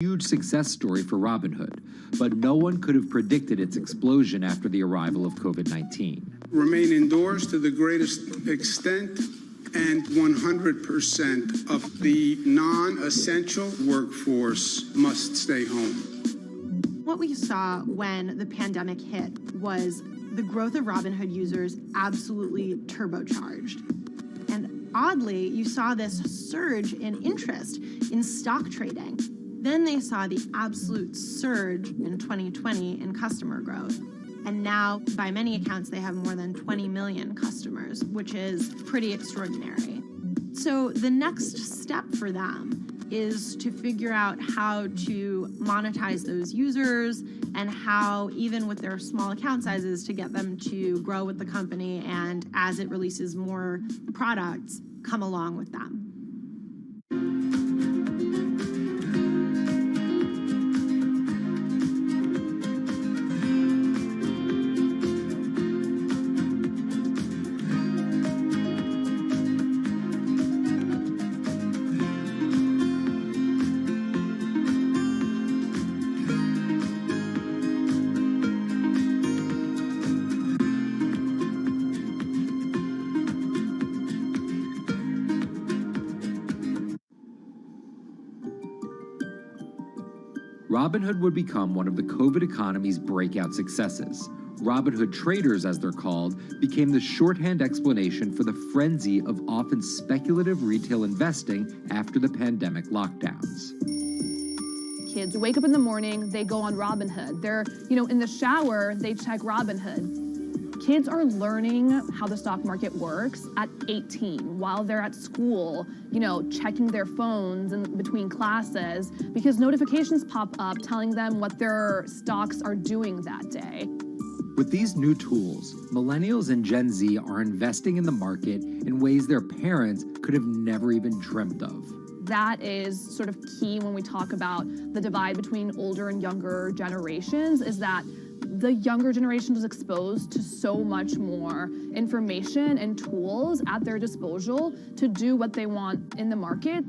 Huge success story for Robinhood, but no one could have predicted its explosion after the arrival of COVID-19. Remain indoors to the greatest extent, and 100% of the non-essential workforce must stay home. What we saw when the pandemic hit was the growth of Robinhood users absolutely turbocharged. And oddly, you saw this surge in interest in stock trading. Then they saw the absolute surge in 2020 in customer growth. And now, by many accounts, they have more than 20 million customers, which is pretty extraordinary. So the next step for them is to figure out how to monetize those users and how, even with their small account sizes, to get them to grow with the company and, as it releases more products, come along with them. Robinhood would become one of the COVID economy's breakout successes. Robinhood traders, as they're called, became the shorthand explanation for the frenzy of often speculative retail investing after the pandemic lockdowns. Kids wake up in the morning, they go on Robinhood. They're, in the shower, they check Robinhood. Kids are learning how the stock market works at 18 while they're at school, checking their phones in between classes because notifications pop up telling them what their stocks are doing that day. With these new tools, millennials and Gen Z are investing in the market in ways their parents could have never even dreamt of. That is sort of key when we talk about the divide between older and younger generations, is that the younger generation is exposed to so much more information and tools at their disposal to do what they want in the market.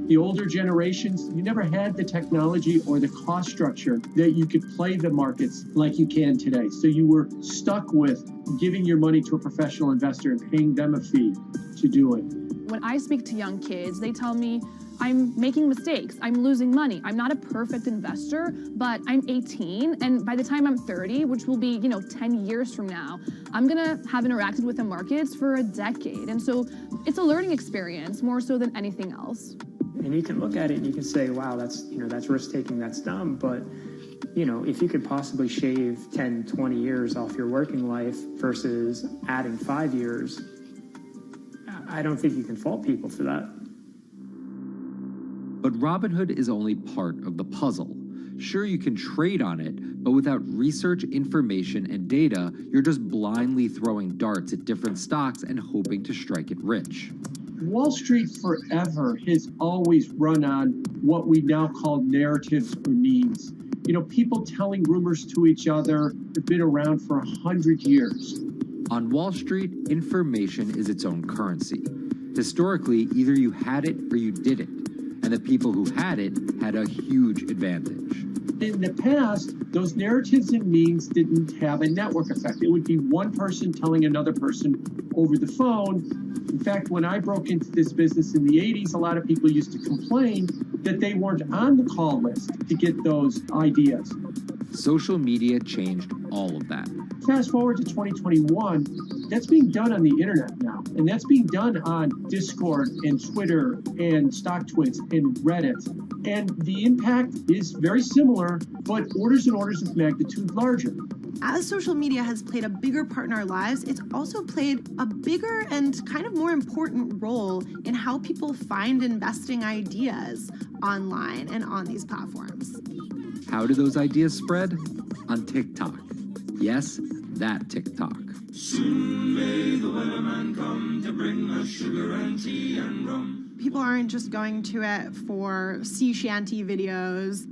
The older generations, you never had the technology or the cost structure that you could play the markets like you can today. So you were stuck with giving your money to a professional investor and paying them a fee to do it. When I speak to young kids, they tell me, I'm making mistakes, I'm losing money. I'm not a perfect investor, but I'm 18, and by the time I'm 30, which will be, 10 years from now, I'm gonna have interacted with the markets for a decade. And so it's a learning experience more so than anything else. And you can look at it and you can say, wow, that's risk-taking, that's dumb, but if you could possibly shave 10, 20 years off your working life versus adding 5 years, I don't think you can fault people for that. But Robinhood is only part of the puzzle. Sure, you can trade on it, but without research, information, and data, you're just blindly throwing darts at different stocks and hoping to strike it rich. Wall Street forever has always run on what we now call narratives or memes. People telling rumors to each other have been around for 100 years. On Wall Street, information is its own currency. Historically, either you had it or you didn't. And the people who had it had a huge advantage. In the past, those narratives and memes didn't have a network effect. It would be one person telling another person over the phone. In fact, when I broke into this business in the 80s, a lot of people used to complain that they weren't on the call list to get those ideas. Social media changed all of that. Fast forward to 2021, that's being done on the internet now. And that's being done on Discord and Twitter and StockTwits and Reddit. And the impact is very similar, but orders and orders of magnitude larger. As social media has played a bigger part in our lives, it's also played a bigger and kind of more important role in how people find investing ideas online and on these platforms. How do those ideas spread? On TikTok. Yes, that TikTok. Soon may the weatherman come to bring us sugar and tea and rum. People aren't just going to it for sea shanty videos.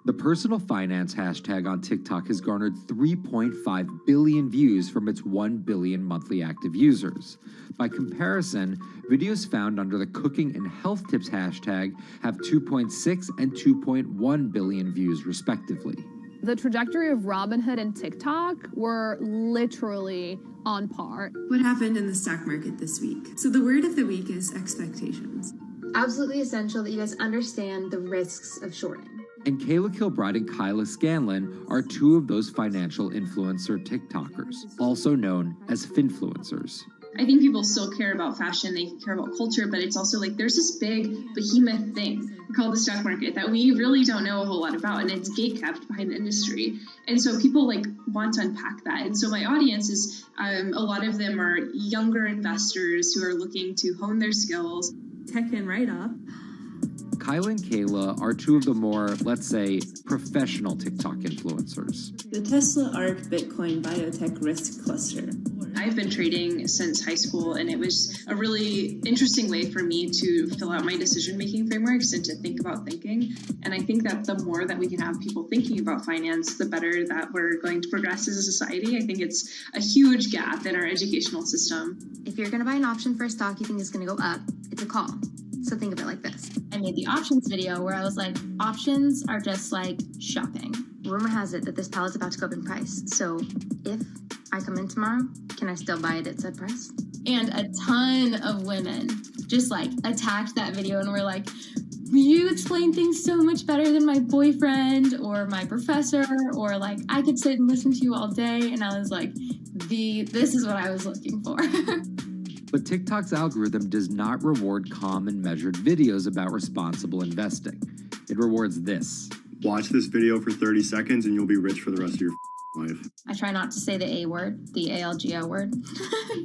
The personal finance hashtag on TikTok has garnered 3.5 billion views from its 1 billion monthly active users. By comparison, videos found under the cooking and health tips hashtag have 2.6 and 2.1 billion views respectively. The trajectory of Robinhood and TikTok were literally on par. What happened in the stock market this week? So the word of the week is expectations. Absolutely essential that you guys understand the risks of shorting. And Kayla Kilbride and Kyla Scanlon are two of those financial influencer TikTokers, also known as finfluencers. I think people still care about fashion, they care about culture, but it's also like there's this big behemoth thing called the stock market that we really don't know a whole lot about, and it's gatekept behind the industry. And so people like want to unpack that. And so my audience is, a lot of them are younger investors who are looking to hone their skills. Tech and write up. Kyla and Kayla are two of the more, let's say, professional TikTok influencers. The Tesla ARK Bitcoin Biotech Risk Cluster. I've been trading since high school, and it was a really interesting way for me to fill out my decision-making frameworks and to think about thinking. And I think that the more that we can have people thinking about finance, the better that we're going to progress as a society. I think it's a huge gap in our educational system. If you're going to buy an option for a stock you think is going to go up, it's a call. So think of it like this. I made the options video where I was like, options are just like shopping. Rumor has it that this pallet's about to go up in price. So if I come in tomorrow, can I still buy it at said price? And a ton of women just like attacked that video and were like, you explain things so much better than my boyfriend or my professor, or like I could sit and listen to you all day. And I was like, this is what I was looking for. But TikTok's algorithm does not reward calm and measured videos about responsible investing. It rewards this. Watch this video for 30 seconds and you'll be rich for the rest of your life. I try not to say the A word, the ALGO word,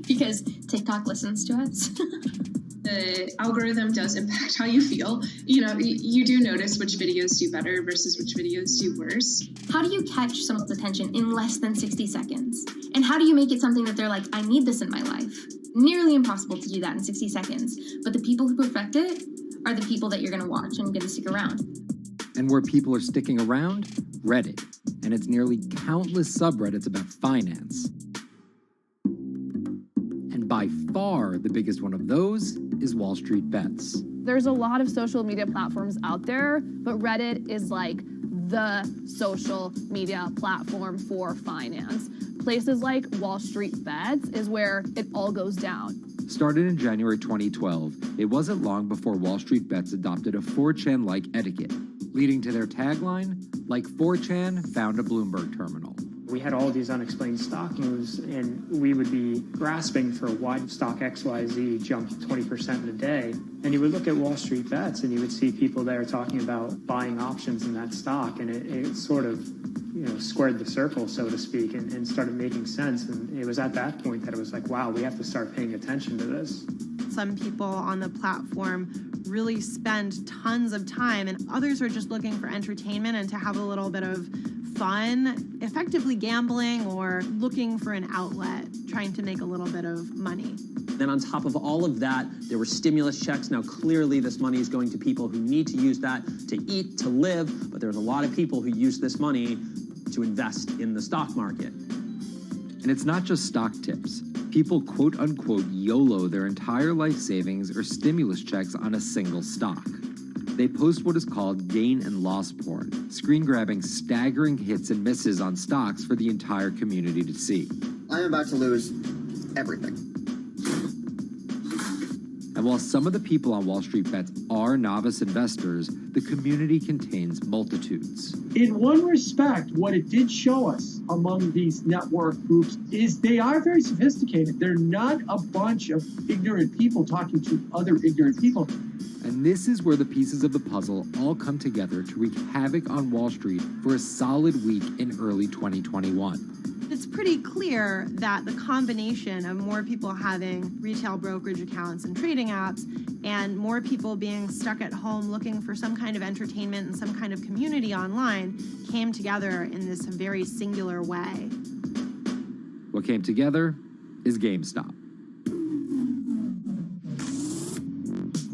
because TikTok listens to us. The algorithm does impact how you feel. You know, you do notice which videos do better versus which videos do worse. How do you catch someone's attention in less than 60 seconds? And how do you make it something that they're like, I need this in my life? Nearly impossible to do that in 60 seconds. But the people who perfect it are the people that you're going to watch and going to stick around. And where people are sticking around? Reddit. And its nearly countless subreddits about finance. And by far the biggest one of those is Wall Street Bets. There's a lot of social media platforms out there, but Reddit is like the social media platform for finance. Places like Wall Street Bets is where it all goes down. Started in January 2012, it wasn't long before Wall Street Bets adopted a 4chan-like etiquette, leading to their tagline, like 4chan found a Bloomberg terminal. We had all these unexplained stock moves, and we would be grasping for why stock XYZ jumped 20% in a day. And you would look at Wall Street Bets, and you would see people there talking about buying options in that stock, and it sort of, squared the circle, so to speak, and started making sense. And it was at that point that it was like, wow, we have to start paying attention to this. Some people on the platform really spend tons of time, and others are just looking for entertainment and to have a little bit of fun, effectively gambling or looking for an outlet, trying to make a little bit of money. Then on top of all of that, there were stimulus checks. Now, clearly this money is going to people who need to use that to eat, to live, but there's a lot of people who use this money to invest in the stock market. And it's not just stock tips. People quote-unquote YOLO their entire life savings or stimulus checks on a single stock. They post what is called gain and loss porn, screen-grabbing staggering hits and misses on stocks for the entire community to see. I'm about to lose everything. And while some of the people on Wall Street Bets are novice investors, the community contains multitudes. In one respect, what it did show us among these network groups is they are very sophisticated. They're not a bunch of ignorant people talking to other ignorant people. And this is where the pieces of the puzzle all come together to wreak havoc on Wall Street for a solid week in early 2021. It's pretty clear that the combination of more people having retail brokerage accounts and trading apps and more people being stuck at home looking for some kind of entertainment and some kind of community online came together in this very singular way. What came together is GameStop.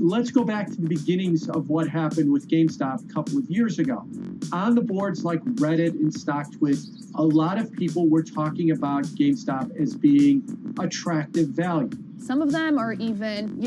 Let's go back to the beginnings of what happened with GameStop a couple of years ago. On the boards like Reddit and StockTwit, a lot of people were talking about GameStop as being attractive value. Some of them are even,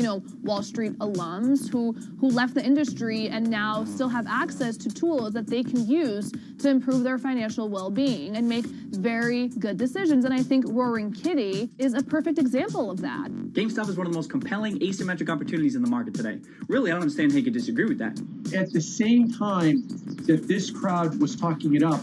Wall Street alums who left the industry and now still have access to tools that they can use to improve their financial well-being and make very good decisions. And I think Roaring Kitty is a perfect example of that. GameStop is one of the most compelling asymmetric opportunities in the market today. Really, I don't understand how you could disagree with that. At the same time that this crowd was talking it up,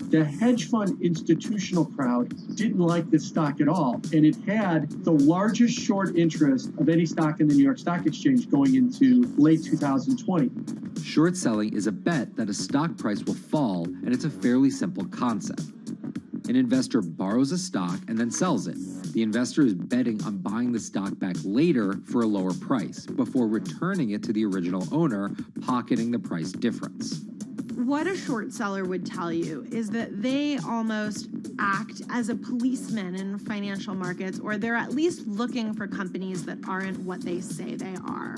the hedge fund institutional crowd didn't like this stock at all, and it had the largest short interest of any stock in the New York Stock Exchange going into late 2020. Short selling is a bet that a stock price will fall, and it's a fairly simple concept. An investor borrows a stock and then sells it. The investor is betting on buying the stock back later for a lower price before returning it to the original owner, pocketing the price difference. What a short seller would tell you is that they almost act as a policeman in financial markets, or they're at least looking for companies that aren't what they say they are.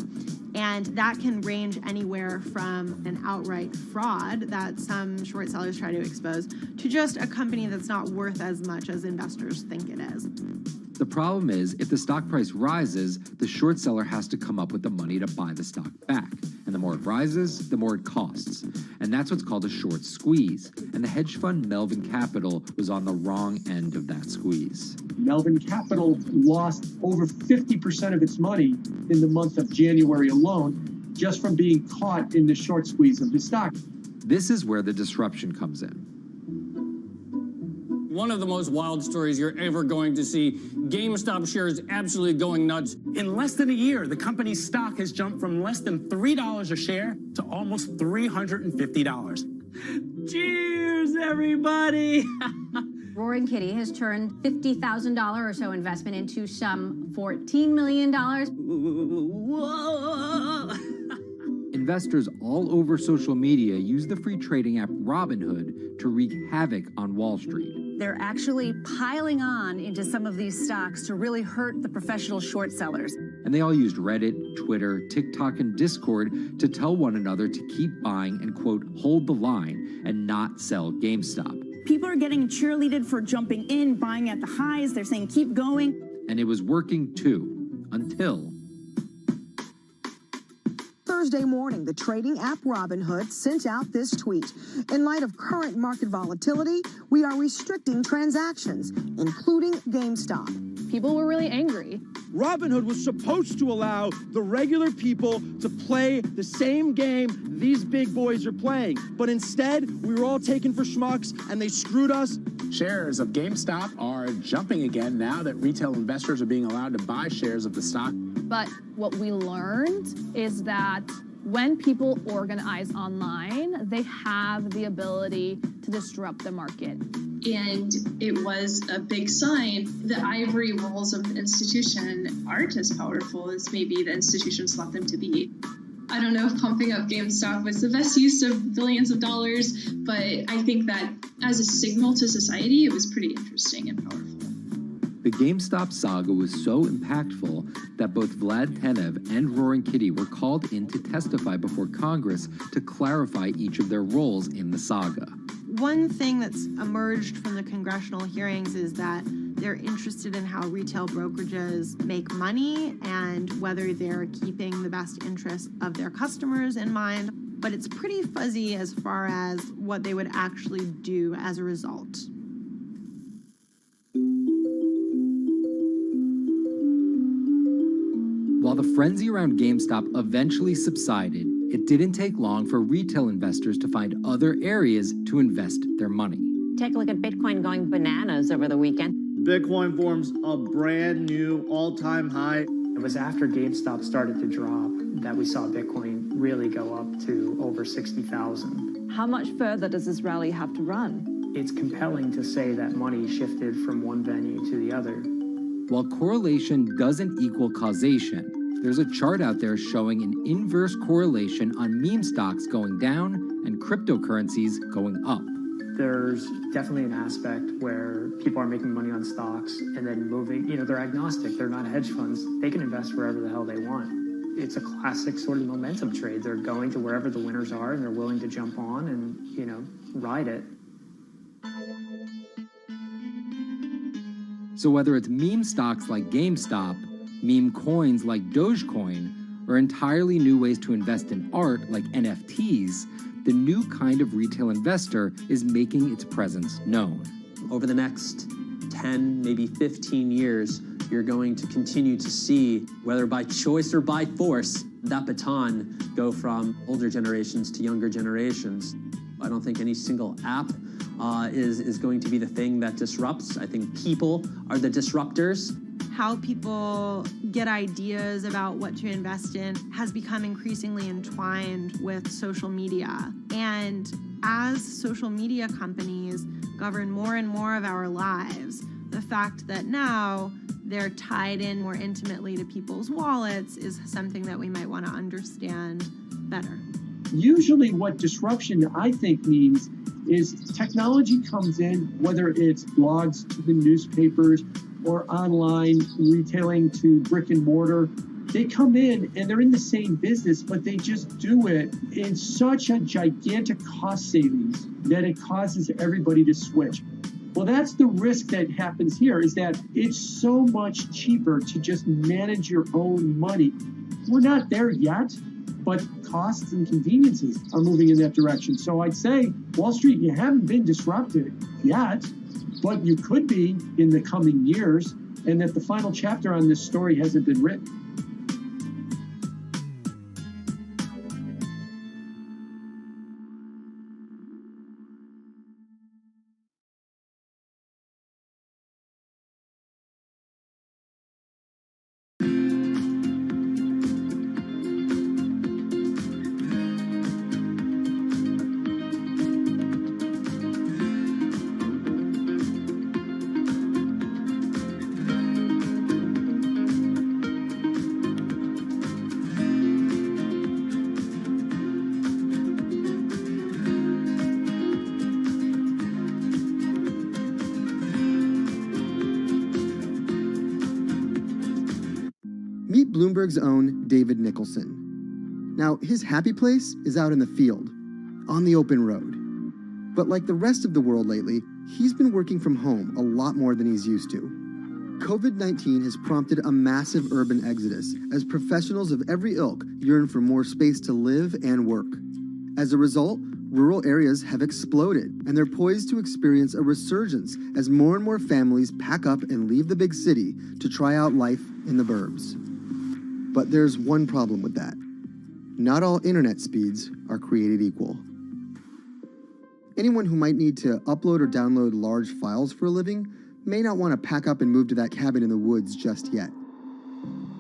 And that can range anywhere from an outright fraud that some short sellers try to expose to just a company that's not worth as much as investors think it is. The problem is, if the stock price rises, the short seller has to come up with the money to buy the stock back. And the more it rises, the more it costs. And that's what's called a short squeeze. And the hedge fund Melvin Capital was on the wrong end of that squeeze. Melvin Capital lost over 50% of its money in the month of January alone, just from being caught in the short squeeze of the stock. This is where the disruption comes in. One of the most wild stories you're ever going to see. GameStop shares absolutely going nuts. In less than a year, the company's stock has jumped from less than $3 a share to almost $350. Cheers, everybody! Roaring Kitty has turned $50,000 or so investment into some $14 million. Whoa! Investors all over social media use the free trading app Robinhood to wreak havoc on Wall Street. They're actually piling on into some of these stocks to really hurt the professional short sellers. And they all used Reddit, Twitter, TikTok, and Discord to tell one another to keep buying and, quote, hold the line and not sell GameStop. People are getting cheerleaded for jumping in, buying at the highs. They're saying, keep going. And it was working too, until Thursday morning, the trading app Robinhood sent out this tweet. In light of current market volatility, we are restricting transactions, including GameStop. People were really angry. Robinhood was supposed to allow the regular people to play the same game these big boys are playing. But instead, we were all taken for schmucks, and they screwed us. Shares of GameStop are jumping again now that retail investors are being allowed to buy shares of the stock. But what we learned is that when people organize online, they have the ability to disrupt the market. And it was a big sign. The ivory walls of the institution aren't as powerful as maybe the institutions thought them to be. I don't know if pumping up GameStop was the best use of billions of dollars, but I think that as a signal to society, it was pretty interesting and powerful. The GameStop saga was so impactful that both Vlad Tenev and Roaring Kitty were called in to testify before Congress to clarify each of their roles in the saga. One thing that's emerged from the congressional hearings is that they're interested in how retail brokerages make money and whether they're keeping the best interests of their customers in mind, but it's pretty fuzzy as far as what they would actually do as a result. While the frenzy around GameStop eventually subsided, it didn't take long for retail investors to find other areas to invest their money. Take a look at Bitcoin going bananas over the weekend. Bitcoin forms a brand new all-time high. It was after GameStop started to drop that we saw Bitcoin really go up to over 60,000. How much further does this rally have to run? It's compelling to say that money shifted from one venue to the other. While correlation doesn't equal causation, there's a chart out there showing an inverse correlation on meme stocks going down and cryptocurrencies going up. There's definitely an aspect where people are making money on stocks and then moving, they're agnostic, they're not hedge funds. They can invest wherever the hell they want. it's a classic sort of momentum trade. They're going to wherever the winners are, and they're willing to jump on and, you know, ride it. So whether it's meme stocks like GameStop, meme coins like Dogecoin, or entirely new ways to invest in art like NFTs, the new kind of retail investor is making its presence known. Over the next 10, maybe 15 years, you're going to continue to see, whether by choice or by force, that baton go from older generations to younger generations. I don't think any single app is going to be the thing that disrupts. I think people are the disruptors. How people get ideas about what to invest in has become increasingly entwined with social media. And as social media companies govern more and more of our lives, the fact that now they're tied in more intimately to people's wallets is something that we might want to understand better. Usually what disruption, I think, means is technology comes in, whether it's blogs to the newspapers or online retailing to brick and mortar. They come in and they're in the same business, but they just do it in such a gigantic cost savings that it causes everybody to switch. Well, that's the risk that happens here, is that it's so much cheaper to just manage your own money. We're not there yet, but costs and conveniences are moving in that direction. So I'd say, Wall Street, you haven't been disrupted yet, but you could be in the coming years, and that the final chapter on this story hasn't been written. Meet Bloomberg's own David Nicholson. Now, his happy place is out in the field, on the open road. But like the rest of the world lately, he's been working from home a lot more than he's used to. COVID-19 has prompted a massive urban exodus as professionals of every ilk yearn for more space to live and work. As a result, rural areas have exploded, and they're poised to experience a resurgence as more and more families pack up and leave the big city to try out life in the burbs. But there's one problem with that. Not all internet speeds are created equal. Anyone who might need to upload or download large files for a living may not want to pack up and move to that cabin in the woods just yet.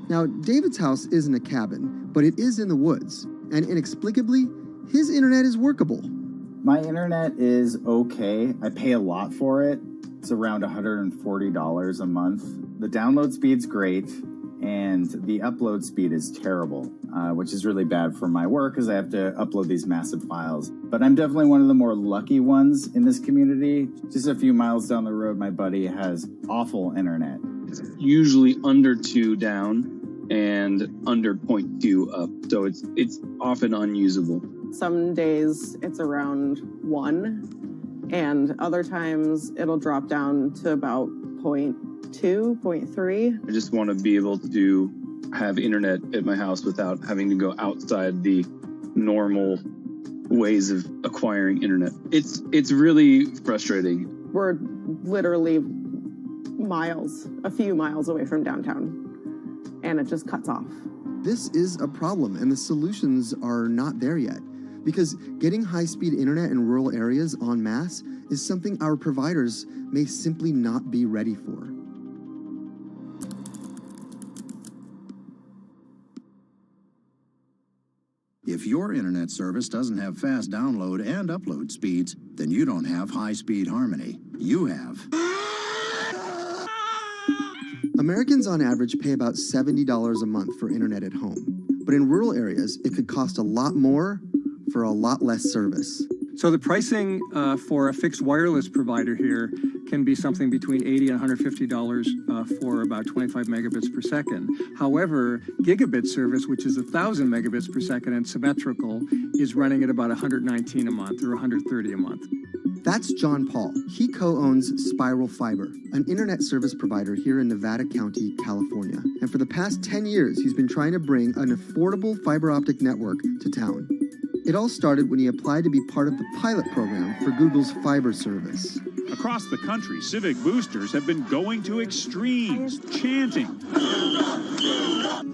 Now, David's house isn't a cabin, but it is in the woods, and inexplicably, his internet is workable. My internet is okay. I pay a lot for it. It's around $140 a month. The download speed's great, and the upload speed is terrible, which is really bad for my work because I have to upload these massive files. But I'm definitely one of the more lucky ones in this community. Just a few miles down the road, my buddy has awful internet. It's usually under 2 down and under 0.2 up, so it's often unusable. Some days it's around 1, and other times it'll drop down to about 0.2, 0.3. I just want to be able to have internet at my house without having to go outside the normal ways of acquiring internet. It's really frustrating. We're literally miles, a few miles away from downtown, and it just cuts off. This is a problem, and the solutions are not there yet, because getting high-speed internet in rural areas en masse is something our providers may simply not be ready for. If your internet service doesn't have fast download and upload speeds, then you don't have high-speed harmony. You have. Americans on average pay about $70 a month for internet at home. But in rural areas, it could cost a lot more for a lot less service. So the pricing for a fixed wireless provider here can be something between $80 and $150 for about 25 megabits per second. However, gigabit service, which is 1,000 megabits per second and symmetrical, is running at about $119 a month or $130 a month. That's John Paul. He co-owns Spiral Fiber, an internet service provider here in Nevada County, California. And for the past 10 years, he's been trying to bring an affordable fiber optic network to town. It all started when he applied to be part of the pilot program for Google's fiber service. Across the country, civic boosters have been going to extremes, chanting,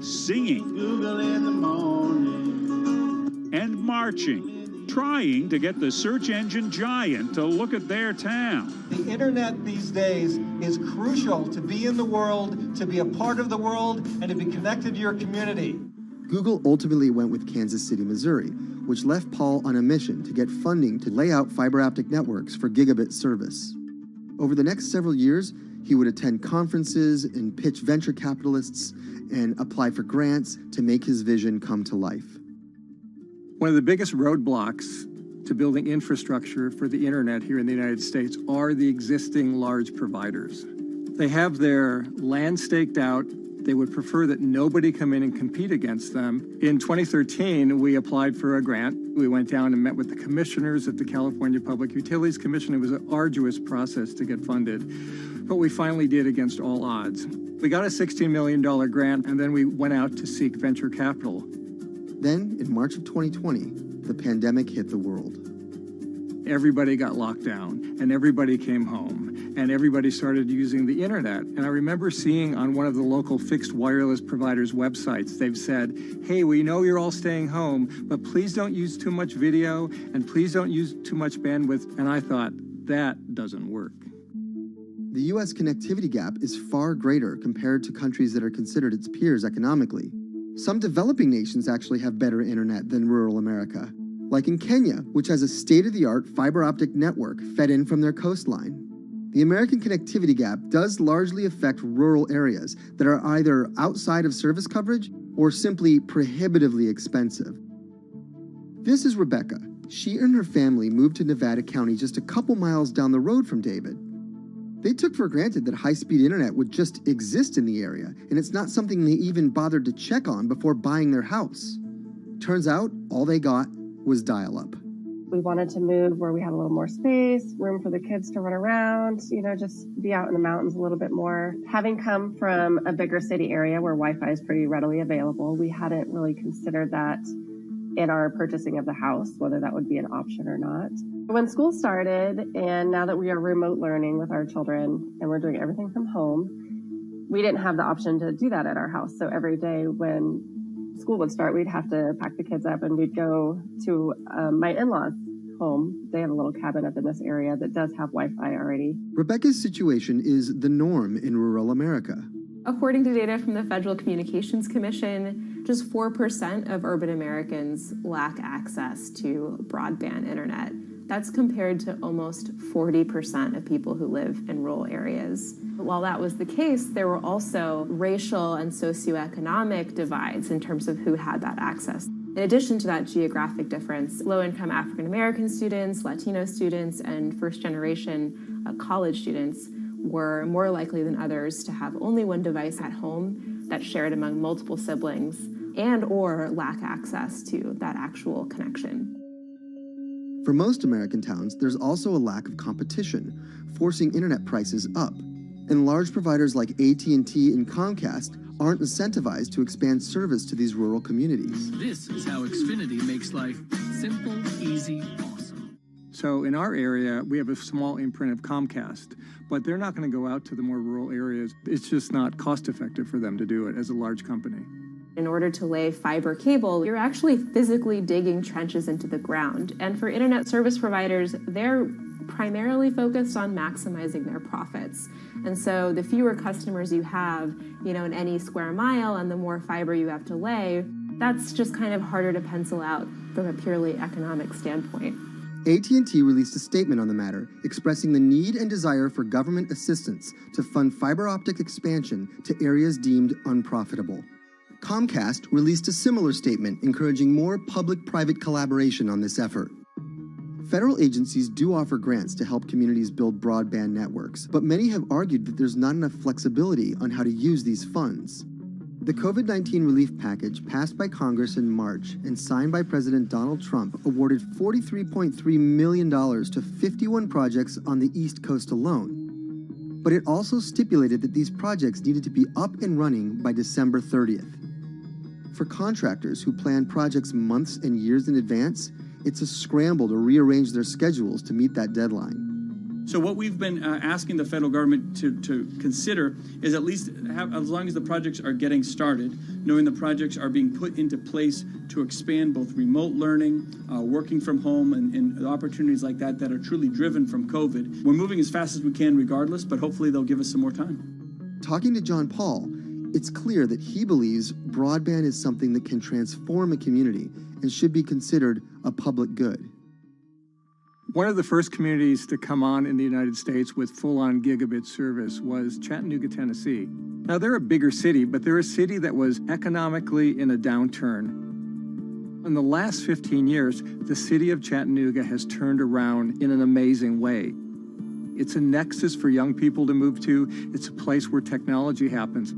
singing, Google in the morning, and marching, trying to get the search engine giant to look at their town. The internet these days is crucial to be in the world, to be a part of the world, and to be connected to your community. Google ultimately went with Kansas City, Missouri, which left Paul on a mission to get funding to lay out fiber optic networks for gigabit service. Over the next several years, he would attend conferences and pitch venture capitalists and apply for grants to make his vision come to life. One of the biggest roadblocks to building infrastructure for the internet here in the United States are the existing large providers. They have their land staked out. They would prefer that nobody come in and compete against them. In 2013, we applied for a grant. We went down and met with the commissioners at the California Public Utilities Commission. It was an arduous process to get funded, but we finally did against all odds. We got a $16 million grant, and then we went out to seek venture capital. Then, in March of 2020, the pandemic hit the world. Everybody got locked down, and everybody came home, and everybody started using the internet. And I remember seeing on one of the local fixed wireless providers' websites, they've said, hey, we know you're all staying home, but please don't use too much video, and please don't use too much bandwidth. And I thought, that doesn't work. The U.S. connectivity gap is far greater compared to countries that are considered its peers economically. Some developing nations actually have better internet than rural America, like in Kenya, which has a state-of-the-art fiber optic network fed in from their coastline. The American connectivity gap does largely affect rural areas that are either outside of service coverage or simply prohibitively expensive. This is Rebecca. She and her family moved to Nevada County just a couple miles down the road from David. They took for granted that high-speed internet would just exist in the area, and it's not something they even bothered to check on before buying their house. Turns out, all they got was dial-up. We wanted to move where we had a little more space, room for the kids to run around, just be out in the mountains a little bit more. Having come from a bigger city area where Wi-Fi is pretty readily available, we hadn't really considered that in our purchasing of the house, whether that would be an option or not. When school started, and now that we are remote learning with our children and we're doing everything from home, we didn't have the option to do that at our house. So every day when school would start, we'd have to pack the kids up and we'd go to my in-laws' home. They have a little cabin up in this area that does have Wi-Fi already. Rebecca's situation is the norm in rural America. According to data from the Federal Communications Commission, just 4% of urban Americans lack access to broadband internet. That's compared to almost 40% of people who live in rural areas. While that was the case, there were also racial and socioeconomic divides in terms of who had that access. In addition to that geographic difference, low-income African American students, Latino students, and first-generation college students were more likely than others to have only one device at home that's shared among multiple siblings and or lack access to that actual connection. For most American towns, there's also a lack of competition, forcing internet prices up. And large providers like AT&T and Comcast aren't incentivized to expand service to these rural communities. This is how Xfinity makes life simple, easy, awesome. So in our area, we have a small imprint of Comcast, but they're not going to go out to the more rural areas. It's just not cost effective for them to do it as a large company. In order to lay fiber cable, you're actually physically digging trenches into the ground. And for internet service providers, they're primarily focused on maximizing their profits. And so the fewer customers you have, in any square mile and the more fiber you have to lay, that's just kind of harder to pencil out from a purely economic standpoint. AT&T released a statement on the matter, expressing the need and desire for government assistance to fund fiber optic expansion to areas deemed unprofitable. Comcast released a similar statement encouraging more public-private collaboration on this effort. Federal agencies do offer grants to help communities build broadband networks, but many have argued that there's not enough flexibility on how to use these funds. The COVID-19 relief package passed by Congress in March and signed by President Donald Trump awarded $43.3 million to 51 projects on the East Coast alone. But it also stipulated that these projects needed to be up and running by December 30th. For contractors who plan projects months and years in advance, it's a scramble to rearrange their schedules to meet that deadline. So what we've been asking the federal government to consider is at least have, as long as the projects are getting started, knowing the projects are being put into place to expand both remote learning, working from home, and opportunities like that that are truly driven from COVID. We're moving as fast as we can regardless, but hopefully they'll give us some more time. Talking to John Paul, it's clear that he believes broadband is something that can transform a community and should be considered a public good. One of the first communities to come on in the United States with full-on gigabit service was Chattanooga, Tennessee. Now, they're a bigger city, but they're a city that was economically in a downturn. In the last 15 years, the city of Chattanooga has turned around in an amazing way. It's a nexus for young people to move to. It's a place where technology happens.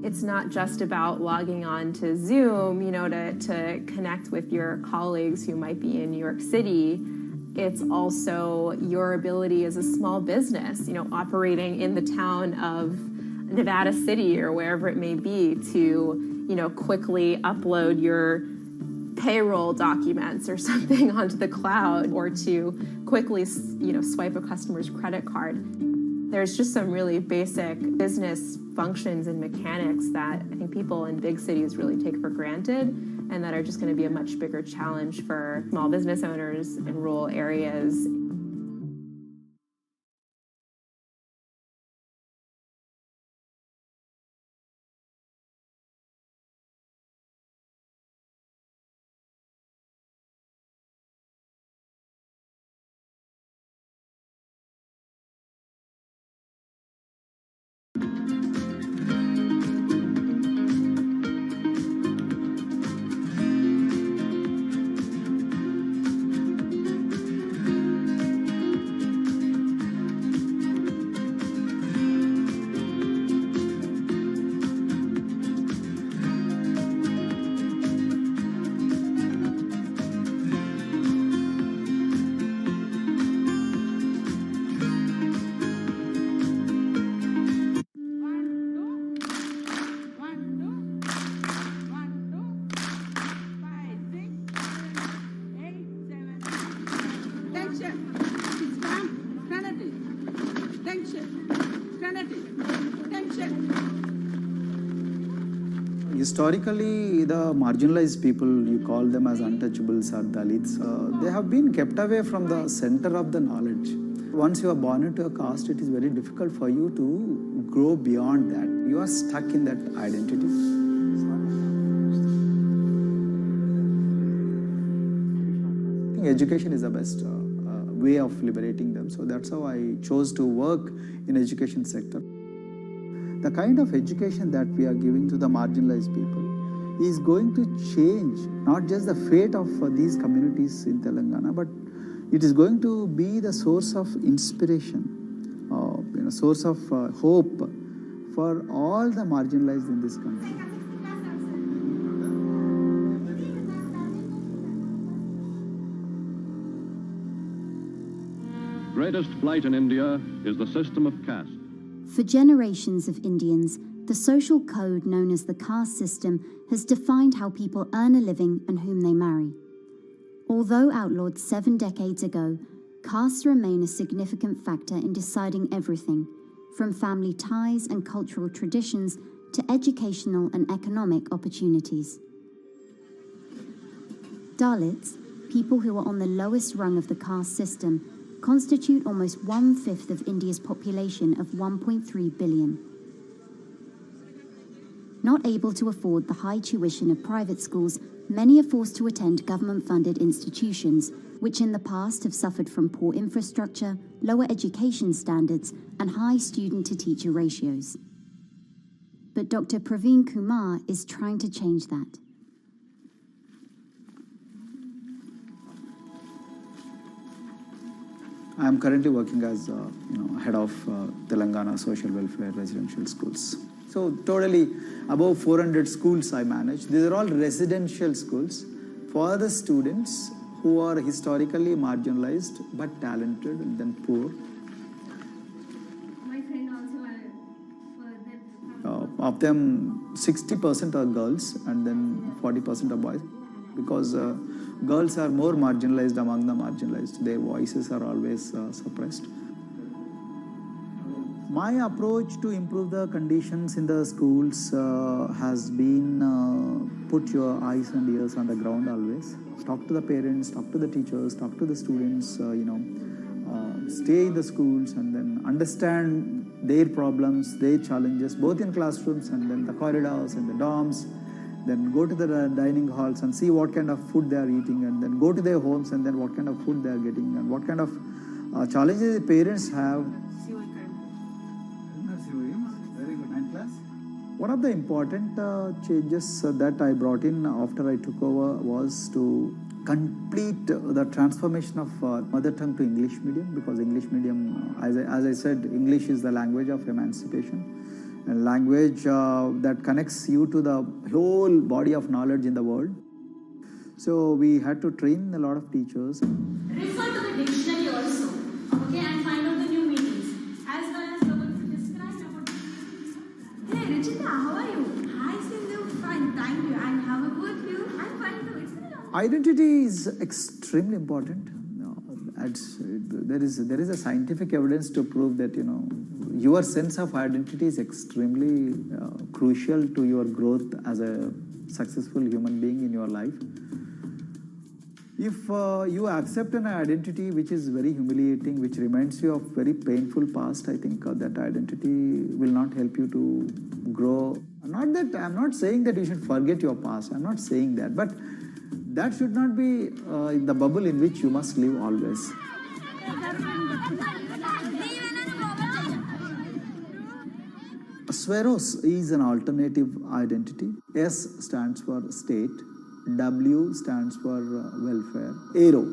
It's not just about logging on to Zoom, to connect with your colleagues who might be in New York City. It's also your ability as a small business, operating in the town of Nevada City or wherever it may be to, quickly upload your payroll documents or something onto the cloud, or to quickly, swipe a customer's credit card. There's just some really basic business functions and mechanics that I think people in big cities really take for granted, and that are just going to be a much bigger challenge for small business owners in rural areas. Historically, the marginalized people, you call them as untouchables or Dalits, they have been kept away from the center of the knowledge. Once you are born into a caste, it is very difficult for you to grow beyond that. You are stuck in that identity. I think education is the best way of liberating them. So that's how I chose to work in education sector. The kind of education that we are giving to the marginalized people is going to change not just the fate of these communities in Telangana, but it is going to be the source of inspiration, source of hope for all the marginalized in this country. Greatest blight in India is the system of caste. For generations of Indians, the social code known as the caste system has defined how people earn a living and whom they marry. Although outlawed 7 decades ago, castes remain a significant factor in deciding everything, from family ties and cultural traditions to educational and economic opportunities. Dalits, people who are on the lowest rung of the caste system, constitute almost 1/5 of India's population of 1.3 billion. Not able to afford the high tuition of private schools, many are forced to attend government-funded institutions, which in the past have suffered from poor infrastructure, lower education standards, and high student-to-teacher ratios. But Dr. Praveen Kumar is trying to change that. I am currently working as head of Telangana Social Welfare Residential Schools. So totally above 400 schools I manage. These are all residential schools for the students who are historically marginalized but talented and then poor. My friend also Of them, 60% are girls and then 40% are boys, because girls are more marginalized among the marginalized. Their voices are always suppressed. My approach to improve the conditions in the schools has been put your eyes and ears on the ground always. Talk to the parents, talk to the teachers, talk to the students, stay in the schools and then understand their problems, their challenges, both in classrooms and then the corridors and the dorms. Then go to the dining halls and see what kind of food they are eating, and then go to their homes and then what kind of food they are getting and what kind of challenges the parents have. One of the important changes that I brought in after I took over was to complete the transformation of mother tongue to English medium, because English medium, as I said, English is the language of emancipation. A language that connects you to the whole body of knowledge in the world. So we had to train a lot of teachers. refer to the dictionary also, okay, and find out the new meanings, as well as describe about. Hey, Richita, how are you? Hi, Sindhu. Fine, thank you. And how about you? I'm fine too. It's been a long. Identity is extremely important. There is a scientific evidence to prove that your sense of identity is extremely crucial to your growth as a successful human being in your life. If you accept an identity which is very humiliating, which reminds you of very painful past, I think that identity will not help you to grow. I'm not saying that you should forget your past. I'm not saying that, but that should not be the bubble in which you must live always. Sweros is an alternative identity. S stands for state, W stands for welfare, Aero,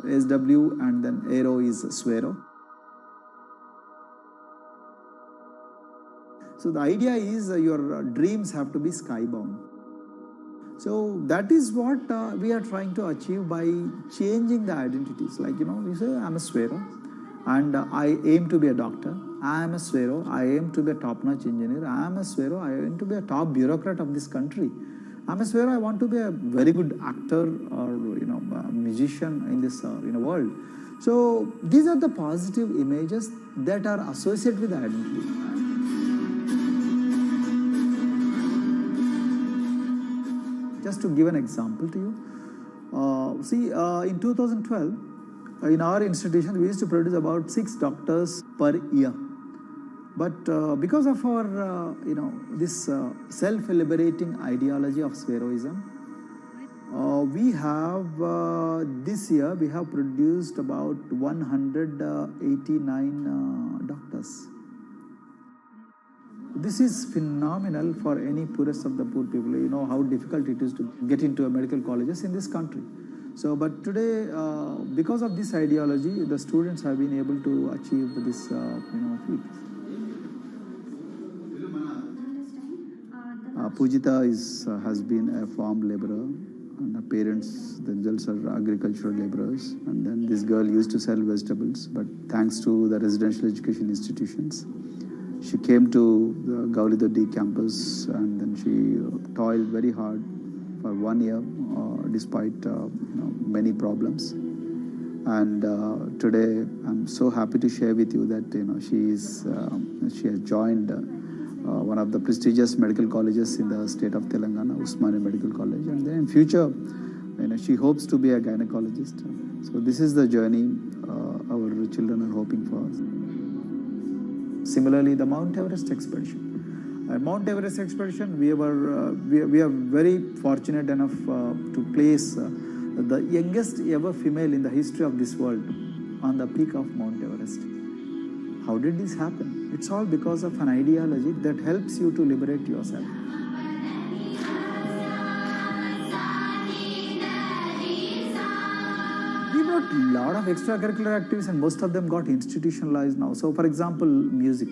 SW and then Aero is Swero. So the idea is your dreams have to be skybound. So that is what we are trying to achieve by changing the identities. Like, you say, I'm a Swero and I aim to be a doctor. I am a Swero, I aim to be a top-notch engineer. I am a Swero, I aim to be a top bureaucrat of this country. I'm a Swero, I want to be a very good actor or, a musician in this world. So these are the positive images that are associated with the identity. Just to give an example to you, in 2012, in our institution, we used to produce about 6 doctors per year. But because of our, this self-liberating ideology of Sveroism, we have, this year, we have produced about 189 doctors. This is phenomenal for any poorest of the poor people. You know how difficult it is to get into medical colleges in this country. So, but today, because of this ideology, the students have been able to achieve this, feat. Pujita has been a farm laborer, and her parents themselves are agricultural laborers. And then this girl used to sell vegetables, but thanks to the residential education institutions, she came to the Gaulidoddi campus, and then she toiled very hard for 1 year, despite many problems. And today, I'm so happy to share with you that she has joined one of the prestigious medical colleges in the state of Telangana, Usmania Medical College, and then in future, she hopes to be a gynecologist. So this is the journey our children are hoping for. Similarly, the Mount Everest expedition. Mount Everest expedition, we are very fortunate enough to place the youngest ever female in the history of this world on the peak of Mount Everest. How did this happen? It's all because of an ideology that helps you to liberate yourself. We got a lot of extracurricular activities and most of them got institutionalized now. So for example, music.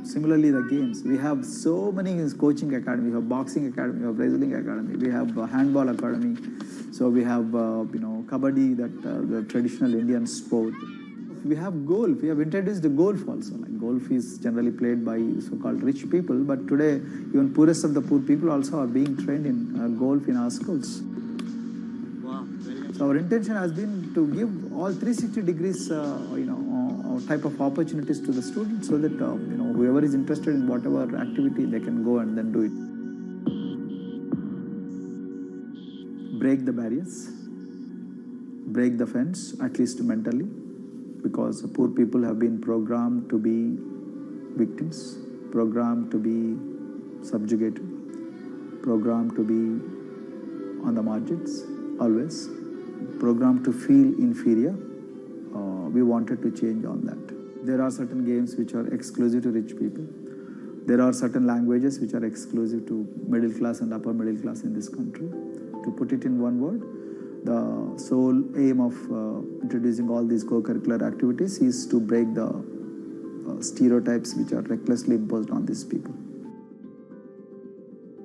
Similarly, the games. We have so many coaching academy. We have boxing academy, we have wrestling academy, we have handball academy. So we have, kabaddi, the traditional Indian sport. We have golf. We have introduced the golf also. Like golf is generally played by so-called rich people, but today even poorest of the poor people also are being trained in golf in our schools. Wow. So our intention has been to give all 360 degrees, type of opportunities to the students, so that whoever is interested in whatever activity, they can go and then do it. Break the barriers, break the fence, at least mentally, because poor people have been programmed to be victims, programmed to be subjugated, programmed to be on the margins, always, programmed to feel inferior. We wanted to change on that. There are certain games which are exclusive to rich people. There are certain languages which are exclusive to middle class and upper middle class in this country. To put it in one word, the sole aim of introducing all these co-curricular activities is to break the stereotypes which are recklessly imposed on these people.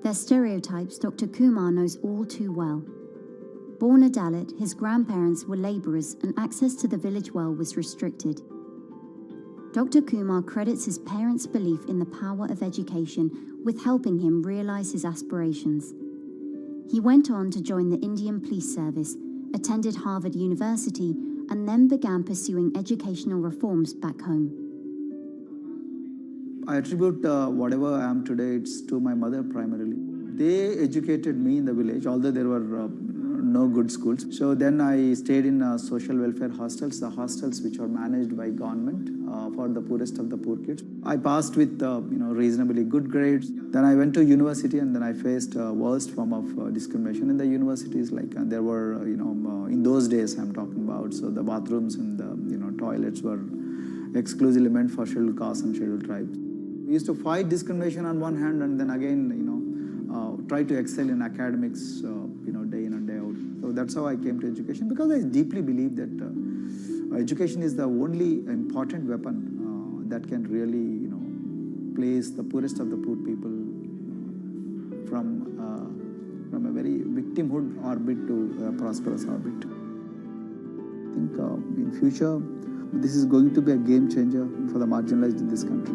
Their stereotypes Dr. Kumar knows all too well. Born a Dalit, his grandparents were labourers and access to the village well was restricted. Dr. Kumar credits his parents' belief in the power of education with helping him realise his aspirations. He went on to join the Indian Police Service, attended Harvard University, and then began pursuing educational reforms back home. I attribute whatever I am today, it's to my mother primarily. They educated me in the village, although there were no good schools. So then I stayed in social welfare hostels, the hostels which are managed by government for the poorest of the poor kids. I passed with reasonably good grades. Then I went to university and then I faced worst form of discrimination in the universities. Like there were, in those days I'm talking about, so the bathrooms and the toilets were exclusively meant for scheduled castes and scheduled tribes. We used to fight discrimination on one hand and then again, try to excel in academics, day in and day out. So that's how I came to education, because I deeply believe that education is the only important weapon that can really, place the poorest of the poor people from a very victimhood orbit to a prosperous orbit. I think in future, this is going to be a game changer for the marginalized in this country.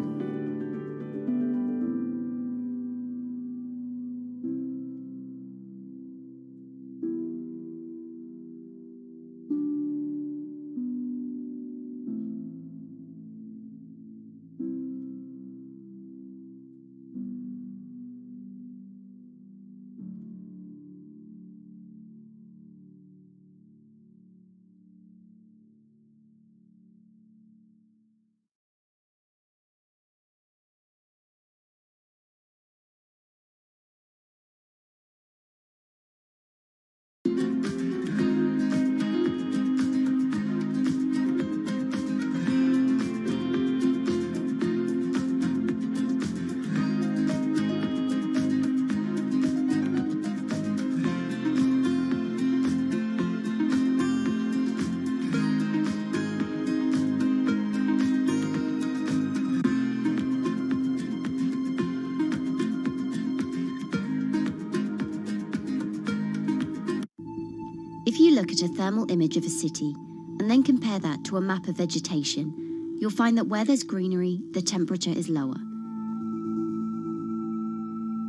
If you look at a thermal image of a city and then compare that to a map of vegetation, you'll find that where there's greenery, the temperature is lower.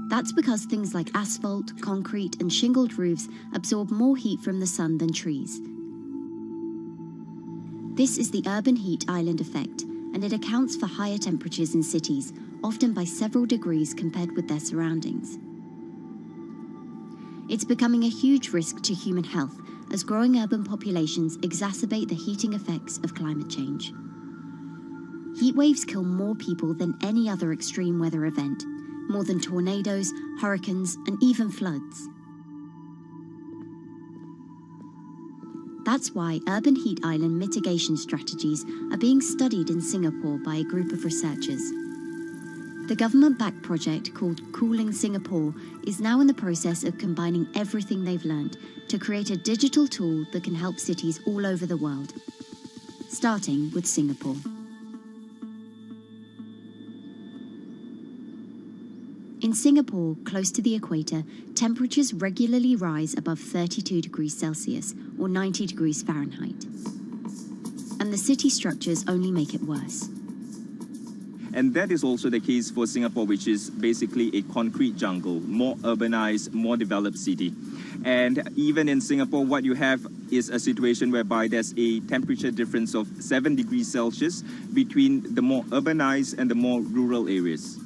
That's because things like asphalt, concrete, and shingled roofs absorb more heat from the sun than trees. This is the urban heat island effect, and it accounts for higher temperatures in cities, often by several degrees compared with their surroundings. It's becoming a huge risk to human health as growing urban populations exacerbate the heating effects of climate change. Heat waves kill more people than any other extreme weather event, more than tornadoes, hurricanes, and even floods. That's why urban heat island mitigation strategies are being studied in Singapore by a group of researchers. The government-backed project called Cooling Singapore is now in the process of combining everything they've learned to create a digital tool that can help cities all over the world, starting with Singapore. In Singapore, close to the equator, temperatures regularly rise above 32 degrees Celsius or 90 degrees Fahrenheit. And the city structures only make it worse. And that is also the case for Singapore, which is basically a concrete jungle, more urbanized, more developed city. And even in Singapore, what you have is a situation whereby there's a temperature difference of 7 degrees Celsius between the more urbanized and the more rural areas.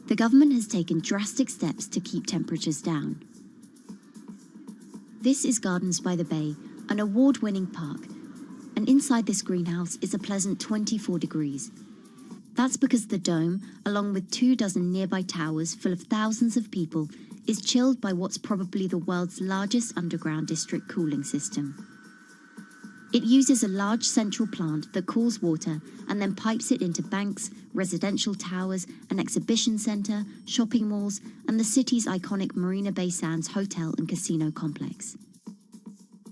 The government has taken drastic steps to keep temperatures down. This is Gardens by the Bay, an award-winning park. And inside this greenhouse is a pleasant 24 degrees. That's because the dome, along with 24 nearby towers full of thousands of people, is chilled by what's probably the world's largest underground district cooling system. It uses a large central plant that cools water and then pipes it into banks, residential towers, an exhibition centre, shopping malls, and the city's iconic Marina Bay Sands hotel and casino complex.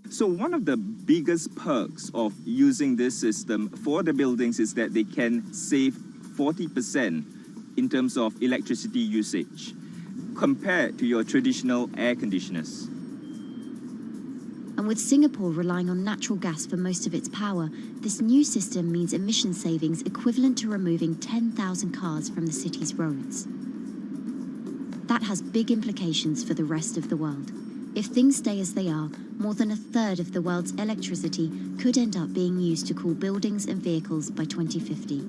So one of the biggest perks of using this system for the buildings is that they can save 40% in terms of electricity usage compared to your traditional air conditioners. And with Singapore relying on natural gas for most of its power, this new system means emission savings equivalent to removing 10,000 cars from the city's roads. That has big implications for the rest of the world. If things stay as they are, more than a third of the world's electricity could end up being used to cool buildings and vehicles by 2050.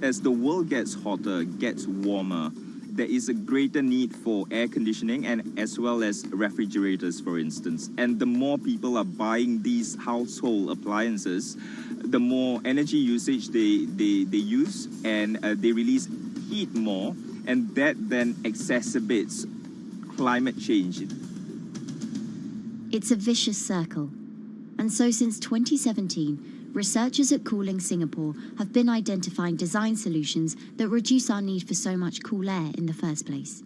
As the world gets hotter, gets warmer, there is a greater need for air conditioning and as well as refrigerators, for instance. And the more people are buying these household appliances, the more energy usage they use, and they release heat more, and that then exacerbates climate change. It's a vicious circle. And so since 2017, researchers at Cooling Singapore have been identifying design solutions that reduce our need for so much cool air in the first place.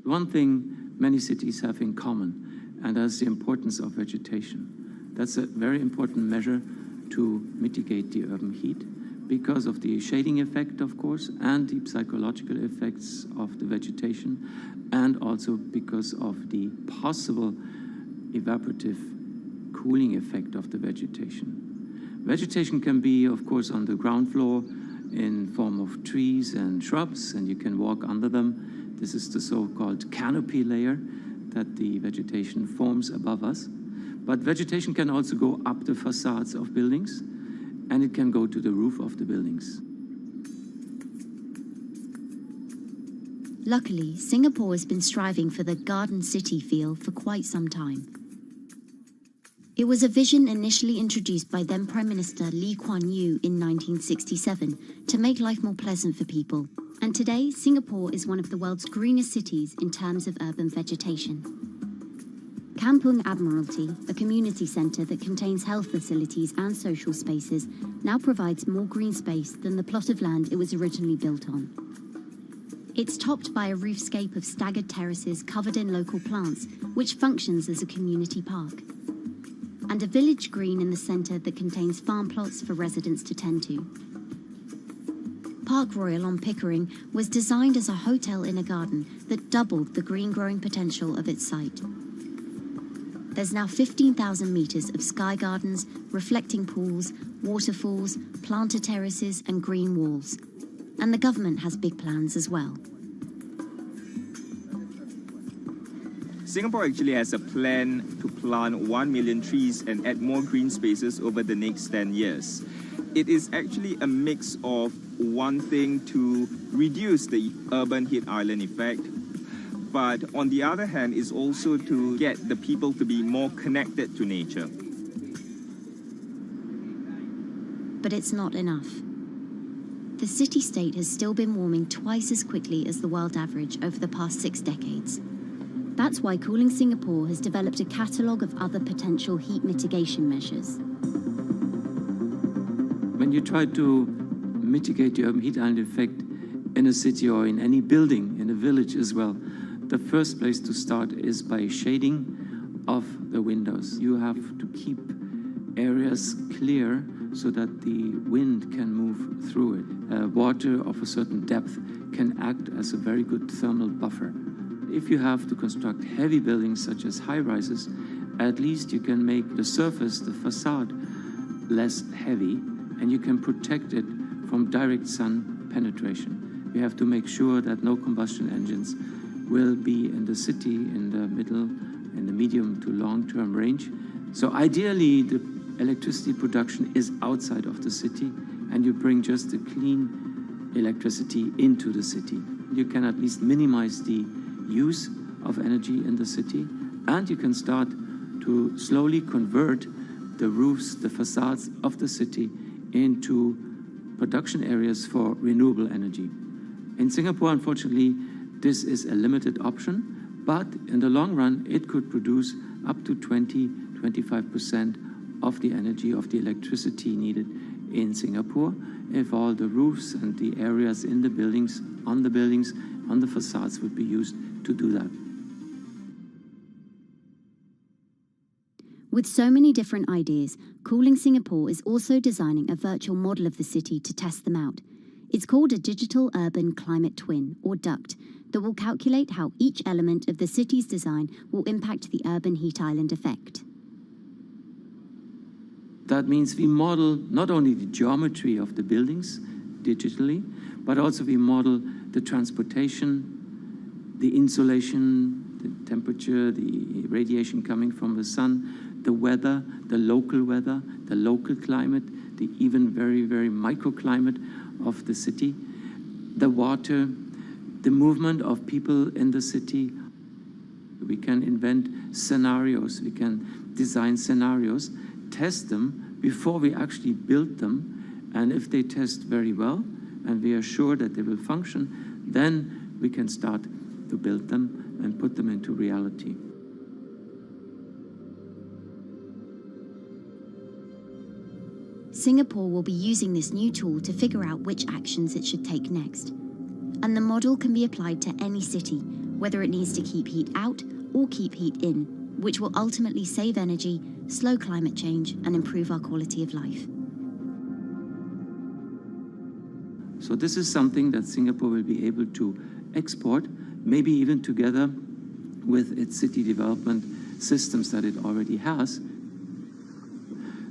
One thing many cities have in common, and that's the importance of vegetation. That's a very important measure to mitigate the urban heat, because of the shading effect, of course, and the psychological effects of the vegetation, and also because of the possible evaporative cooling effect of the vegetation. Vegetation can be, of course, on the ground floor in form of trees and shrubs, and you can walk under them. This is the so-called canopy layer that the vegetation forms above us. But vegetation can also go up the facades of buildings, and it can go to the roof of the buildings. Luckily, Singapore has been striving for the Garden City feel for quite some time. It was a vision initially introduced by then Prime Minister Lee Kuan Yew in 1967 to make life more pleasant for people. And today, Singapore is one of the world's greenest cities in terms of urban vegetation. Kampung Admiralty, a community centre that contains health facilities and social spaces, now provides more green space than the plot of land it was originally built on. It's topped by a roofscape of staggered terraces covered in local plants, which functions as a community park. And a village green in the centre that contains farm plots for residents to tend to. Park Royal on Pickering was designed as a hotel in a garden that doubled the green growing potential of its site. There's now 15,000 metres of sky gardens, reflecting pools, waterfalls, planter terraces and green walls. And the government has big plans as well. Singapore actually has a plan to plant 1 million trees and add more green spaces over the next 10 years. It is actually a mix of wanting to reduce the urban heat island effect, but on the other hand is also to get the people to be more connected to nature. But it's not enough. The city-state has still been warming twice as quickly as the world average over the past 6 decades. That's why Cooling Singapore has developed a catalogue of other potential heat mitigation measures. when you try to mitigate the urban heat island effect in a city or in any building, in a village as well, the first place to start is by shading of the windows. You have to keep areas clear so that the wind can move through it. Water of a certain depth can act as a very good thermal buffer. If you have to construct heavy buildings such as high-rises, at least you can make the surface, the facade, less heavy, and you can protect it from direct sun penetration. We have to make sure that no combustion engines will be in the city in the middle, in the medium to long-term range. So ideally, the electricity production is outside of the city, and you bring just the clean electricity into the city. You can at least minimize the use of energy in the city, and you can start to slowly convert the roofs, the facades of the city into production areas for renewable energy. In Singapore, unfortunately, this is a limited option, but in the long run, it could produce up to 20-25% of the energy, of the electricity needed in Singapore if all the roofs and the areas in the buildings, on the facades would be used to do that. With so many different ideas, Cooling Singapore is also designing a virtual model of the city to test them out. It's called a Digital Urban Climate Twin, or DUCT, that will calculate how each element of the city's design will impact the urban heat island effect. That means we model not only the geometry of the buildings digitally, but also we model the transportation, the insulation, the temperature, the radiation coming from the sun, the weather, the local climate, the even very, very microclimate of the city, the water, the movement of people in the city. We can invent scenarios, we can design scenarios, test them before we actually build them, and if they test very well and we are sure that they will function, then we can start to build them and put them into reality. Singapore will be using this new tool to figure out which actions it should take next. And the model can be applied to any city, whether it needs to keep heat out or keep heat in, which will ultimately save energy, slow climate change, and improve our quality of life. So this is something that Singapore will be able to export, maybe even together with its city development systems that it already has.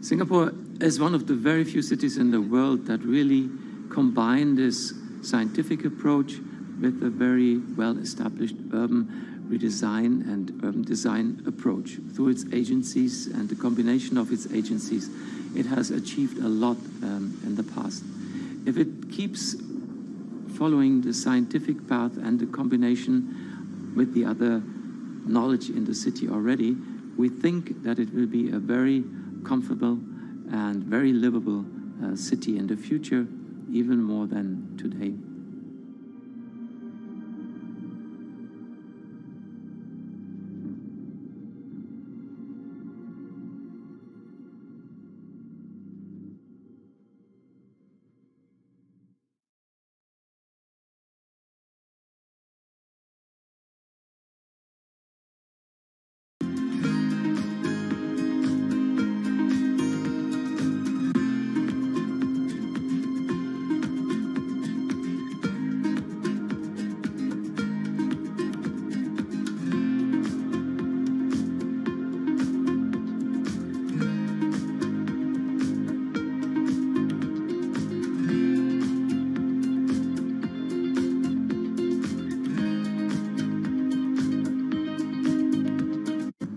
Singapore is one of the very few cities in the world that really combine this scientific approach with a very well-established urban redesign and urban design approach. Through its agencies and the combination of its agencies, it has achieved a lot in the past. If it keeps following the scientific path and the combination with the other knowledge in the city already, we think that it will be a very comfortable and very livable city in the future, even more than today.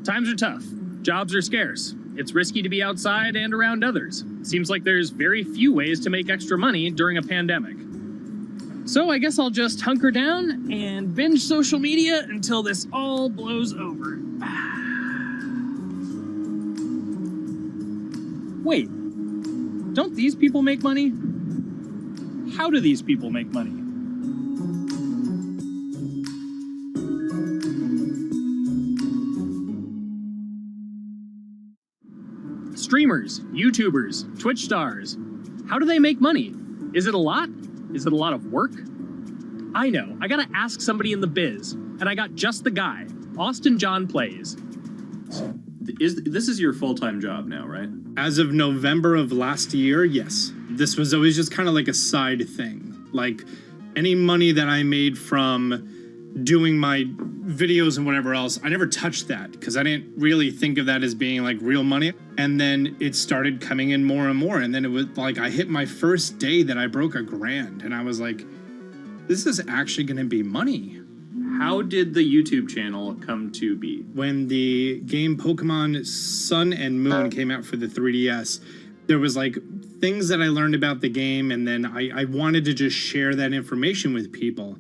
Times are tough. Jobs are scarce. It's risky to be outside and around others. Seems like there's very few ways to make extra money during a pandemic. So I guess I'll just hunker down and binge social media until this all blows over. Wait, don't these people make money? How do these people make money? Streamers, YouTubers, Twitch stars. How do they make money? Is it a lot? Is it a lot of work? I know, I gotta ask somebody in the biz, and I got just the guy. Austin John Plays. This is your full-time job now, right? As of November of last year, yes. This was always just kind of like a side thing. Like any money that I made from doing my videos and whatever else, I never touched that because I didn't really think of that as being like real money. And then it started coming in more and more. And then it was like I hit my first day that I broke $1,000 and I was like, this is actually going to be money. How did the YouTube channel come to be? When the game Pokemon Sun and Moon came out for the 3DS, there was like things that I learned about the game, and then I wanted to just share that information with people.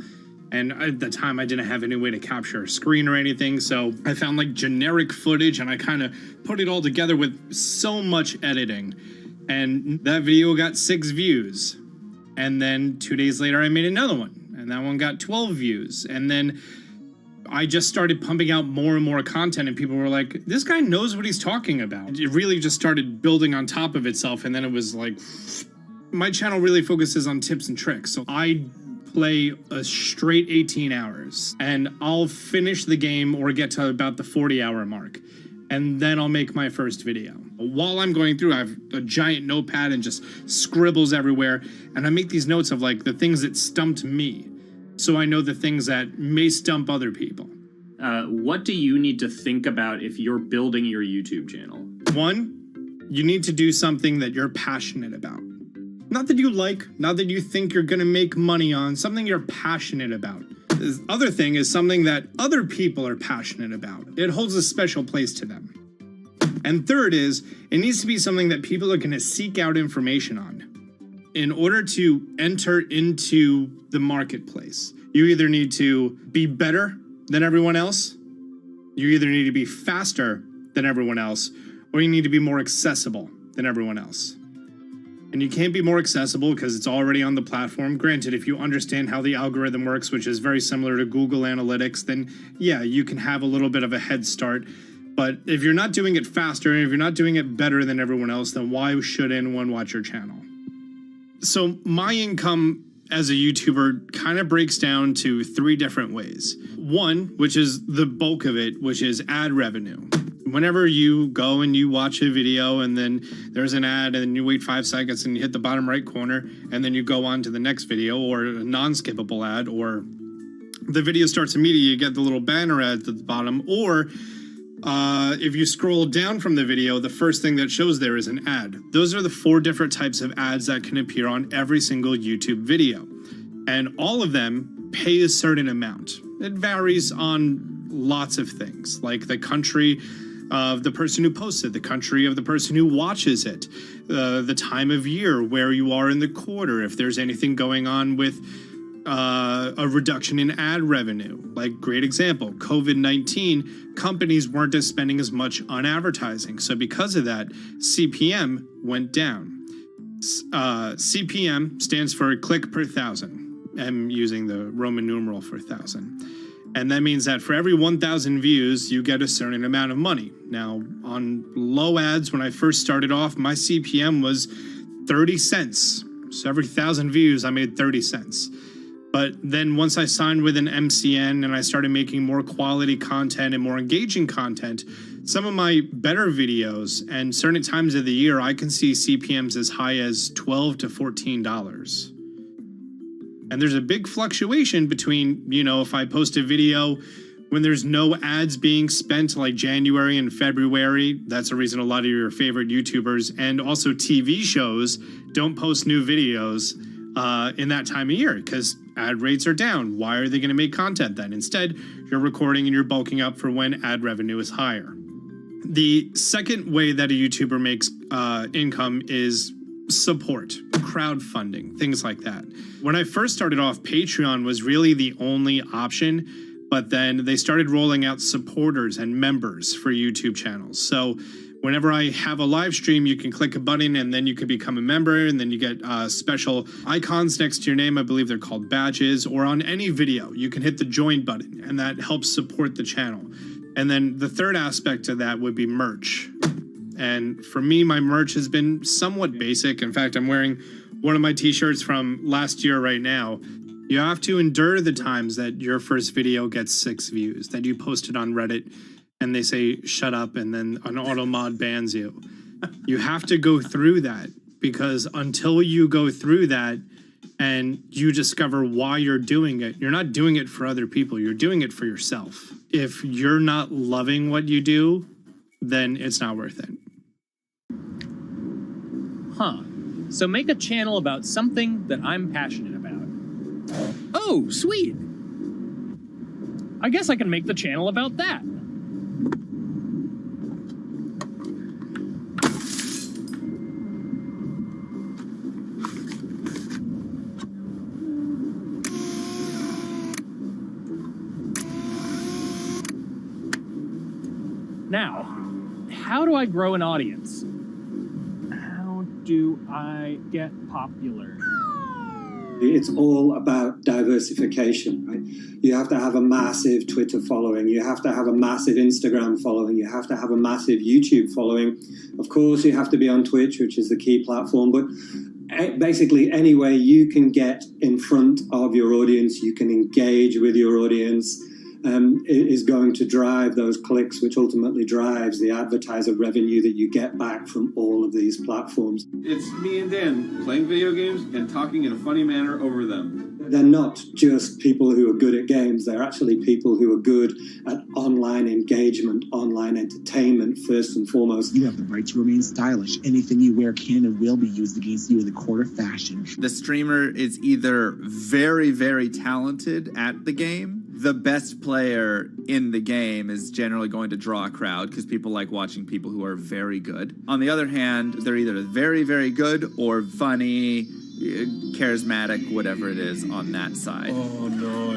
And at the time, I didn't have any way to capture a screen or anything, so I found like generic footage, and I kind of put it all together with so much editing. And that video got 6 views. And then 2 days later, I made another one. And that one got 12 views. And then I just started pumping out more and more content, and people were like, this guy knows what he's talking about. It really just started building on top of itself, and then it was like, my channel really focuses on tips and tricks. So I play a straight 18 hours, and I'll finish the game or get to about the 40-hour mark, and then I'll make my first video. While I'm going through, I have a giant notepad and just scribbles everywhere, and I make these notes of like the things that stumped me, so I know the things that may stump other people. What do you need to think about if you're building your YouTube channel? 1, you need to do something that you're passionate about. Not that you like, not that you think you're gonna make money on, something you're passionate about. The other thing is something that other people are passionate about. It holds a special place to them. And third is, it needs to be something that people are gonna seek out information on. In order to enter into the marketplace, you either need to be better than everyone else, you either need to be faster than everyone else, or you need to be more accessible than everyone else. And you can't be more accessible because it's already on the platform. Granted, if you understand how the algorithm works, which is very similar to Google Analytics, then yeah, you can have a little bit of a head start. But if you're not doing it faster, and if you're not doing it better than everyone else, then why should anyone watch your channel? So my income as a YouTuber kind of breaks down to 3 different ways. 1, which is the bulk of it, which is ad revenue. Whenever you go and you watch a video and then there's an ad and then you wait 5 seconds and you hit the bottom right corner and then you go on to the next video, or a non-skippable ad, or the video starts immediately, you get the little banner ad at the bottom, or if you scroll down from the video, the first thing that shows there is an ad. Those are the 4 different types of ads that can appear on every single YouTube video. And all of them pay a certain amount. It varies on lots of things, like the country of the person who posts it, the country of the person who watches it, the time of year, where you are in the quarter, if there's anything going on with a reduction in ad revenue. Like, great example, COVID-19, companies weren't spending as much on advertising. So because of that, CPM went down. CPM stands for click per thousand. I'm using the Roman numeral for 1,000. And that means that for every 1,000 views, you get a certain amount of money. Now, on low ads, when I first started off, my CPM was 30 cents. So every 1,000 views, I made 30 cents. But then once I signed with an MCN and I started making more quality content and more engaging content, some of my better videos and certain times of the year, I can see CPMs as high as $12 to $14. And there's a big fluctuation between, you know, if I post a video when there's no ads being spent, like January and February, that's the reason a lot of your favorite YouTubers and also TV shows don't post new videos in that time of year, because ad rates are down. Why are they going to make content then? Instead, you're recording and you're bulking up for when ad revenue is higher. The second way that a YouTuber makes income is support, crowdfunding, things like that. When I first started off, Patreon was really the only option, but then they started rolling out supporters and members for YouTube channels. So whenever I have a live stream, you can click a button and then you can become a member, and then you get special icons next to your name. I believe they're called badges. Or on any video, you can hit the join button, and that helps support the channel. And then the third aspect of that would be merch. And for me, my merch has been somewhat basic. In fact, I'm wearing one of my t-shirts from last year right now. You have to endure the times that your first video gets 6 views, that you posted on Reddit and they say, shut up, and then an auto mod bans you. You have to go through that, because until you go through that and you discover why you're doing it, you're not doing it for other people, you're doing it for yourself. If you're not loving what you do, then it's not worth it. Huh. So make a channel about something that I'm passionate about. Oh, sweet! I guess I can make the channel about that. Now, how do I grow an audience? How do I get popular? It's all about diversification, right? You have to have a massive Twitter following. You have to have a massive Instagram following. You have to have a massive YouTube following. Of course, you have to be on Twitch, which is the key platform. But basically, any way you can get in front of your audience, you can engage with your audience, is going to drive those clicks, which ultimately drives the advertiser revenue that you get back from all of these platforms. It's me and Dan playing video games and talking in a funny manner over them. They're not just people who are good at games, they're actually people who are good at online engagement, online entertainment, first and foremost. You have the right to remain stylish. Anything you wear can and will be used against you in the court of fashion. The streamer is either very, very talented at the game. The best player in the game is generally going to draw a crowd because people like watching people who are very good. On the other hand, they're either very, very good or funny, charismatic, whatever it is on that side. Oh, no.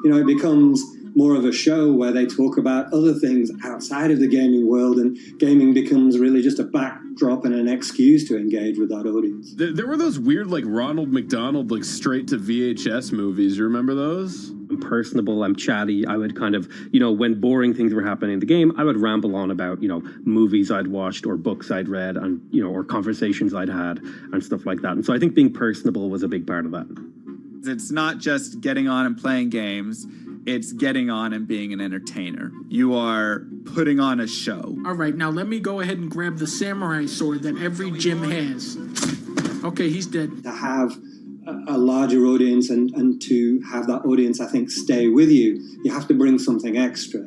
You know, it becomes more of a show where they talk about other things outside of the gaming world, and gaming becomes really just a backdrop and an excuse to engage with that audience. There were those weird, like, Ronald McDonald, like, straight to VHS movies. You remember those? I'm personable, I'm chatty. I would kind of, when boring things were happening in the game, I would ramble on about, movies I'd watched or books I'd read and, or conversations I'd had and stuff like that. And so I think being personable was a big part of that. It's not just getting on and playing games. It's getting on and being an entertainer. You are putting on a show. All right, now let me go ahead and grab the samurai sword that every gym has. Okay, he's dead. To have a larger audience and to have that audience, I think, stay with you, you have to bring something extra.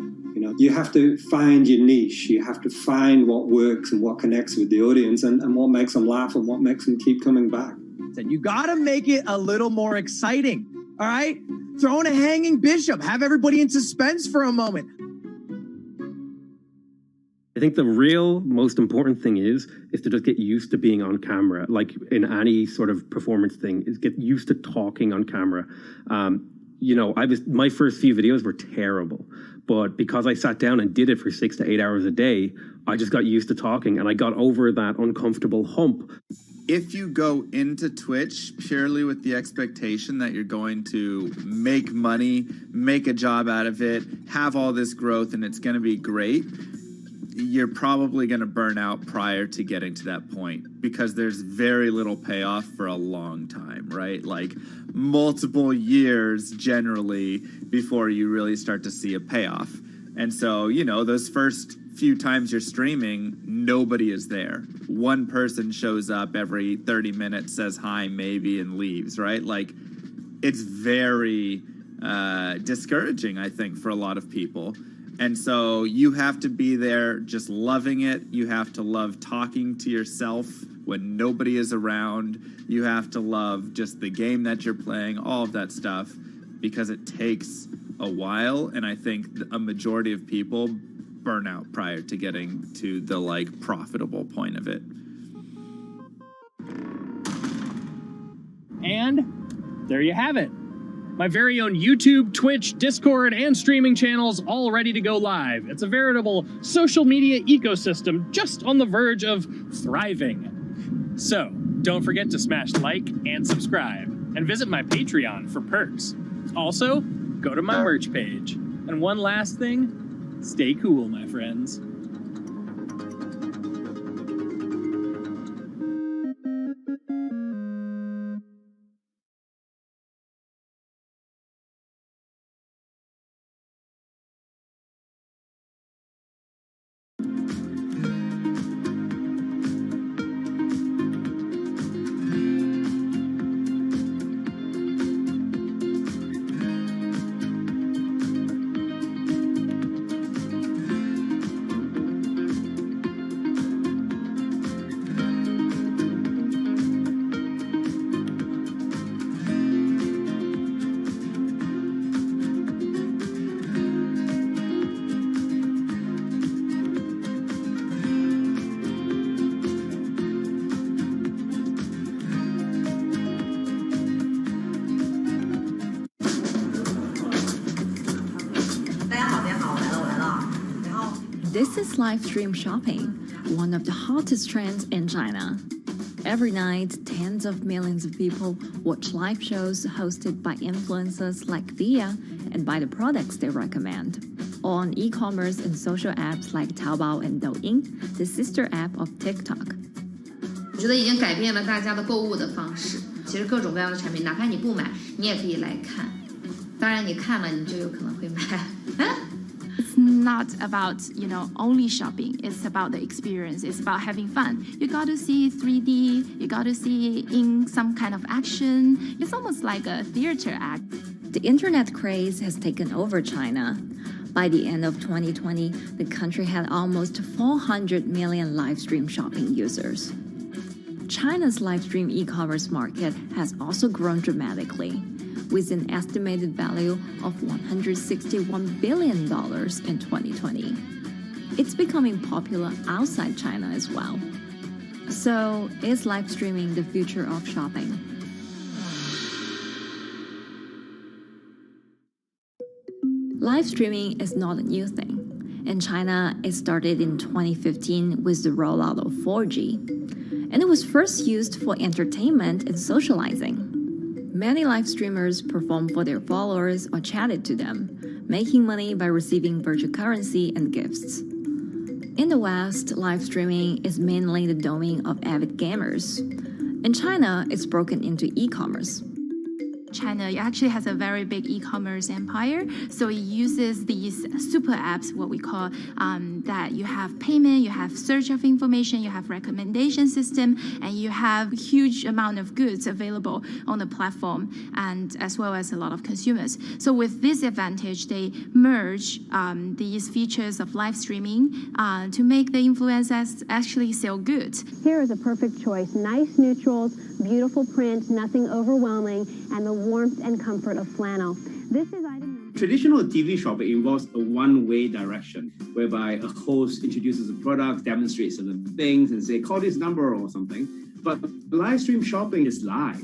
You have to find your niche. You have to find what works and what connects with the audience and what makes them laugh and what makes them keep coming back. You got to make it a little more exciting, all right? Throw in a hanging bishop. Have everybody in suspense for a moment. I think the real most important thing is to just get used to being on camera. Like in any sort of performance thing, is get used to talking on camera. My first few videos were terrible, but because I sat down and did it for 6 to 8 hours a day, I just got used to talking and I got over that uncomfortable hump. If you go into Twitch purely with the expectation that you're going to make money, make a job out of it, have all this growth, and it's going to be great, you're probably going to burn out prior to getting to that point because there's very little payoff for a long time, right? Like multiple years generally before you really start to see a payoff. And so, those first few times you're streaming, nobody is there. One person shows up every 30 minutes, says hi, maybe, and leaves, right? Like, it's very discouraging, I think, for a lot of people. And so you have to be there just loving it. You have to love talking to yourself when nobody is around. You have to love just the game that you're playing, all of that stuff, because it takes a while. And I think a majority of people burn out prior to getting to the profitable point of it. And there you have it. My very own YouTube, Twitch, Discord, and streaming channels all ready to go live. It's a veritable social media ecosystem just on the verge of thriving. So, don't forget to smash like and subscribe, and visit my Patreon for perks. Also, go to my merch page. And one last thing, stay cool, my friends. This is live stream shopping, one of the hottest trends in China. Every night, tens of millions of people watch live shows hosted by influencers like Via and buy the products they recommend. On e-commerce and social apps like Taobao and Douyin, the sister app of TikTok. 我觉得已经改变了大家的购物的方式。其实各种各样的产品，哪怕你不买，你也可以来看。当然，你看了，你就有可能会买。It's not about, only shopping. It's about the experience. It's about having fun. You got to see 3D. You got to see in some kind of action. It's almost like a theater act. The internet craze has taken over China. By the end of 2020, the country had almost 400 million live stream shopping users. China's live stream e-commerce market has also grown dramatically, with an estimated value of $161 billion in 2020. It's becoming popular outside China as well. So, is live streaming the future of shopping? Live streaming is not a new thing. In China, it started in 2015 with the rollout of 4G. And it was first used for entertainment and socializing. Many live streamers performed for their followers or chatted to them, making money by receiving virtual currency and gifts. In the West, live streaming is mainly the domain of avid gamers. In China, it's broken into e-commerce. China actually has a very big e-commerce empire, so it uses these super apps, what we call that you have payment, you have search of information, you have recommendation system, and you have huge amount of goods available on the platform, and as well as a lot of consumers. So with this advantage, they merge these features of live streaming to make the influencers actually sell goods. Here is a perfect choice: nice neutrals, beautiful print, nothing overwhelming, and the warmth and comfort of flannel. This is item. Traditional TV shopping involves a one-way direction, whereby a host introduces a product, demonstrates certain things, and say, call this number or something. But live stream shopping is live.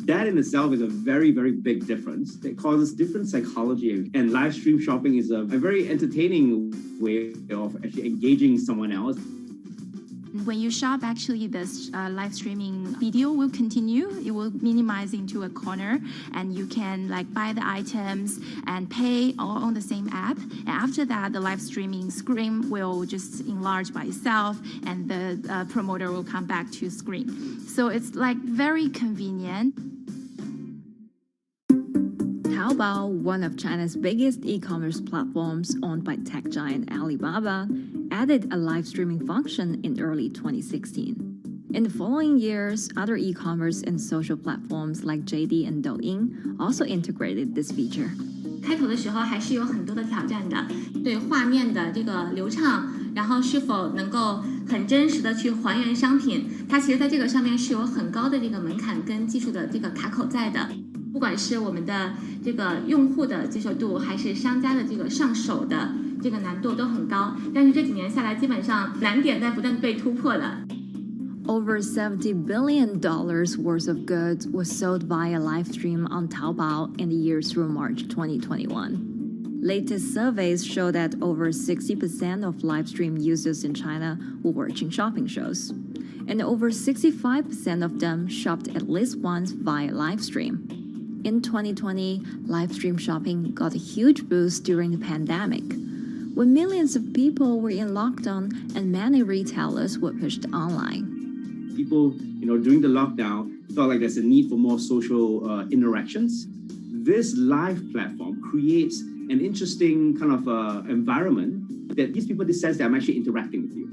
That in itself is a very, very big difference. It causes different psychology. And live stream shopping is a very entertaining way of actually engaging someone else. When you shop, actually, this live streaming video will continue. It will minimize into a corner, and you can buy the items and pay all on the same app. And after that, the live streaming screen will just enlarge by itself, and the promoter will come back to screen. So it's very convenient. Taobao, one of China's biggest e-commerce platforms owned by tech giant Alibaba, added a live streaming function in early 2016. In the following years, other e-commerce and social platforms like JD and Douyin also integrated this feature. 开头的时候还是有很多的挑战的，对画面的这个流畅，然后是否能够很真实的去还原商品，它其实在这个上面是有很高的这个门槛跟技术的这个卡口在的。不管是我们的这个用户的接受度，还是商家的这个上手的这个难度都很高，但是这几年下来，基本上难点在不断被突破的。Over $70 billion worth of goods was sold via live stream on Taobao in the year through March 2021. Latest surveys show that over 60% of live stream users in China were watching shopping shows, and over 65% of them shopped at least once via live stream. In 2020, live stream shopping got a huge boost during the pandemic, when millions of people were in lockdown and many retailers were pushed online. People, during the lockdown, felt like there's a need for more social interactions. This live platform creates an interesting kind of environment that gives people the sense that I'm actually interacting with you.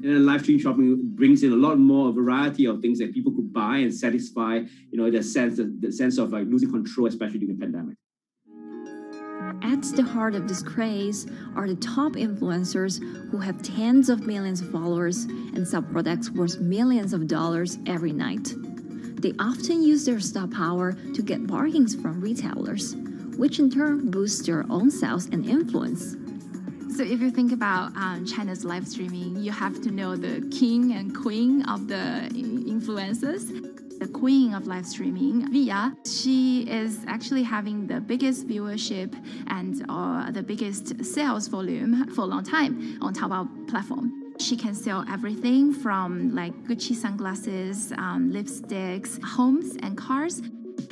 And then live stream shopping brings in a lot more variety of things that people could buy and satisfy, the sense of losing control, especially during the pandemic. At the heart of this craze are the top influencers who have tens of millions of followers and sell products worth millions of dollars every night. They often use their star power to get bargains from retailers, which in turn boosts their own sales and influence. So if you think about China's live streaming, you have to know the king and queen of the influencers. The queen of live streaming, Via. She is actually having the biggest viewership and the biggest sales volume for a long time on Taobao platform. She can sell everything from like Gucci sunglasses, lipsticks, homes, and cars.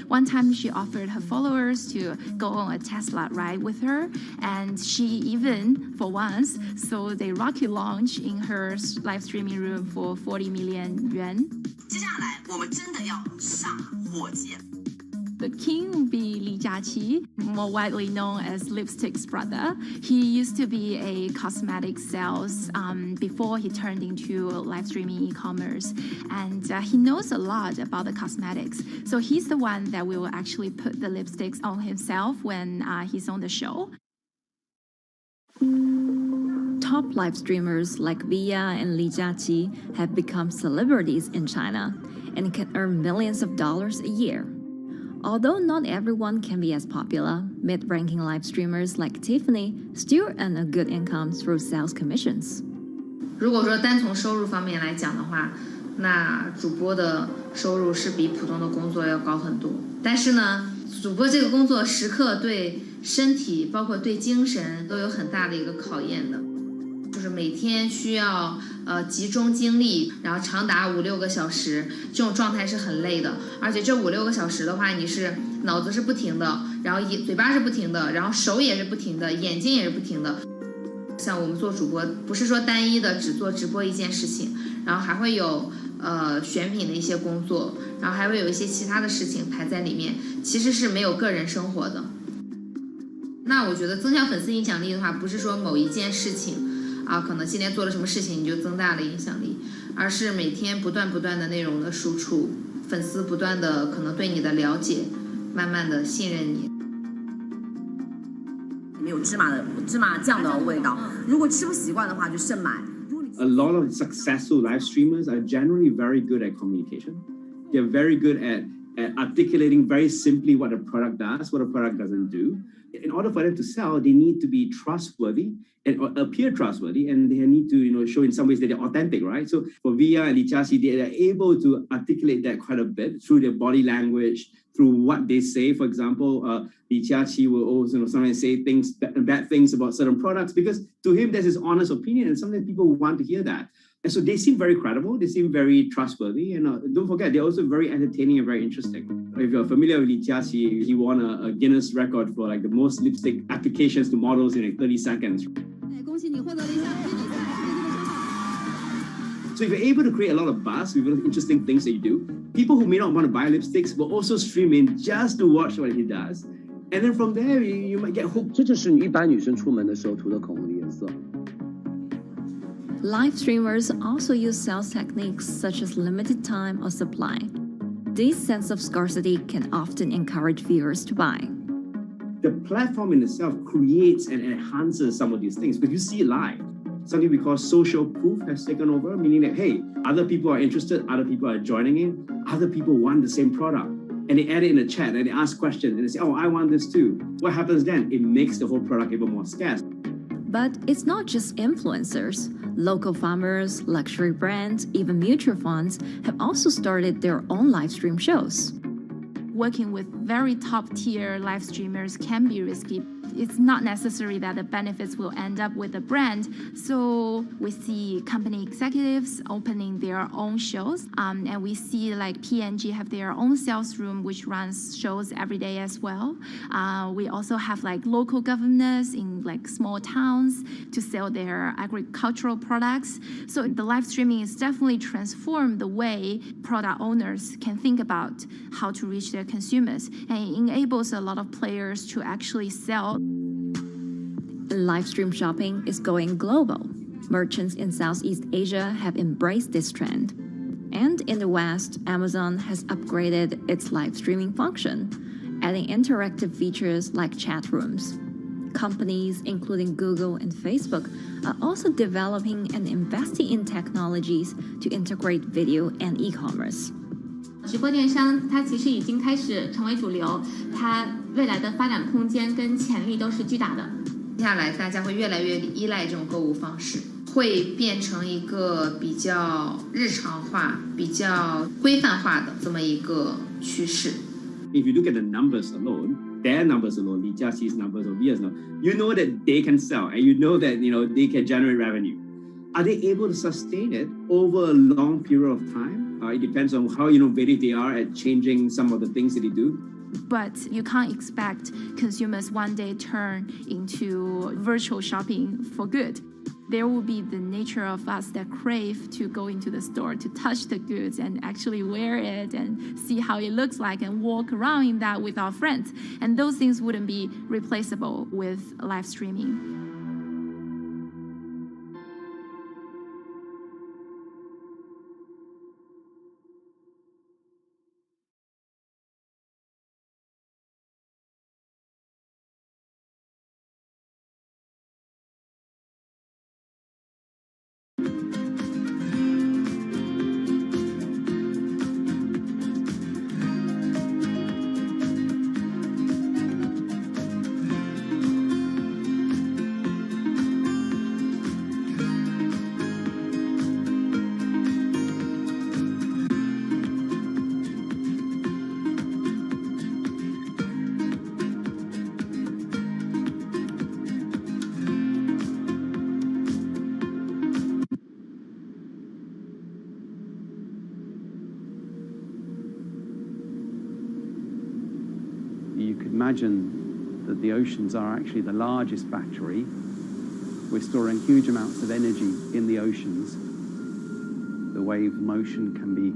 One time she offered her followers to go on a Tesla ride with her, and she even, for once, sold a rocket launch in her live streaming room for 40 million yuan. 接下来我们真的要上火箭。The king will be Li Jiaqi, more widely known as Lipstick's brother. He used to be a cosmetic sales before he turned into live streaming e-commerce, and he knows a lot about the cosmetics. So he's the one that will actually put the lipsticks on himself when he's on the show. Top live streamers like Via and Li Jiaqi have become celebrities in China and can earn millions of dollars a year. Although not everyone can be as popular, mid-ranking live streamers like Tiffany still earn a good income through sales commissions. 如果说单从收入方面来讲的话，那主播的收入是比普通的工作要高很多。但是呢，主播这个工作时刻对身体，包括对精神都有很大的一个考验的。就是每天需要集中精力，然后长达5-6个小时，这种状态是很累的。而且这5-6个小时的话，你是脑子是不停的，然后嘴巴是不停的，然后手也是不停的，眼睛也是不停的。像我们做主播，不是说单一的只做直播一件事情，然后还会有选品的一些工作，然后还会有一些其他的事情排在里面，其实是没有个人生活的。那我觉得增强粉丝影响力的话，不是说某一件事情。可能今天做了什么事情你就增大了影响力，而是每天不断的内容的输出，粉丝不断的可能对你的了解，慢慢的信任你。里面有芝麻酱的味道，如果吃不习惯的话就慎买。A lot of successful live streamers are generally very good at communication. They're very good at articulating very simply what a product does, what a product doesn't do. In order for them to sell, they need to be trustworthy and appear trustworthy, and they need to, show in some ways that they're authentic, right? So for Via and Li Jiaqi, they are able to articulate that quite a bit through their body language, through what they say. For example, Li Jiaqi will also sometimes say bad things about certain products because to him that's his honest opinion, and sometimes people want to hear that. And so they seem very credible, they seem very trustworthy, and don't forget, they're also very entertaining and very interesting. If you're familiar with Li Jiaqi, he won a Guinness record for like the most lipstick applications to models in like 30 seconds. So if you're able to create a lot of buzz with interesting things that you do, people who may not want to buy lipsticks will also stream in just to watch what he does. And then from there, you might get hooked. 这就是一般女生出门的时候涂的口红的颜色。Live streamers also use sales techniques such as limited time or supply. This sense of scarcity can often encourage viewers to buy. The platform in itself creates and enhances some of these things because you see it live. Something we call social proof has taken over, meaning that, hey, other people are interested, other people are joining in, other people want the same product. And they add it in the chat and they ask questions and they say, oh, I want this too. What happens then? It makes the whole product even more scarce. But it's not just influencers. Local farmers, luxury brands, even mutual funds have also started their own live stream shows. Working with very top-tier live streamers can be risky. It's not necessary that the benefits will end up with the brand. So we see company executives opening their own shows. And we see like P&G have their own sales room, which runs shows every day as well. We also have like local governors in like small towns to sell their agricultural products. So the live streaming is definitely transformed the way product owners can think about how to reach their consumers. And it enables a lot of players to actually sell. Live stream shopping is going global. Merchants in Southeast Asia have embraced this trend. And in the West, Amazon has upgraded its live streaming function, adding interactive features like chat rooms. Companies, including Google and Facebook, are also developing and investing in technologies to integrate video and e-commerce. 直播电商它其实已经开始成为主流，它未来的发展空间跟潜力都是巨大的。接下来大家会越来越依赖这种购物方式。会变成一个比较日常化、比较规范化的这么一个趋势。If you look at the numbers alone, their numbers alone, Li Jiaxi's numbers or Via's numbers, you know that they can sell and you know that they can generate revenue. Are they able to sustain it over a long period of time? It depends on how innovative they are at changing some of the things that they do. But you can't expect consumers one day turn into virtual shopping for good. There will be the nature of us that crave to go into the store, to touch the goods and actually wear it and see how it looks like and walk around in that with our friends. And those things wouldn't be replaceable with live streaming. You could imagine that the oceans are actually the largest battery. We're storing huge amounts of energy in the oceans. The wave motion can be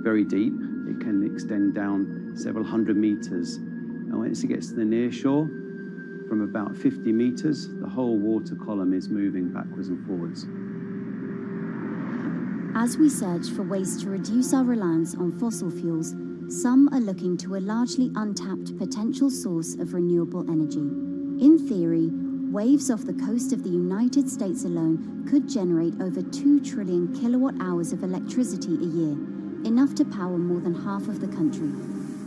very deep. It can extend down several hundred meters. And once it gets to the near shore, from about 50 meters, the whole water column is moving backwards and forwards. As we search for ways to reduce our reliance on fossil fuels, some are looking to a largely untapped potential source of renewable energy. In theory, waves off the coast of the United States alone could generate over 2 trillion kilowatt hours of electricity a year, enough to power more than half of the country.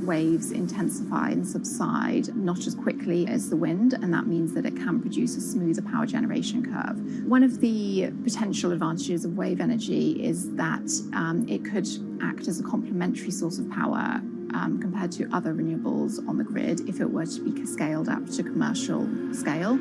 Waves intensify and subside not as quickly as the wind, and that means that it can produce a smoother power generation curve. One of the potential advantages of wave energy is that it could act as a complementary source of power compared to other renewables on the grid if it were to be scaled up to commercial scale.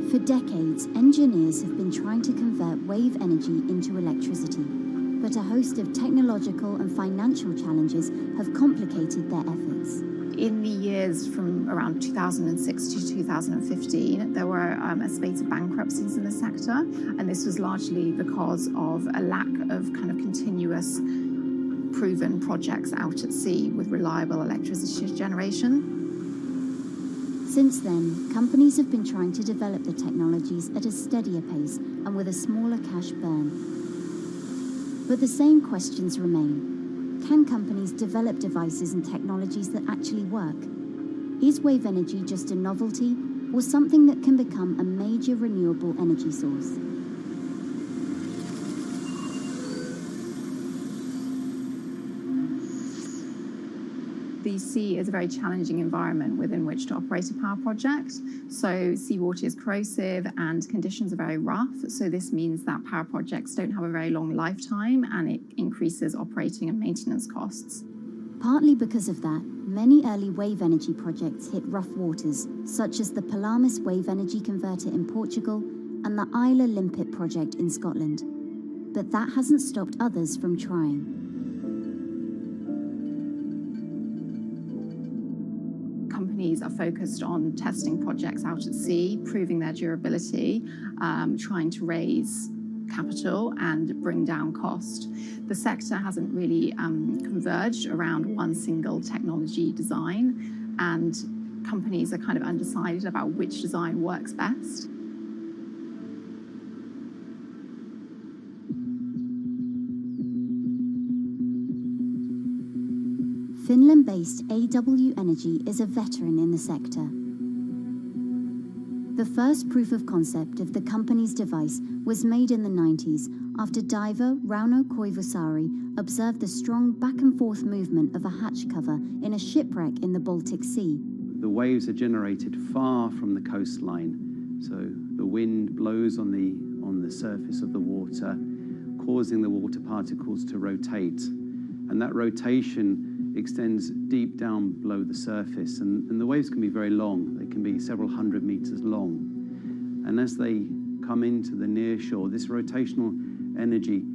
For decades, engineers have been trying to convert wave energy into electricity, but a host of technological and financial challenges have complicated their efforts. In the years from around 2006 to 2015, there were a spate of bankruptcies in the sector, and this was largely because of a lack of kind of continuous proven projects out at sea with reliable electricity generation. Since then, companies have been trying to develop the technologies at a steadier pace and with a smaller cash burn. But the same questions remain. Can companies develop devices and technologies that actually work? Is wave energy just a novelty or something that can become a major renewable energy source? The sea is a very challenging environment within which to operate a power project. So seawater is corrosive and conditions are very rough. So this means that power projects don't have a very long lifetime, and it increases operating and maintenance costs. Partly because of that, many early wave energy projects hit rough waters, such as the Palamas Wave Energy Converter in Portugal and the Isla Limpet project in Scotland. But that hasn't stopped others from trying. Companies are focused on testing projects out at sea, proving their durability, trying to raise capital and bring down cost. The sector hasn't really converged around one single technology design, and companies are kind of undecided about which design works best. Finland-based AW Energy is a veteran in the sector. The first proof of concept of the company's device was made in the 90s after diver Rauno Koivusaari observed the strong back-and-forth movement of a hatch cover in a shipwreck in the Baltic Sea. The waves are generated far from the coastline, so the wind blows on the surface of the water, causing the water particles to rotate. And that rotation extends deep down below the surface, and the waves can be very long. They can be several hundred meters long. And as they come into the near shore, this rotational energy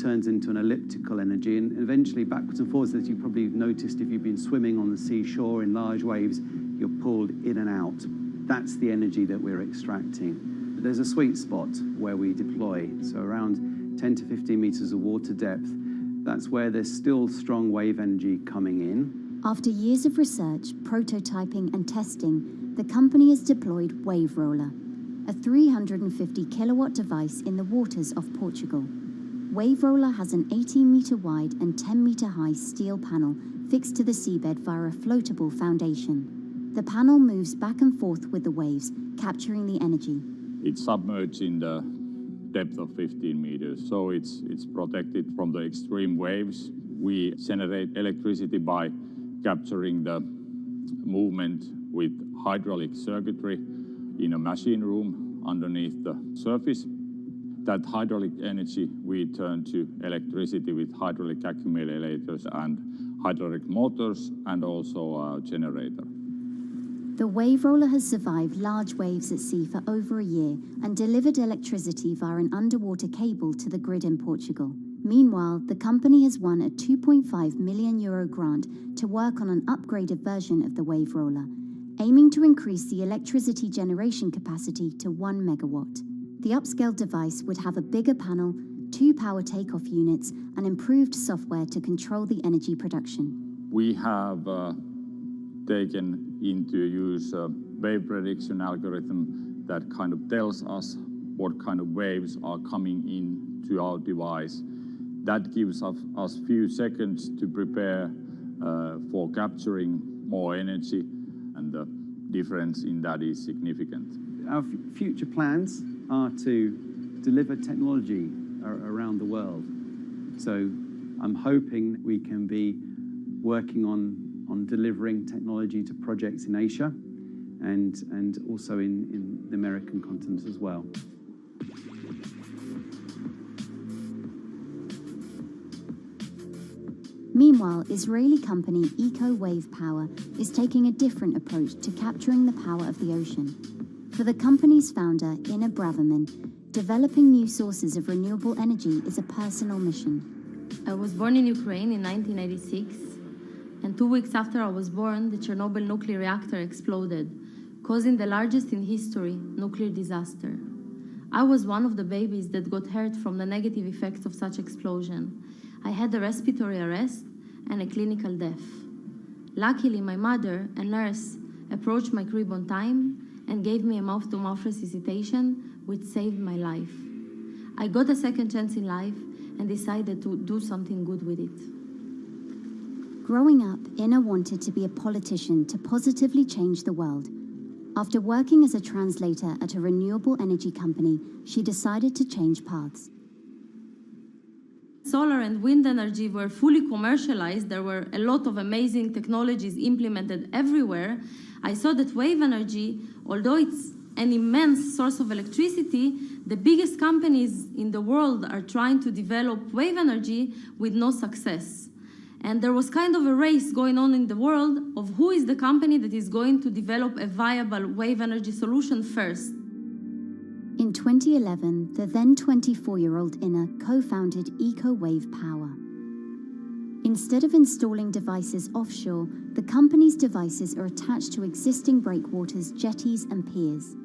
turns into an elliptical energy, and eventually backwards and forwards, as you probably noticed if you've been swimming on the seashore in large waves, you're pulled in and out. That's the energy that we're extracting. There's a sweet spot where we deploy, so around 10 to 15 meters of water depth. That's where there's still strong wave energy coming in. After years of research, prototyping and testing, the company has deployed Wave Roller, a 350 kilowatt device in the waters of Portugal. Wave Roller has an 18-meter wide and 10-meter high steel panel fixed to the seabed via a floatable foundation. The panel moves back and forth with the waves, capturing the energy. It's submerged in the depth of 15 meters, so it's protected from the extreme waves. We generate electricity by capturing the movement with hydraulic circuitry in a machine room underneath the surface. That hydraulic energy we turn to electricity with hydraulic accumulators and hydraulic motors, and also a generator. The Wave Roller has survived large waves at sea for over a year and delivered electricity via an underwater cable to the grid in Portugal. Meanwhile, the company has won a €2.5 million grant to work on an upgraded version of the Wave Roller, aiming to increase the electricity generation capacity to 1 megawatt. The upscaled device would have a bigger panel, 2 power takeoff units, and improved software to control the energy production. We have taken into use a wave prediction algorithm that kind of tells us what kind of waves are coming into our device. That gives us few seconds to prepare for capturing more energy, and the difference in that is significant. Our future plans are to deliver technology around the world. So I'm hoping we can be working on delivering technology to projects in Asia and also in the American continent as well. Meanwhile, Israeli company EcoWave Power is taking a different approach to capturing the power of the ocean. For the company's founder, Ina Braverman, developing new sources of renewable energy is a personal mission. I was born in Ukraine in 1986, and 2 weeks after I was born, the Chernobyl nuclear reactor exploded, causing the largest in history nuclear disaster. I was one of the babies that got hurt from the negative effects of such explosion. I had a respiratory arrest and a clinical death. Luckily, my mother, a nurse, approached my crib on time and gave me a mouth-to-mouth resuscitation, which saved my life. I got a second chance in life and decided to do something good with it. Growing up, Ina wanted to be a politician to positively change the world. After working as a translator at a renewable energy company, she decided to change paths. Solar and wind energy were fully commercialized. There were a lot of amazing technologies implemented everywhere. I saw that wave energy, although it's an immense source of electricity, the biggest companies in the world are trying to develop wave energy with no success. And there was kind of a race going on in the world of who is the company that is going to develop a viable wave energy solution first. In 2011, the then 24-year-old Ina co-founded EcoWave Power. Instead of installing devices offshore, the company's devices are attached to existing breakwaters, jetties, and piers.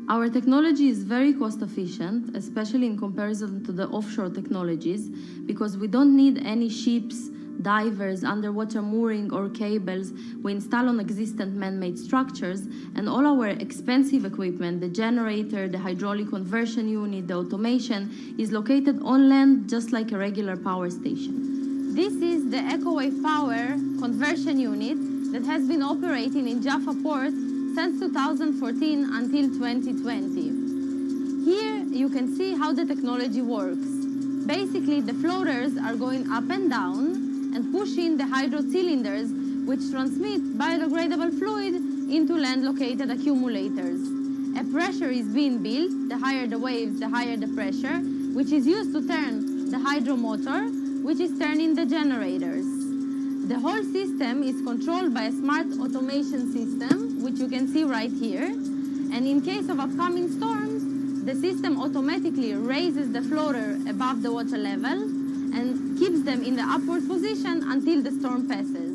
Our technology is very cost efficient, especially in comparison to the offshore technologies, because we don't need any ships, divers, underwater mooring or cables. We install on existing man-made structures, and all our expensive equipment, the generator, the hydraulic conversion unit, the automation, is located on land just like a regular power station. This is the EcoWave Power conversion unit that has been operating in Jaffa Port since 2014 until 2020. Here you can see how the technology works. Basically, the floaters are going up and down and pushing the hydro cylinders, which transmit biodegradable fluid into land-located accumulators. A pressure is being built, the higher the waves, the higher the pressure, which is used to turn the hydromotor, which is turning the generators. The whole system is controlled by a smart automation system, which you can see right here. And in case of upcoming storms, the system automatically raises the floater above the water level and keeps them in the upward position until the storm passes.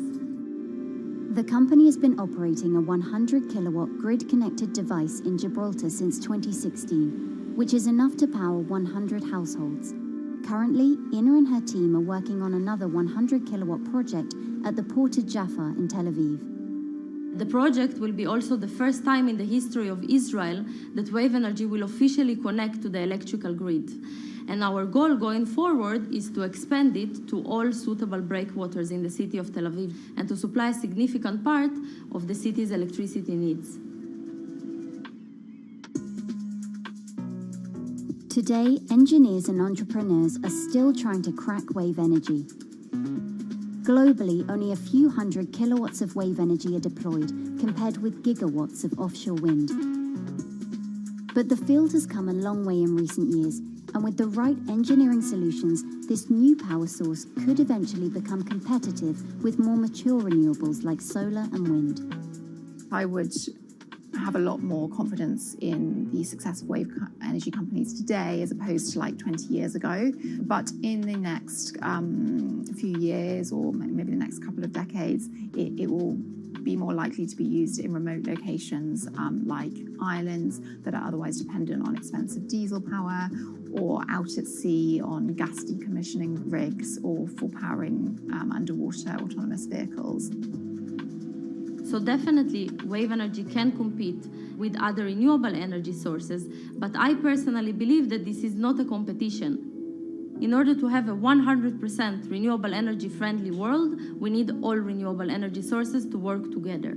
The company has been operating a 100 kilowatt grid-connected device in Gibraltar since 2016, which is enough to power 100 households. Currently, Ina and her team are working on another 100 kilowatt project at the port of Jaffa in Tel Aviv. The project will be also the first time in the history of Israel that wave energy will officially connect to the electrical grid. And our goal going forward is to expand it to all suitable breakwaters in the city of Tel Aviv and to supply a significant part of the city's electricity needs. Today, engineers and entrepreneurs are still trying to crack wave energy. Globally, only a few hundred kilowatts of wave energy are deployed, compared with gigawatts of offshore wind. But the field has come a long way in recent years, and with the right engineering solutions, this new power source could eventually become competitive with more mature renewables like solar and wind. I would have a lot more confidence in the success of wave energy companies today as opposed to like 20 years ago. But in the next few years, or maybe the next couple of decades, it will be more likely to be used in remote locations like islands that are otherwise dependent on expensive diesel power, or out at sea on gas decommissioning rigs, or for powering underwater autonomous vehicles. So definitely, wave energy can compete with other renewable energy sources, but I personally believe that this is not a competition. In order to have a 100% renewable energy friendly world, we need all renewable energy sources to work together.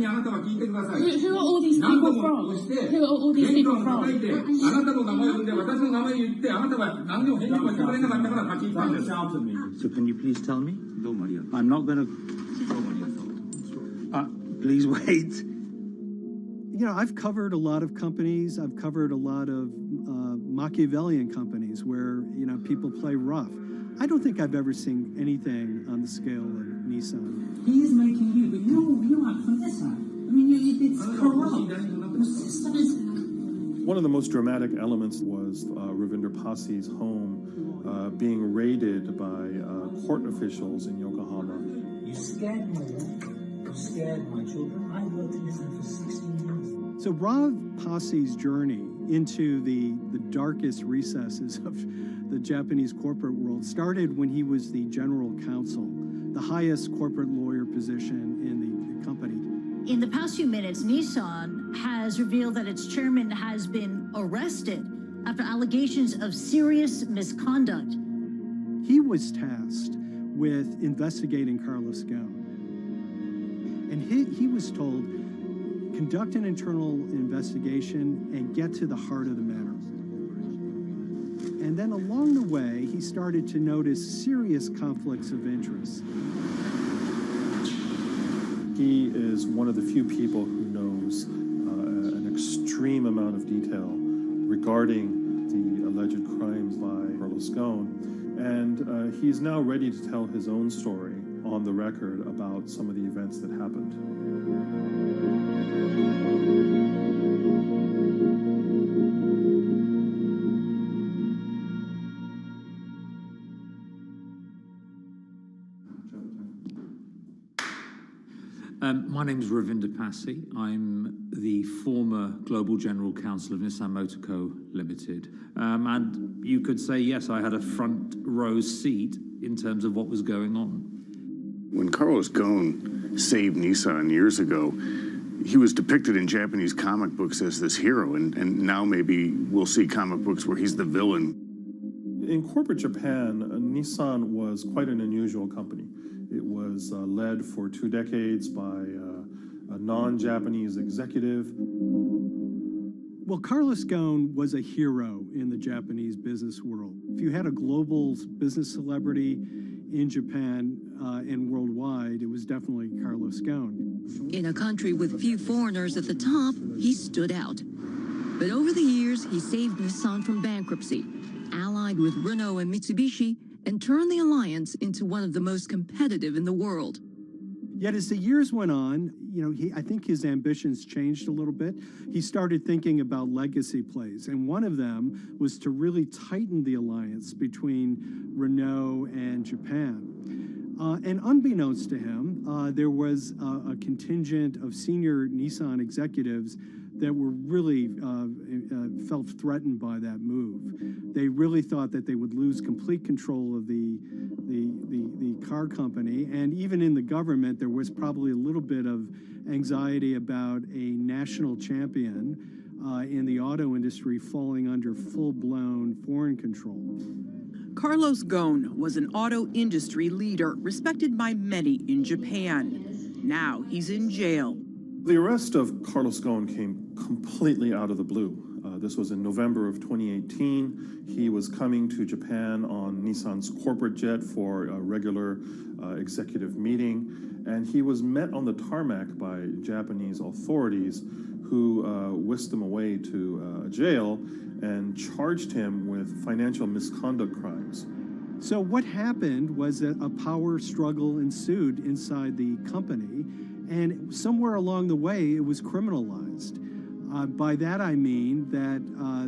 Who are all these people from? Who are all these people from? So can you please tell me? I'm not going to... please wait. You know, I've covered a lot of companies. I've covered a lot of Machiavellian companies where, you know, people play rough. I don't think I've ever seen anything on the scale of Nissan. He is making you, but you're like from this side. I mean, it's corrupt. The system is... One of the most dramatic elements was Ravinder Pasi's home being raided by court officials in Yokohama. You scared my wife. You scared my children. I worked in Nissan for 16 years. So Rav Pasi's journey into the darkest recesses of the Japanese corporate world started when he was the general counsel, the highest corporate lawyer position in the company. In the past few minutes, Nissan has revealed that its chairman has been arrested after allegations of serious misconduct. He was tasked with investigating Carlos Ghosn. And he was told, conduct an internal investigation and get to the heart of the matter. And then along the way, he started to notice serious conflicts of interest. He is one of the few people who knows an extreme amount of detail regarding the alleged crimes by Carlos Ghosn. And he's now ready to tell his own story on the record about some of the events that happened. My name is Ravinder Passy. I'm the former Global General Counsel of Nissan Motor Co. Limited. And you could say, yes, I had a front row seat in terms of what was going on. When Carlos Ghosn saved Nissan years ago, he was depicted in Japanese comic books as this hero, and now maybe we'll see comic books where he's the villain. In corporate Japan, Nissan was quite an unusual company. It was led for 2 decades by a non-Japanese executive. Well, Carlos Ghosn was a hero in the Japanese business world. If you had a global business celebrity in Japan and worldwide, it was definitely Carlos Ghosn. In a country with few foreigners at the top, he stood out. But over the years, he saved Nissan from bankruptcy, allied with Renault and Mitsubishi, and turned the alliance into one of the most competitive in the world. Yet as the years went on, I think his ambitions changed a little bit. He started thinking about legacy plays, and one of them was to really tighten the alliance between Renault and Japan. And unbeknownst to him, there was a contingent of senior Nissan executives that were really felt threatened by that move. They really thought that they would lose complete control of the car company, and even in the government, there was probably a little bit of anxiety about a national champion in the auto industry falling under full-blown foreign control. Carlos Ghosn was an auto industry leader, respected by many in Japan. Now he's in jail. The arrest of Carlos Ghosn came completely out of the blue. This was in November of 2018. He was coming to Japan on Nissan's corporate jet for a regular executive meeting, and he was met on the tarmac by Japanese authorities who whisked him away to a jail and charged him with financial misconduct crimes. So what happened was that a power struggle ensued inside the company, and somewhere along the way, it was criminalized. By that I mean that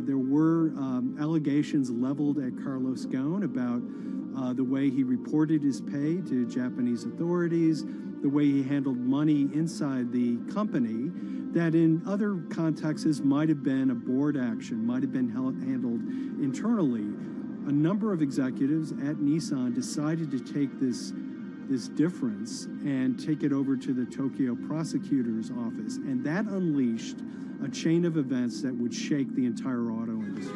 there were allegations leveled at Carlos Ghosn about the way he reported his pay to Japanese authorities, the way he handled money inside the company, that in other contexts might have been a board action, might have been handled internally. A number of executives at Nissan decided to take this difference and take it over to the Tokyo prosecutor's office, and that unleashed a chain of events that would shake the entire auto industry.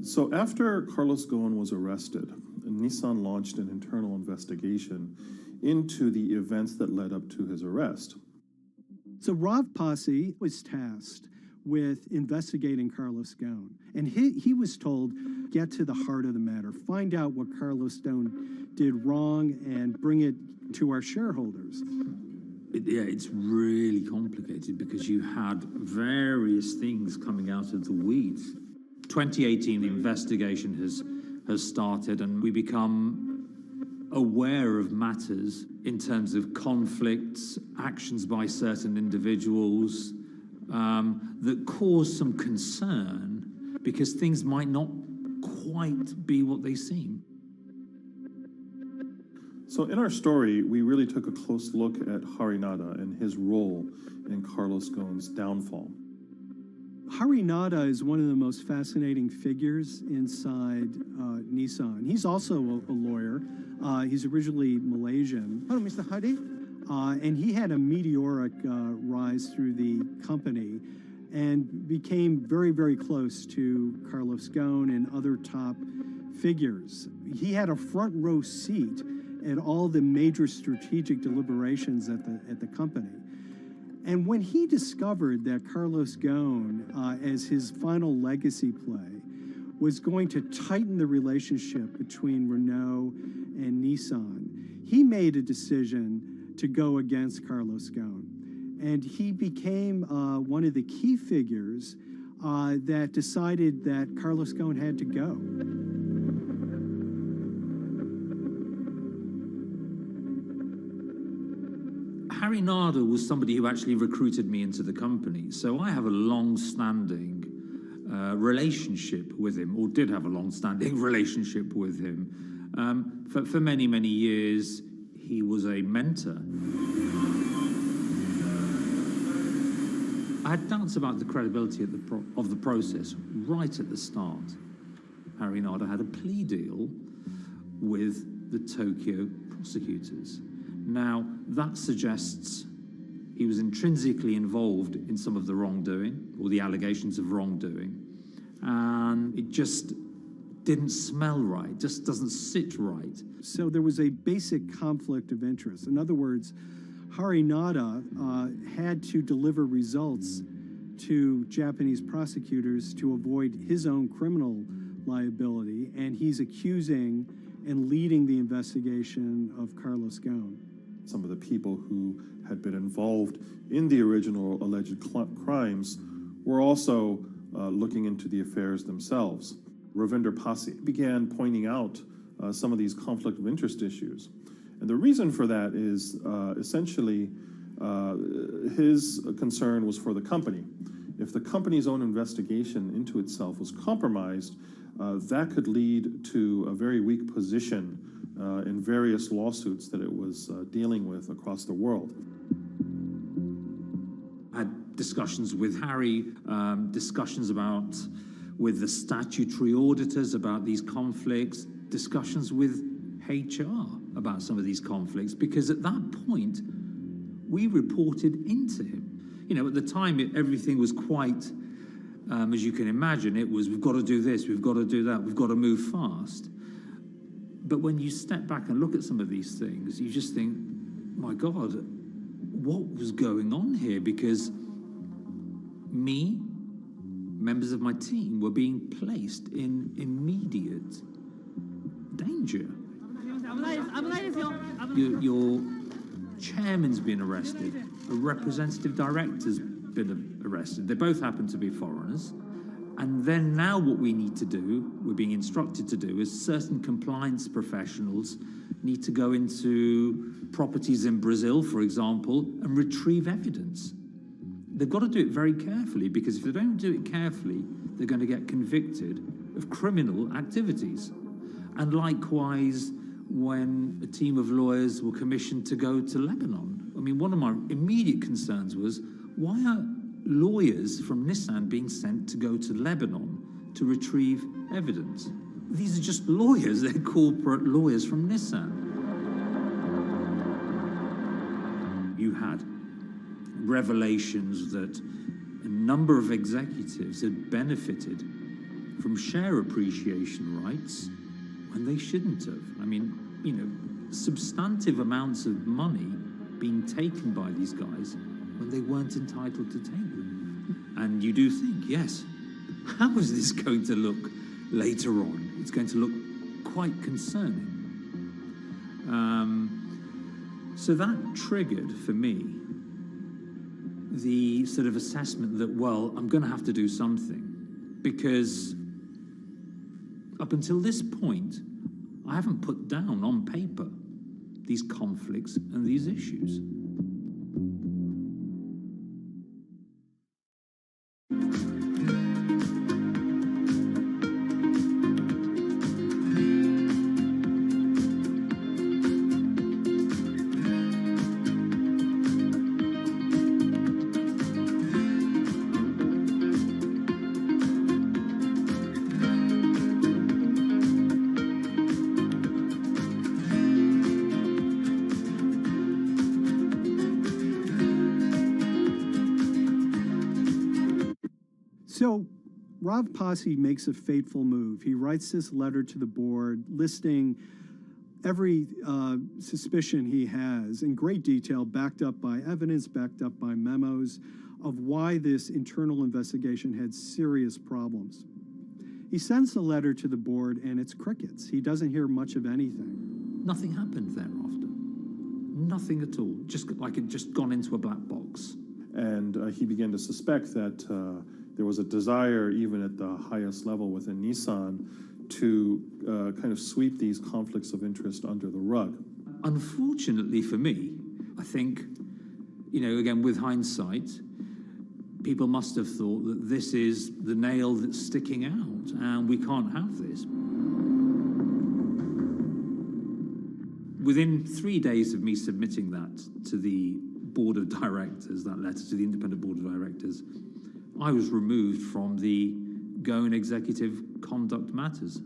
So after Carlos Ghosn was arrested, Nissan launched an internal investigation into the events that led up to his arrest. So Rav Passy was tasked with investigating Carlos Ghosn, and he was told, get to the heart of the matter, find out what Carlos Ghosn did wrong and bring it to our shareholders. Yeah, it's really complicated because you had various things coming out of the weeds. 2018, the investigation has started, and we become aware of matters in terms of conflicts, actions by certain individuals that cause some concern because things might not quite be what they seem. So in our story, we really took a close look at Harinada and his role in Carlos Ghosn's downfall. Hari Nada is one of the most fascinating figures inside Nissan. He's also a lawyer. He's originally Malaysian. Hello, Mr. Hadi. And he had a meteoric rise through the company and became very, very close to Carlos Ghosn and other top figures. He had a front row seat at all the major strategic deliberations at the company. And when he discovered that Carlos Ghosn, as his final legacy play, was going to tighten the relationship between Renault and Nissan, he made a decision to go against Carlos Ghosn. And he became one of the key figures that decided that Carlos Ghosn had to go. Hari Nada was somebody who actually recruited me into the company. So I have a long-standing relationship with him, or did have a long-standing relationship with him. For many, many years, he was a mentor. I had doubts about the credibility of the process right at the start. Hari Nada had a plea deal with the Tokyo prosecutors. Now, that suggests he was intrinsically involved in some of the wrongdoing, or the allegations of wrongdoing, and it just didn't smell right, just doesn't sit right. So there was a basic conflict of interest. In other words, Hari Nada had to deliver results to Japanese prosecutors to avoid his own criminal liability, and he's accusing and leading the investigation of Carlos Ghosn. Some of the people who had been involved in the original alleged crimes were also looking into the affairs themselves. Ravinder Pasi began pointing out some of these conflict of interest issues. And the reason for that is essentially his concern was for the company. If the company's own investigation into itself was compromised, that could lead to a very weak position in various lawsuits that it was dealing with across the world. I had discussions with Hari, discussions with the statutory auditors about these conflicts, discussions with HR about some of these conflicts, because at that point, we reported into him. You know, at the time, everything was quite, as you can imagine, it was, we've got to do this, we've got to do that, we've got to move fast. But when you step back and look at some of these things, you just think, my God, what was going on here? Because me, members of my team, were being placed in immediate danger. Your chairman's been arrested, a representative director's been arrested. They both happen to be foreigners. And then now what we need to do, we're being instructed to do, is certain compliance professionals need to go into properties in Brazil, for example, and retrieve evidence. They've got to do it very carefully, because if they don't do it carefully, they're going to get convicted of criminal activities. And likewise, when a team of lawyers were commissioned to go to Lebanon. I mean, one of my immediate concerns was, why are lawyers from Nissan being sent to go to Lebanon to retrieve evidence? These are just lawyers, they're corporate lawyers from Nissan. You had revelations that a number of executives had benefited from share appreciation rights when they shouldn't have. I mean, you know, substantive amounts of money being taken by these guys when they weren't entitled to take them. And you do think, yes, how is this going to look later on? It's going to look quite concerning. So that triggered, for me, the sort of assessment that, well, I'm going to have to do something, because up until this point, I haven't put down on paper these conflicts and these issues. So Rav Pasi makes a fateful move. He writes this letter to the board listing every suspicion he has in great detail, backed up by evidence, backed up by memos, of why this internal investigation had serious problems. He sends the letter to the board, and it's crickets. He doesn't hear much of anything. Nothing happened thereafter. Nothing at all. Just like it just gone into a black box. And he began to suspect that there was a desire, even at the highest level within Nissan, to kind of sweep these conflicts of interest under the rug. Unfortunately for me, I think, again, with hindsight, people must have thought that this is the nail that's sticking out, and we can't have this. Within 3 days of me submitting that to the board of directors, that letter to the independent board of directors, I was removed from the Goan Executive Conduct Matters.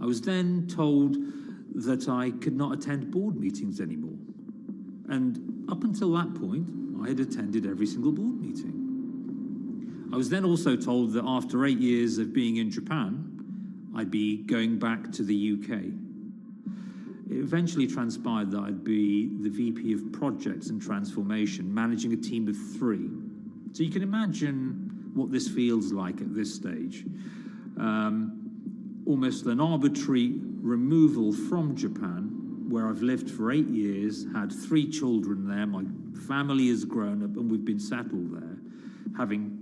I was then told that I could not attend board meetings anymore. And up until that point, I had attended every single board meeting. I was then also told that after 8 years of being in Japan, I'd be going back to the UK. It eventually transpired that I'd be the VP of Projects and Transformation, managing a team of 3. So you can imagine what this feels like at this stage. Almost an arbitrary removal from Japan, where I've lived for 8 years, had 3 children there, my family has grown up, and we've been settled there, having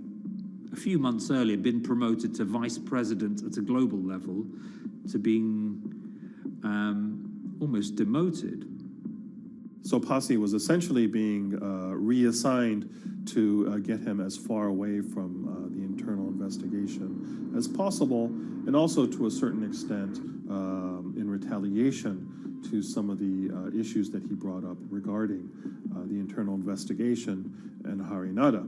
a few months earlier been promoted to vice president at a global level, to being almost demoted. So Pasi was essentially being reassigned to get him as far away from the internal investigation as possible, and also to a certain extent in retaliation to some of the issues that he brought up regarding the internal investigation and Harinada.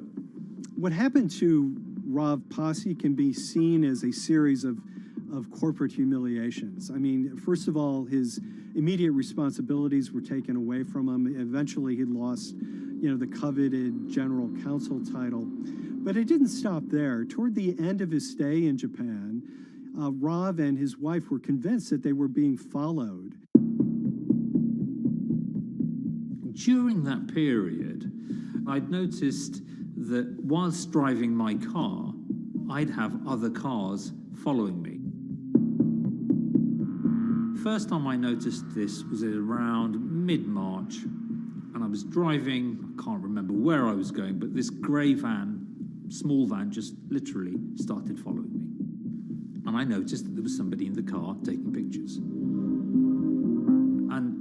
What happened to Rav Pasi can be seen as a series of corporate humiliations. I mean, first of all, his immediate responsibilities were taken away from him. Eventually, he lost, the coveted general counsel title. But it didn't stop there. Toward the end of his stay in Japan, Rav and his wife were convinced that they were being followed. During that period, I'd noticed that whilst driving my car, I'd have other cars following me. First time I noticed this was around mid-March, and I was driving, I can't remember where I was going, but this grey van, small van, just literally started following me. And I noticed that there was somebody in the car taking pictures. And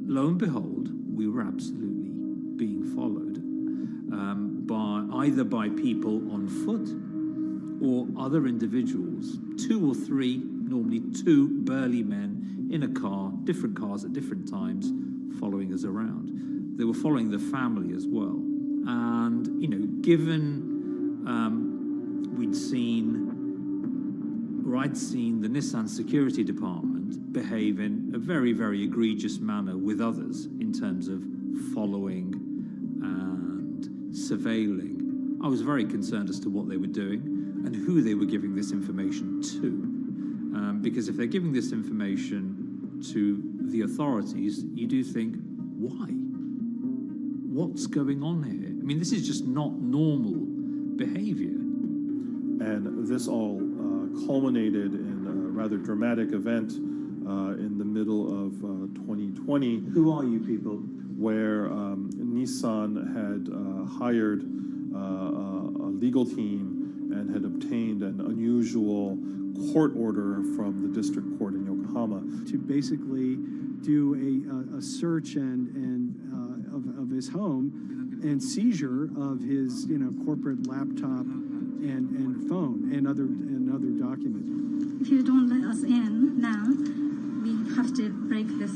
lo and behold, we were absolutely being followed either by people on foot or other individuals, 2 or 3, normally 2 burly men in a car, different cars at different times, following us around. They were following the family as well. And, given I'd seen the Nissan security department behave in a very, very egregious manner with others in terms of following and surveilling, I was very concerned as to what they were doing and who they were giving this information to. Because if they're giving this information to the authorities, you do think, why? What's going on here? I mean, this is just not normal behavior. And this all culminated in a rather dramatic event in the middle of 2020. Who are you people? Where Nissan had hired a legal team and had obtained an unusual court order from the district court in Yokohama to basically do a search of his home and seizure of his corporate laptop and phone and other documents. If you don't let us in now, we have to break this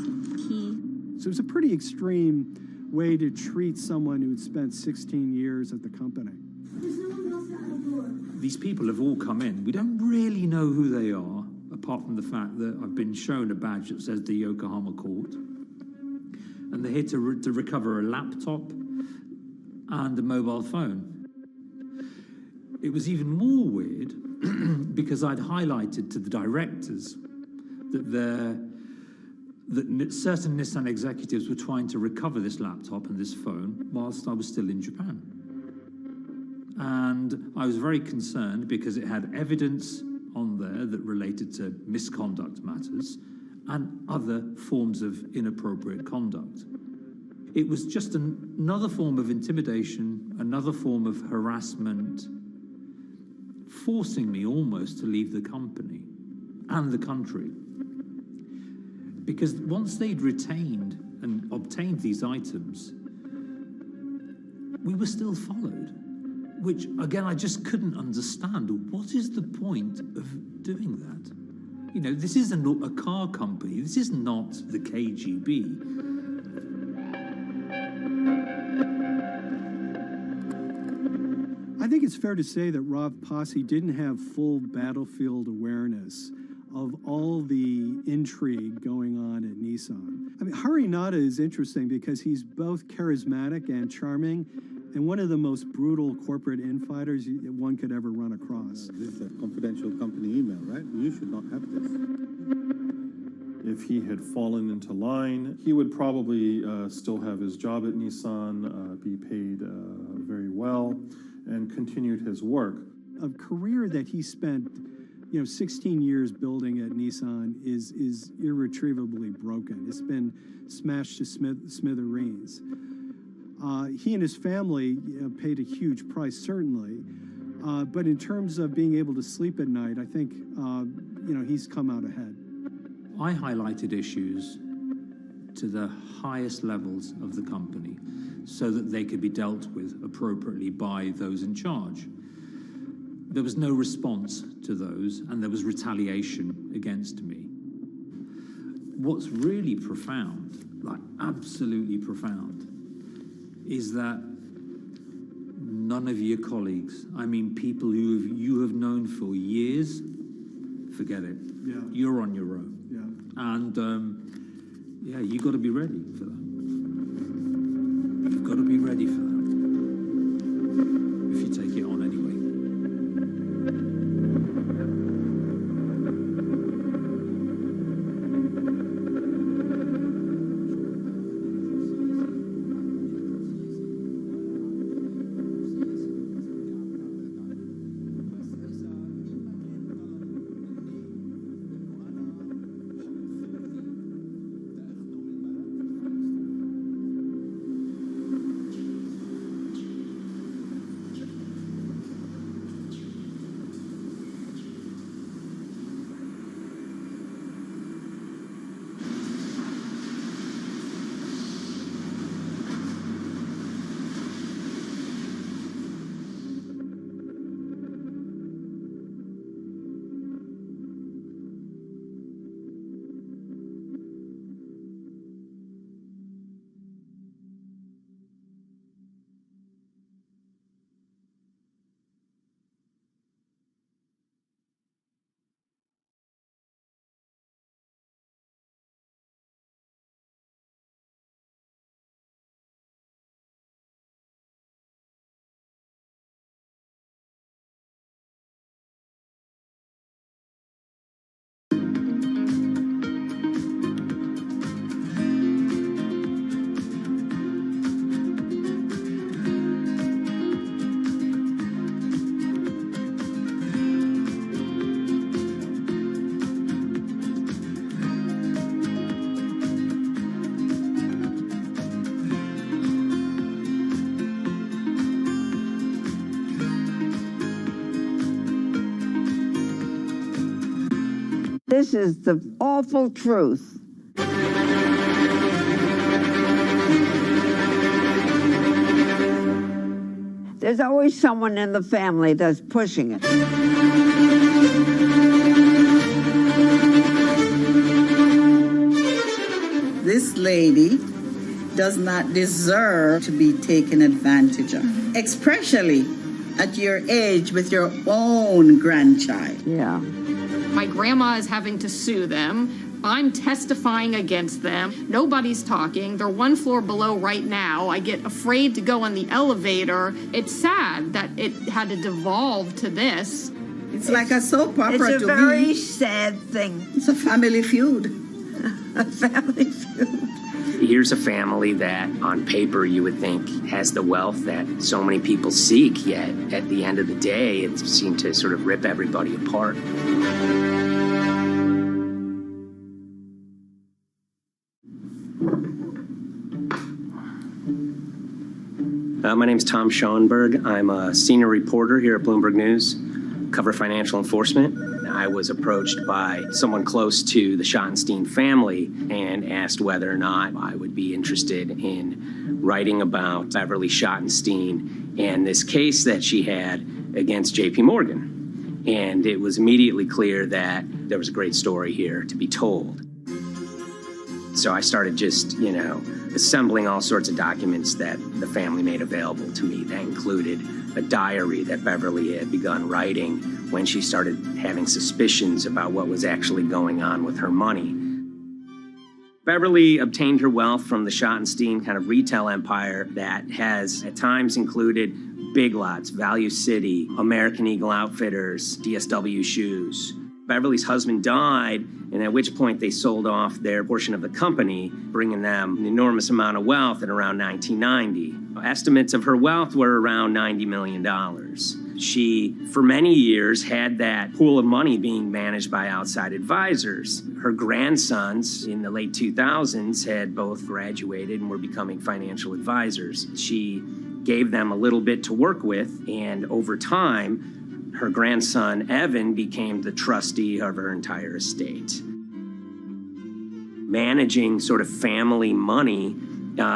key. So it's a pretty extreme way to treat someone who'd spent 16 years at the company. These people have all come in. We don't really know who they are, apart from the fact that I've been shown a badge that says the Yokohama court. And they're here to recover a laptop and a mobile phone. It was even more weird because I'd highlighted to the directors that certain Nissan executives were trying to recover this laptop and this phone whilst I was still in Japan. And I was very concerned because it had evidence on there that related to misconduct matters and other forms of inappropriate conduct. It was just another form of intimidation, another form of harassment, forcing me almost to leave the company and the country. Because once they'd retained and obtained these items, we were still followed, which, again, I just couldn't understand. What is the point of doing that? You know, this is a car company. This is not the KGB. I think it's fair to say that Rob Posse didn't have full battlefield awareness of all the intrigue going on at Nissan. I mean, Harinata is interesting because he's both charismatic and charming, and one of the most brutal corporate infighters one could ever run across. This is a confidential company email, right? You should not have this. If he had fallen into line, he would probably still have his job at Nissan, be paid very well, and continued his work. A career that he spent 16 years building at Nissan is irretrievably broken. It's been smashed to smithereens. He and his family paid a huge price, certainly. But in terms of being able to sleep at night, I think, he's come out ahead. I highlighted issues to the highest levels of the company so that they could be dealt with appropriately by those in charge. There was no response to those, and there was retaliation against me. What's really profound, like absolutely profound, is that none of your colleagues, I mean people who you have known for years, forget it. Yeah. You're on your own. Yeah. And you got to be ready for that. You've got to be ready for that. If you take it on anyway. This is the awful truth. There's always someone in the family that's pushing it. This lady does not deserve to be taken advantage of, especially at your age with your own grandchild. Yeah. My grandma is having to sue them I'm testifying against them. Nobody's talking. They're one floor below right now. I get afraid to go on the elevator. It's sad that it had to devolve to this. It's like a soap opera to me. It's a very sad thing. It's a family feud. A family feud. Here's a family that, on paper, you would think has the wealth that so many people seek, yet at the end of the day, it seemed to sort of rip everybody apart. My name's Tom Schoenberg. I'm a senior reporter here at Bloomberg News, cover financial enforcement. I was approached by someone close to the Schottenstein family and asked whether or not I would be interested in writing about Beverly Schottenstein and this case that she had against JP Morgan. And it was immediately clear that there was a great story here to be told. So I started just, assembling all sorts of documents that the family made available to me. That included a diary that Beverly had begun writing when she started having suspicions about what was actually going on with her money. Beverly obtained her wealth from the Schottenstein kind of retail empire that has at times included Big Lots, Value City, American Eagle Outfitters, DSW Shoes. Beverly's husband died, and at which point they sold off their portion of the company, bringing them an enormous amount of wealth at around 1990. Estimates of her wealth were around $90 million. She, for many years, had that pool of money being managed by outside advisors. Her grandsons in the late 2000s had both graduated and were becoming financial advisors. She gave them a little bit to work with, and over time, her grandson, Evan, became the trustee of her entire estate. Managing sort of family money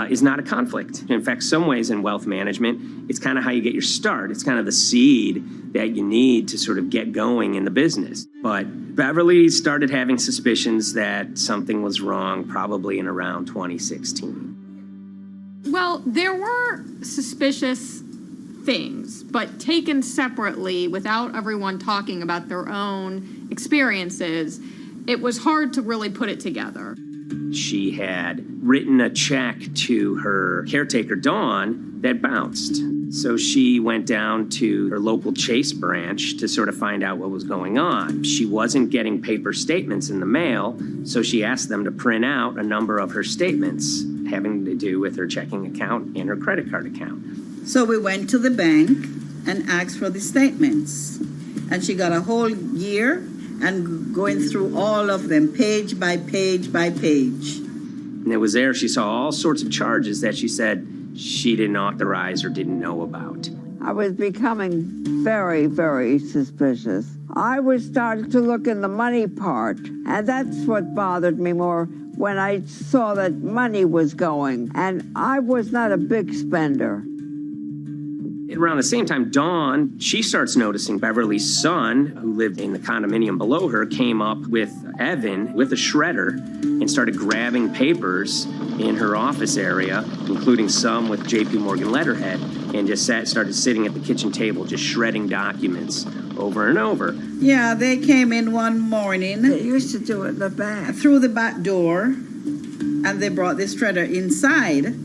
is not a conflict. In fact, some ways in wealth management, it's kind of how you get your start. It's kind of the seed that you need to sort of get going in the business. But Beverly started having suspicions that something was wrong probably in around 2016. Well, there were suspicious things, but taken separately without everyone talking about their own experiences, it was hard to really put it together. She had written a check to her caretaker, Dawn, that bounced. So she went down to her local Chase branch to sort of find out what was going on. She wasn't getting paper statements in the mail, so she asked them to print out a number of her statements having to do with her checking account and her credit card account. So we went to the bank and asked for the statements. And she got a whole year and going through all of them, page by page by page. And it was there she saw all sorts of charges that she said she didn't authorize or didn't know about. I was becoming very, very suspicious. I was starting to look in the money part, and that's what bothered me more when I saw that money was going, and I was not a big spender. Around the same time, Dawn, she starts noticing Beverly's son, who lived in the condominium below her, came up with Evan with a shredder and started grabbing papers in her office area, including some with JP Morgan letterhead, and just started sitting at the kitchen table, just shredding documents over and over. Yeah, they came in one morning. They used to do it in the back. Through the back door, and they brought the shredder inside.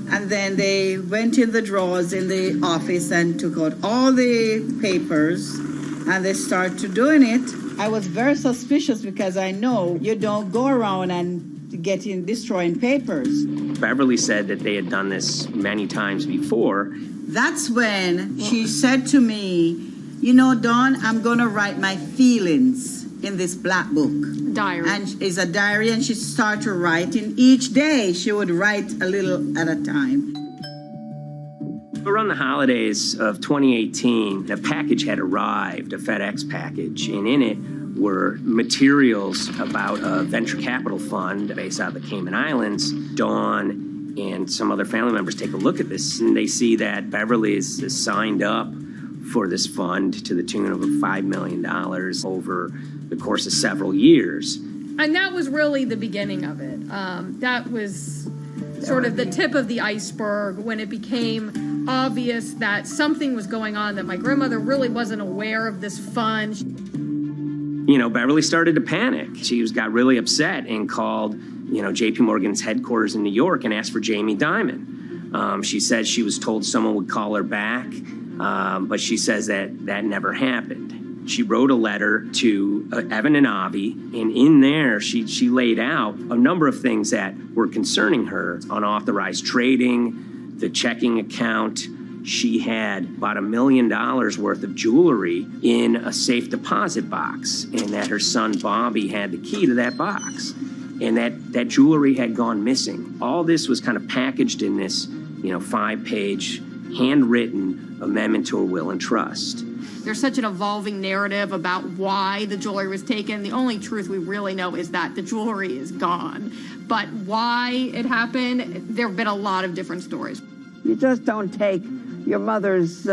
And then they went in the drawers in the office and took out all the papers, and they started doing it. I was very suspicious because I know you don't go around and destroying papers. Beverly said that they had done this many times before. That's when she said to me, Dawn, I'm going to write my feelings in this black book. Diary. And it's a diary, and she started writing. Each day she would write a little at a time. Around the holidays of 2018, a package had arrived, a FedEx package, and in it were materials about a venture capital fund based out of the Cayman Islands. Dawn and some other family members take a look at this, and they see that Beverly is signed up for this fund to the tune of $5 million over the course of several years. And that was really the beginning of it. That was sort of the tip of the iceberg when it became obvious that something was going on, that my grandmother really wasn't aware of this fund. Beverly started to panic. She got really upset and called, JP Morgan's headquarters in New York and asked for Jamie Dimon. She said she was told someone would call her back, but she says that never happened. She wrote a letter to Evan and Avi, and in there she laid out a number of things that were concerning her: unauthorized trading, the checking account. She had about $1 million worth of jewelry in a safe deposit box, and that her son Bobby had the key to that box, and that jewelry had gone missing. All this was kind of packaged in this, 5-page handwritten amendment to a will and trust. There's such an evolving narrative about why the jewelry was taken. The only truth we really know is that the jewelry is gone. But why it happened, there have been a lot of different stories. You just don't take your mother's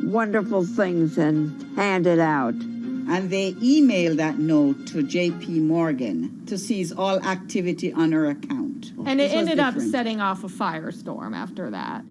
wonderful things and hand it out. And they emailed that note to JP Morgan to seize all activity on her account. And it ended up setting off a firestorm after that.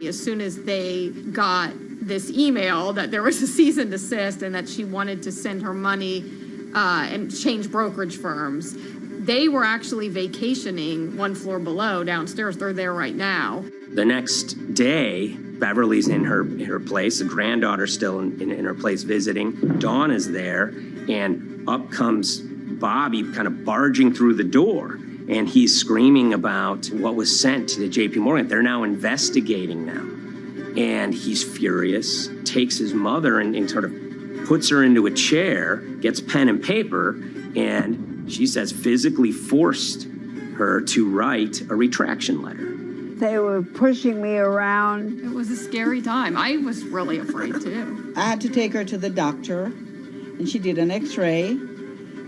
As soon as they got this email that there was a cease and desist and that she wanted to send her money and change brokerage firms, they were actually vacationing one floor below downstairs. They're there right now. The next day, Beverly's in her place. The granddaughter's still in her place visiting. Dawn is there, and up comes Bobby kind of barging through the door. And he's screaming about what was sent to the JP Morgan. They're now investigating now. And he's furious, takes his mother and sort of puts her into a chair, gets pen and paper, and she says physically forced her to write a retraction letter. They were pushing me around. It was a scary time. I was really afraid too. I had to take her to the doctor, and she did an x-ray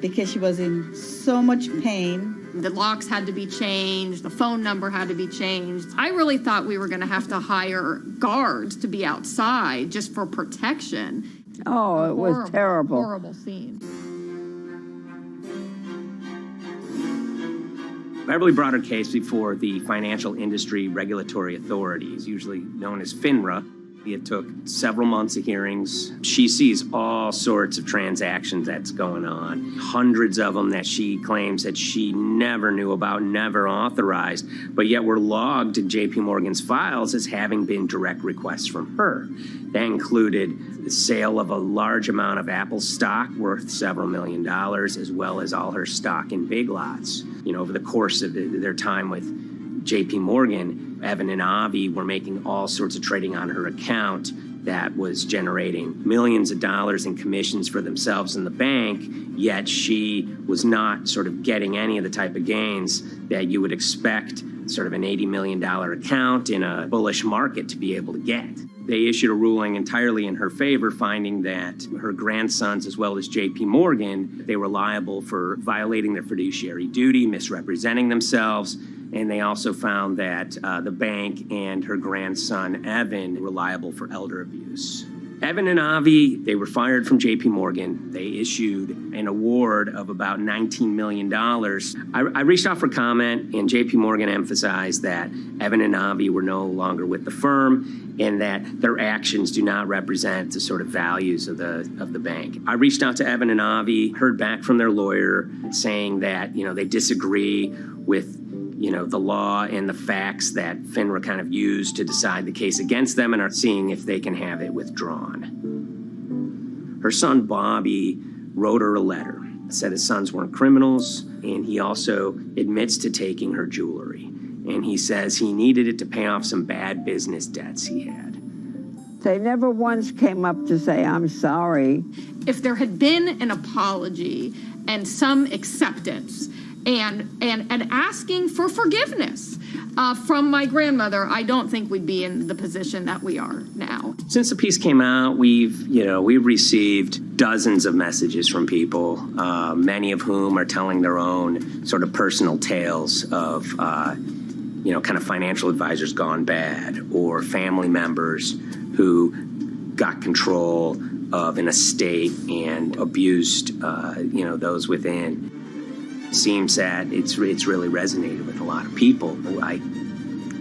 because she was in so much pain. The locks had to be changed. The phone number had to be changed. I really thought we were going to have to hire guards to be outside just for protection. Oh, it was terrible. Horrible scene. Beverly brought her case before the Financial Industry Regulatory Authorities, usually known as FINRA. It took several months of hearings. She sees all sorts of transactions that's going on, hundreds of them that she claims that she never knew about, never authorized, but yet were logged in JP Morgan's files as having been direct requests from her. That included the sale of a large amount of Apple stock worth several $1 million, as well as all her stock in Big Lots. Over the course of their time with JP Morgan, Evan and Avi were making all sorts of trading on her account that was generating millions of dollars in commissions for themselves and the bank, yet she was not sort of getting any of the type of gains that you would expect sort of an $80 million account in a bullish market to be able to get. They issued a ruling entirely in her favor, finding that her grandsons, as well as JP Morgan, they were liable for violating their fiduciary duty, misrepresenting themselves. And they also found that the bank and her grandson, Evan, were liable for elder abuse. Evan and Avi, they were fired from JP Morgan. They issued an award of about $19 million. I reached out for comment, and JP Morgan emphasized that Evan and Avi were no longer with the firm and that their actions do not represent the sort of values of the bank. I reached out to Evan and Avi, heard back from their lawyer saying that, they disagree with the law and the facts that FINRA kind of used to decide the case against them and are seeing if they can have it withdrawn. Her son, Bobby, wrote her a letter, said his sons weren't criminals, and he also admits to taking her jewelry. And he says he needed it to pay off some bad business debts he had. They never once came up to say, I'm sorry. If there had been an apology and some acceptance, and asking for forgiveness from my grandmother, I don't think we'd be in the position that we are now. Since the piece came out, we've received dozens of messages from people, many of whom are telling their own sort of personal tales of, kind of financial advisors gone bad, or family members who got control of an estate and abused, those within. Seems that it's really resonated with a lot of people. I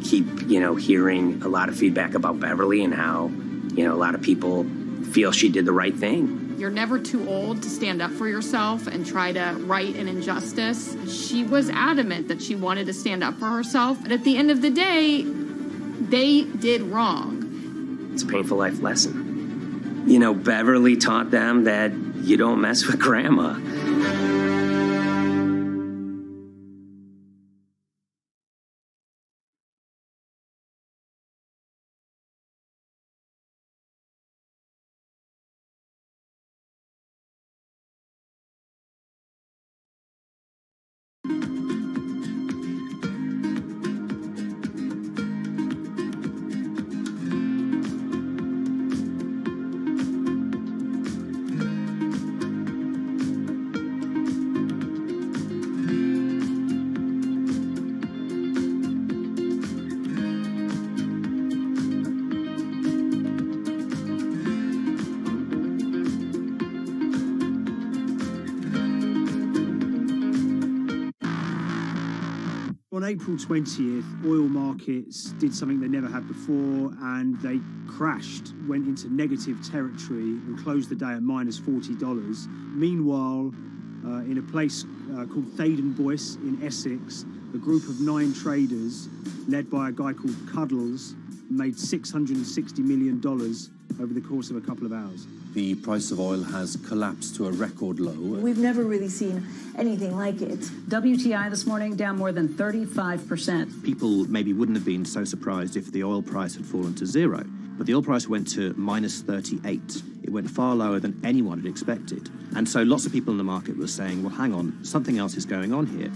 keep, hearing a lot of feedback about Beverly and how, a lot of people feel she did the right thing. You're never too old to stand up for yourself and try to right an injustice. She was adamant that she wanted to stand up for herself, but at the end of the day, they did wrong. It's a painful life lesson. You know, Beverly taught them that you don't mess with grandma. On April 20th, oil markets did something they never had before, and they crashed, went into negative territory and closed the day at minus $40. Meanwhile, in a place called Thaden Boyce in Essex, a group of 9 traders, led by a guy called Cuddles, made $660 million over the course of a couple of hours. The price of oil has collapsed to a record low. We've never really seen anything like it. WTI this morning down more than 35%. People maybe wouldn't have been so surprised if the oil price had fallen to zero, but the oil price went to minus 38. It went far lower than anyone had expected. And so lots of people in the market were saying, well, hang on, something else is going on here.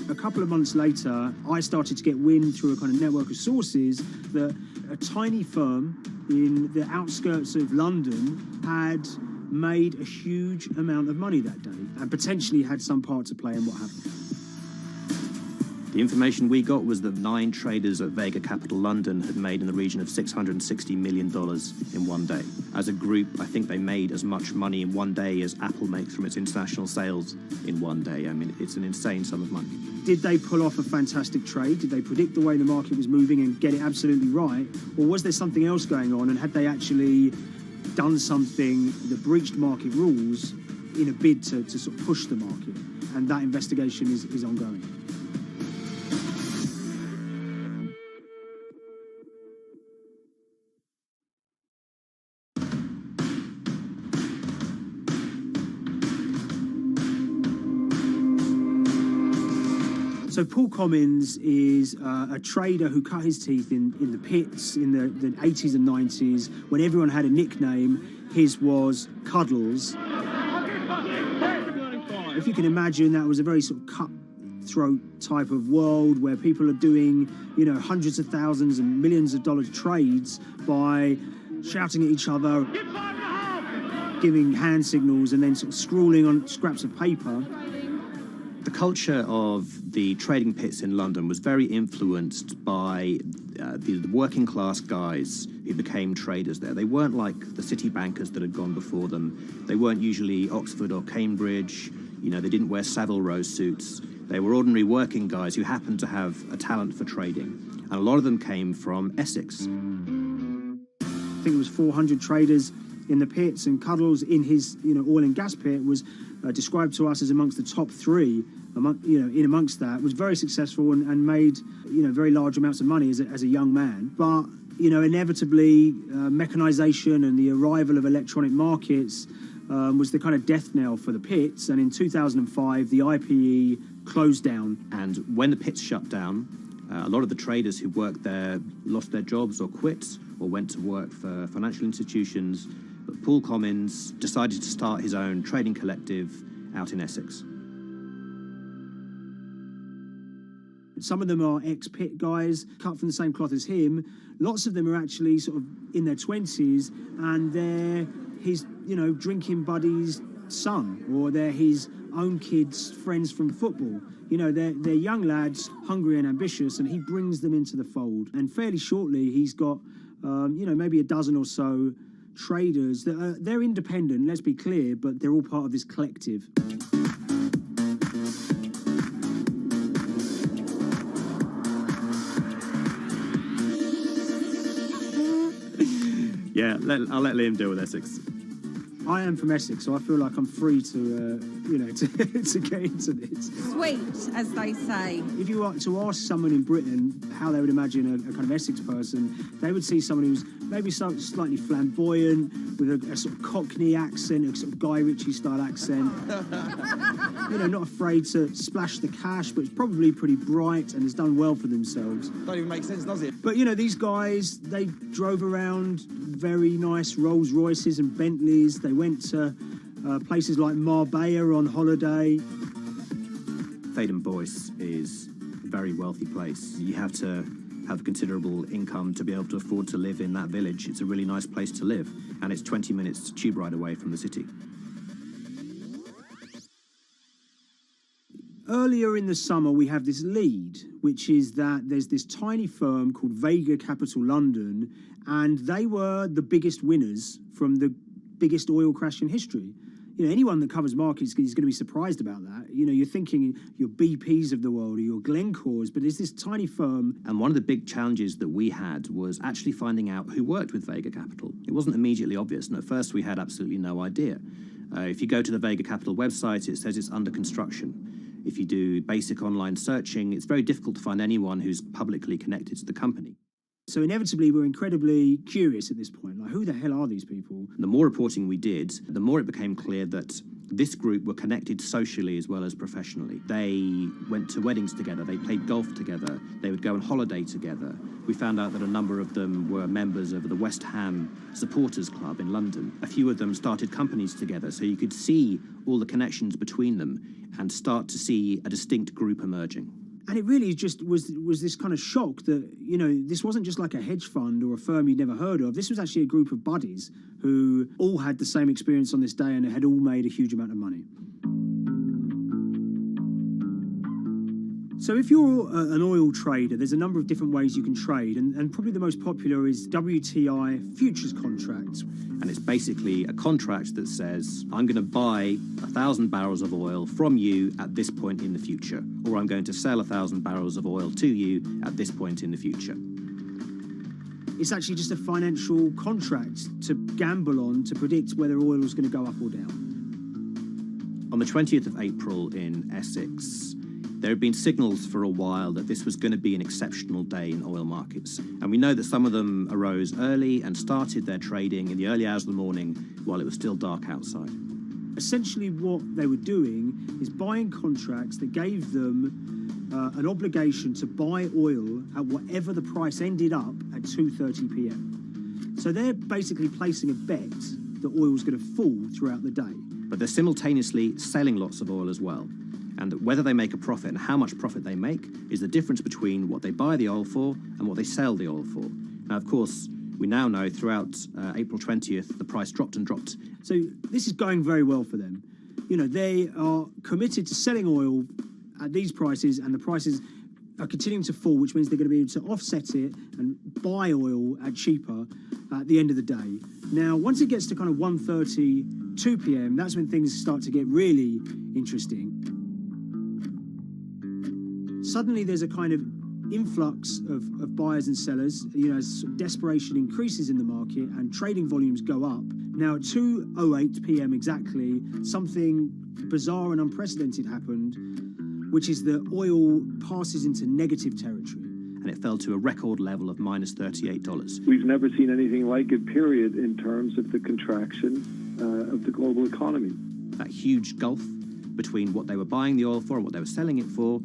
A couple of months later, I started to get wind through a kind of network of sources that a tiny firm in the outskirts of London had made a huge amount of money that day and potentially had some part to play in what happened. The information we got was that 9 traders at Vega Capital London had made in the region of $660 million in one day. As a group, I think they made as much money in one day as Apple makes from its international sales in one day. I mean, it's an insane sum of money. Did they pull off a fantastic trade? Did they predict the way the market was moving and get it absolutely right? Or was there something else going on, and had they actually done something that breached market rules in a bid to sort of push the market? And that investigation is ongoing. So Paul Commins is a trader who cut his teeth in the pits in the 80s and 90s when everyone had a nickname. His was Cuddles. If you can imagine, that was a very sort of cutthroat type of world where people are doing, you know, hundreds of thousands and millions of dollar trades by shouting at each other, giving hand signals, and then sort of scrawling on scraps of paper. The culture of the trading pits in London was very influenced by the working class guys who became traders there. They weren't like the city bankers that had gone before them. They weren't usually Oxford or Cambridge. You know, they didn't wear Savile Row suits. They were ordinary working guys who happened to have a talent for trading. And a lot of them came from Essex. I think it was 400 traders in the pits, and Cuddles in his, you know, oil and gas pit was described to us as amongst the top 3. Amongst that, was very successful and made, you know, very large amounts of money as a young man. But, you know, inevitably, mechanization and the arrival of electronic markets was the kind of death knell for the pits. And in 2005, the IPE closed down. And when the pits shut down, a lot of the traders who worked there lost their jobs or quit or went to work for financial institutions. But Paul Commins decided to start his own trading collective out in Essex. Some of them are ex-pit guys, cut from the same cloth as him. Lots of them are actually sort of in their 20s, and they're his, you know, drinking buddy's son, or they're his own kids' friends from football. You know, they're young lads, hungry and ambitious, and he brings them into the fold. And fairly shortly, he's got, you know, maybe a dozen or so traders that they're independent, let's be clear, but they're all part of this collective. Yeah, I'll let Liam deal with Essex. I am from Essex, so I feel like I'm free to, to get into this. Sweet, as they say. If you were to ask someone in Britain how they would imagine a kind of Essex person, they would see someone who's maybe slightly flamboyant, with a sort of Cockney accent, a sort of Guy Ritchie-style accent. Not afraid to splash the cash, but it's probably pretty bright and has done well for themselves. Don't even make sense, does it? But, these guys, they drove around very nice Rolls Royces and Bentleys. They went to places like Marbella on holiday. Thaden Boyce is a very wealthy place. You have to have considerable income to be able to afford to live in that village. It's a really nice place to live, and it's 20 minutes tube ride away from the city. Earlier in the summer, we have this lead, which is that there's this tiny firm called Vega Capital London, and they were the biggest winners from the biggest oil crash in history. Anyone that covers markets is going to be surprised about that. You're thinking your BPs of the world or your Glencores, but it's this tiny firm. And one of the big challenges that we had was actually finding out who worked with Vega Capital. It wasn't immediately obvious, and at first we had absolutely no idea. If you go to the Vega Capital website, it says it's under construction. If you do basic online searching, it's very difficult to find anyone who's publicly connected to the company. So inevitably, we're incredibly curious at this point. Like, who the hell are these people? The more reporting we did, the more it became clear that this group were connected socially as well as professionally. They went to weddings together, they played golf together, they would go on holiday together. We found out that a number of them were members of the West Ham Supporters Club in London. A few of them started companies together, so you could see all the connections between them and start to see a distinct group emerging. And it really just was this kind of shock that, this wasn't just like a hedge fund or a firm you'd never heard of. This was actually a group of buddies who all had the same experience on this day and had all made a huge amount of money. So if you're an oil trader, there's a number of different ways you can trade, and probably the most popular is WTI futures contracts. And it's basically a contract that says, I'm going to buy 1,000 barrels of oil from you at this point in the future, or I'm going to sell 1,000 barrels of oil to you at this point in the future. It's actually just a financial contract to gamble on to predict whether oil is going to go up or down. On the 20th of April in Essex, there had been signals for a while that this was going to be an exceptional day in oil markets. And we know that some of them arose early and started their trading in the early hours of the morning while it was still dark outside. Essentially what they were doing is buying contracts that gave them an obligation to buy oil at whatever the price ended up at 2:30 p.m. So they're basically placing a bet that oil was going to fall throughout the day. But they're simultaneously selling lots of oil as well. And whether they make a profit and how much profit they make is the difference between what they buy the oil for and what they sell the oil for. Now, of course, we now know throughout April 20th, the price dropped and dropped. So this is going very well for them. They are committed to selling oil at these prices, and the prices are continuing to fall, which means they're going to be able to offset it and buy oil at cheaper at the end of the day. Now, once it gets to kind of 1:30, 2 p.m., that's when things start to get really interesting. Suddenly there's a kind of influx of buyers and sellers, as sort of desperation increases in the market and trading volumes go up. Now at 2:08 p.m. exactly, something bizarre and unprecedented happened, which is that oil passes into negative territory. And it fell to a record level of minus $38. We've never seen anything like it, period, in terms of the contraction of the global economy. That huge gulf between what they were buying the oil for and what they were selling it for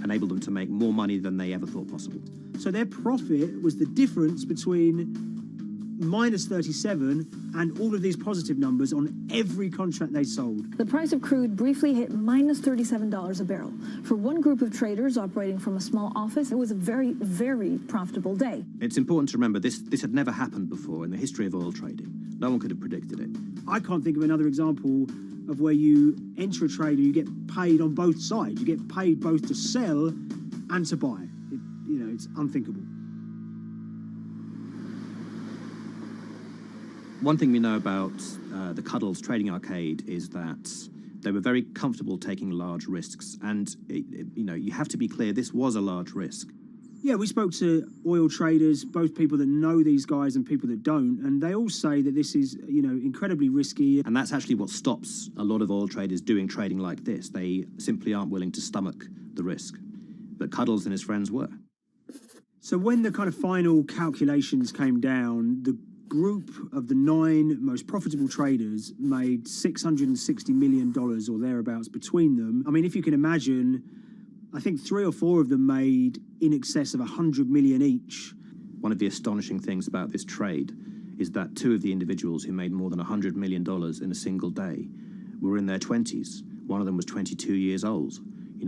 enabled them to make more money than they ever thought possible. So their profit was the difference between minus 37 and all of these positive numbers on every contract they sold. The price of crude briefly hit minus $37 a barrel. For one group of traders operating from a small office, it was a very, very profitable day. It's important to remember this had never happened before in the history of oil trading. No one could have predicted it. I can't think of another example of where you enter a trade and you get paid on both sides. You get paid both to sell and to buy. It's unthinkable. One thing we know about the Cuddles Trading Arcade is that they were very comfortable taking large risks. And, you have to be clear, this was a large risk. Yeah, we spoke to oil traders, both people that know these guys and people that don't, and they all say that this is, incredibly risky. And that's actually what stops a lot of oil traders doing trading like this. They simply aren't willing to stomach the risk. But Cuddles and his friends were. So when the kind of final calculations came down, the group of the 9 most profitable traders made $660 million or thereabouts between them. I mean, if you can imagine, I think 3 or 4 of them made in excess of 100 million each. One of the astonishing things about this trade is that 2 of the individuals who made more than $100 million in a single day were in their 20s. One of them was 22 years old.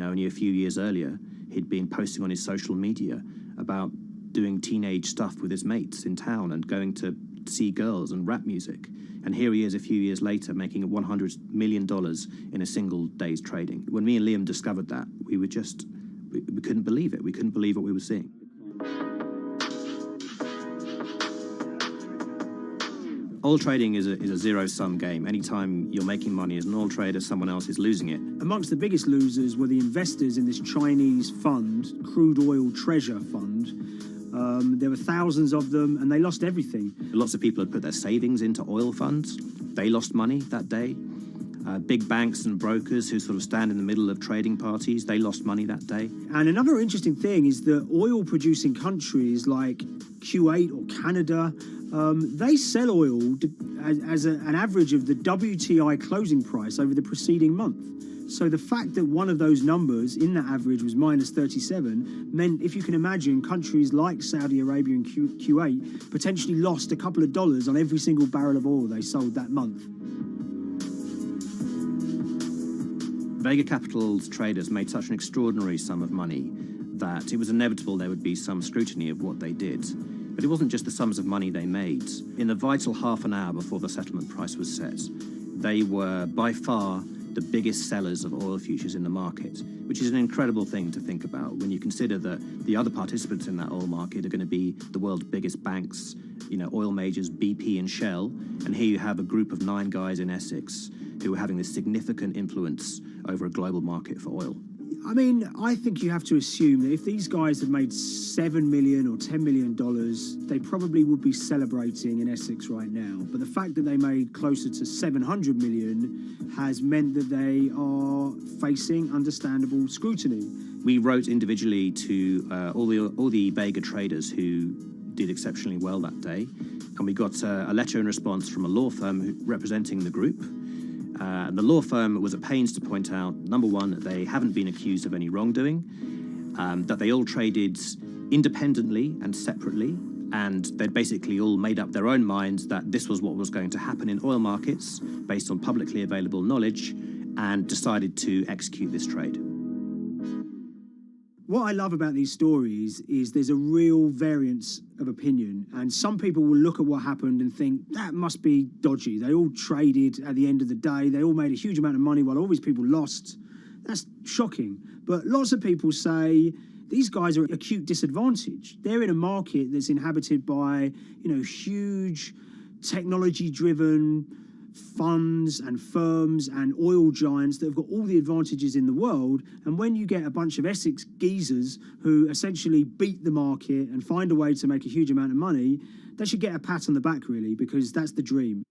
Only a few years earlier, he'd been posting on his social media about doing teenage stuff with his mates in town and going to see girls and rap music. And here he is a few years later making $100 million in a single day's trading. When me and Liam discovered that, we couldn't believe it. We couldn't believe what we were seeing. Oil trading is a zero-sum game. Anytime you're making money as an oil trader, someone else is losing it. Amongst the biggest losers were the investors in this Chinese fund, Crude Oil Treasure Fund. There were thousands of them, and they lost everything. Lots of people had put their savings into oil funds. They lost money that day. Big banks and brokers who sort of stand in the middle of trading parties, they lost money that day. And another interesting thing is that oil-producing countries like Kuwait or Canada, they sell oil as an average of the WTI closing price over the preceding month. So the fact that one of those numbers in that average was minus 37 meant, if you can imagine, countries like Saudi Arabia and Kuwait potentially lost a couple of dollars on every single barrel of oil they sold that month. Vega Capital's traders made such an extraordinary sum of money that it was inevitable there would be some scrutiny of what they did. But it wasn't just the sums of money they made. In the vital half an hour before the settlement price was set, they were by far the biggest sellers of oil futures in the market, which is an incredible thing to think about when you consider that the other participants in that oil market are going to be the world's biggest banks, oil majors, BP and Shell, and here you have a group of 9 guys in Essex who are having this significant influence over a global market for oil. I mean, I think you have to assume that if these guys had made $7 million or $10 million, they probably would be celebrating in Essex right now. But the fact that they made closer to 700 million has meant that they are facing understandable scrutiny. We wrote individually to all the Vega traders who did exceptionally well that day, and we got a letter in response from a law firm representing the group. The law firm was at pains to point out, number one, that they haven't been accused of any wrongdoing, that they all traded independently and separately, and they'd basically all made up their own minds that this was what was going to happen in oil markets based on publicly available knowledge, and decided to execute this trade. What I love about these stories is there's a real variance of opinion, and some people will look at what happened and think that must be dodgy. They all traded at the end of the day. They all made a huge amount of money while all these people lost. That's shocking. But lots of people say these guys are at acute disadvantage. They're in a market that's inhabited by, huge technology-driven funds and firms and oil giants that have got all the advantages in the world, and when you get a bunch of Essex geezers who essentially beat the market and find a way to make a huge amount of money, they should get a pat on the back, really, because that's the dream.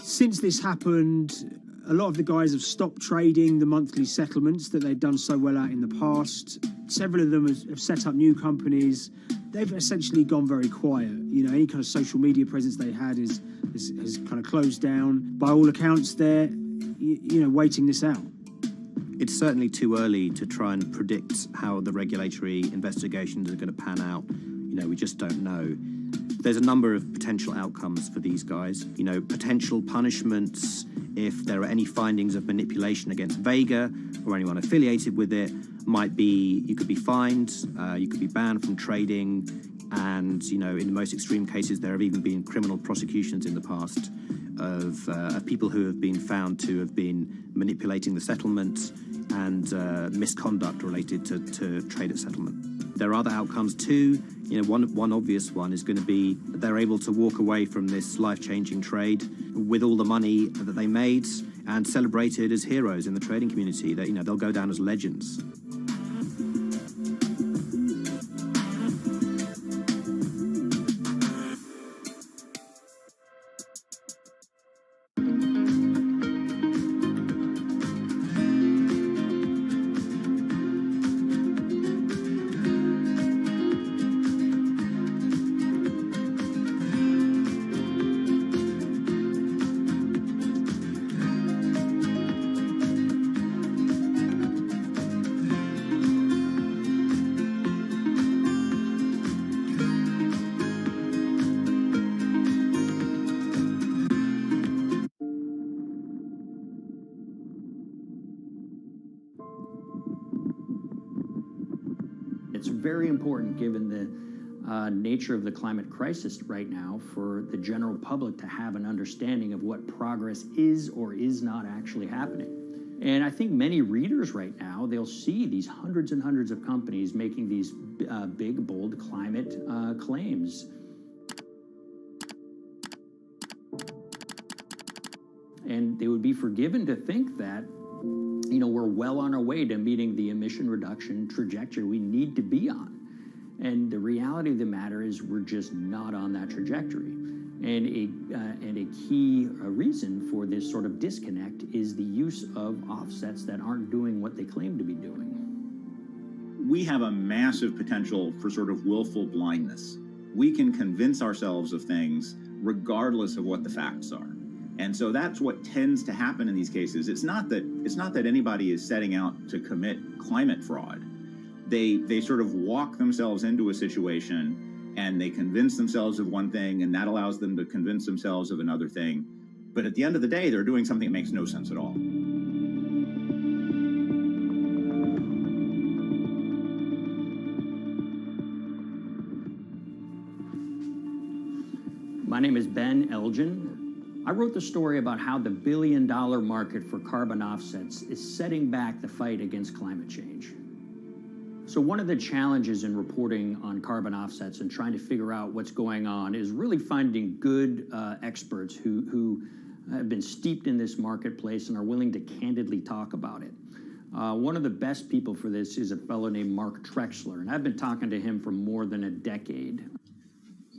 Since this happened, a lot of the guys have stopped trading the monthly settlements that they'd done so well at in the past. Several of them have set up new companies. They've essentially gone very quiet. Any kind of social media presence they had has kind of closed down. By all accounts, they're, waiting this out. It's certainly too early to try and predict how the regulatory investigations are going to pan out. We just don't know. There's a number of potential outcomes for these guys. Potential punishments if there are any findings of manipulation against Vega or anyone affiliated with it. Might be you could be fined, you could be banned from trading, and in the most extreme cases there have even been criminal prosecutions in the past of people who have been found to have been manipulating the settlement and misconduct related to trade at settlement. There are other outcomes too. One obvious one is going to be that they're able to walk away from this life-changing trade with all the money that they made, and celebrated as heroes in the trading community. That, they'll go down as legends. It's very important, given the nature of the climate crisis right now, for the general public to have an understanding of what progress is or is not actually happening. And I think many readers right now, they'll see these hundreds and hundreds of companies making these big, bold climate claims. And they would be forgiven to think that, we're well on our way to meeting the emission reduction trajectory we need to be on. And the reality of the matter is we're just not on that trajectory. And a key reason for this sort of disconnect is the use of offsets that aren't doing what they claim to be doing. We have a massive potential for sort of willful blindness. We can convince ourselves of things regardless of what the facts are. And so that's what tends to happen in these cases. It's not that anybody is setting out to commit climate fraud. They sort of walk themselves into a situation and they convince themselves of one thing, and that allows them to convince themselves of another thing. But at the end of the day, they're doing something that makes no sense at all. My name is Ben Elgin. I wrote the story about how the billion-dollar market for carbon offsets is setting back the fight against climate change. So one of the challenges in reporting on carbon offsets and trying to figure out what's going on is really finding good experts who have been steeped in this marketplace and are willing to candidly talk about it. One of the best people for this is a fellow named Mark Trexler, and I've been talking to him for more than a decade.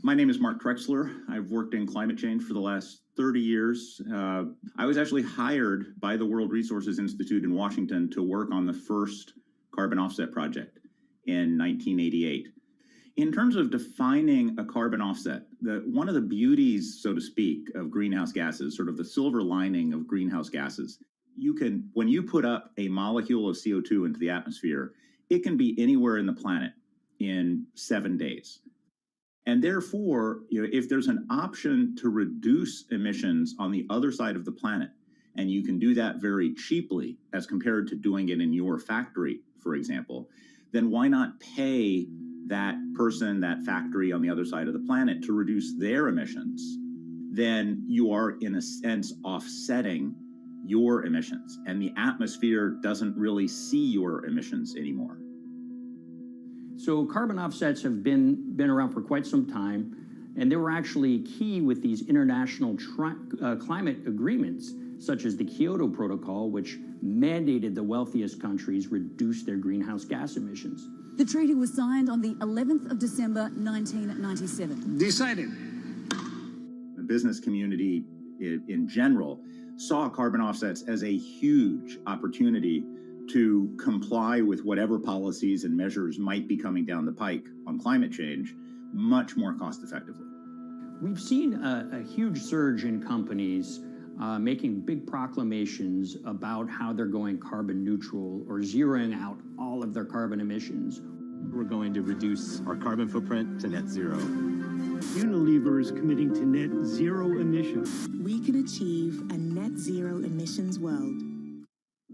My name is Mark Trexler. I've worked in climate change for the last 30 years. I was actually hired by the World Resources Institute in Washington to work on the first carbon offset project in 1988. In terms of defining a carbon offset, one of the beauties, so to speak, of greenhouse gases, sort of the silver lining of greenhouse gases, when you put up a molecule of CO2 into the atmosphere, it can be anywhere in the planet in 7 days. And therefore, if there's an option to reduce emissions on the other side of the planet, and you can do that very cheaply as compared to doing it in your factory, for example, then why not pay that person, that factory on the other side of the planet to reduce their emissions? Then you are, in a sense, offsetting your emissions, and the atmosphere doesn't really see your emissions anymore. So carbon offsets have been around for quite some time, and they were actually key with these international climate agreements, such as the Kyoto Protocol, which mandated the wealthiest countries reduce their greenhouse gas emissions. The treaty was signed on the 11th of December, 1997. Decided. The business community in general saw carbon offsets as a huge opportunity to comply with whatever policies and measures might be coming down the pike on climate change much more cost effectively. We've seen a huge surge in companies making big proclamations about how they're going carbon neutral or zeroing out all of their carbon emissions. We're going to reduce our carbon footprint to net zero. Unilever is committing to net zero emissions. We can achieve a net zero emissions world.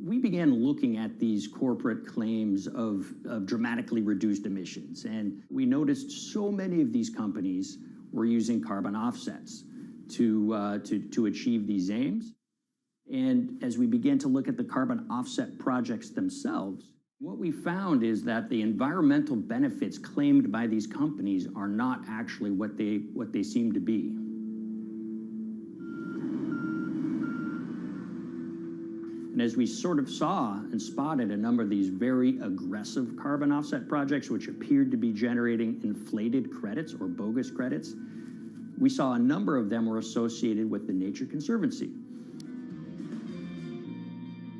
We began looking at these corporate claims of dramatically reduced emissions, and we noticed so many of these companies were using carbon offsets to achieve these aims. And as we began to look at the carbon offset projects themselves, what we found is that the environmental benefits claimed by these companies are not actually what they seem to be. And as we sort of saw and spotted a number of these very aggressive carbon offset projects, which appeared to be generating inflated credits or bogus credits, we saw a number of them were associated with the Nature Conservancy.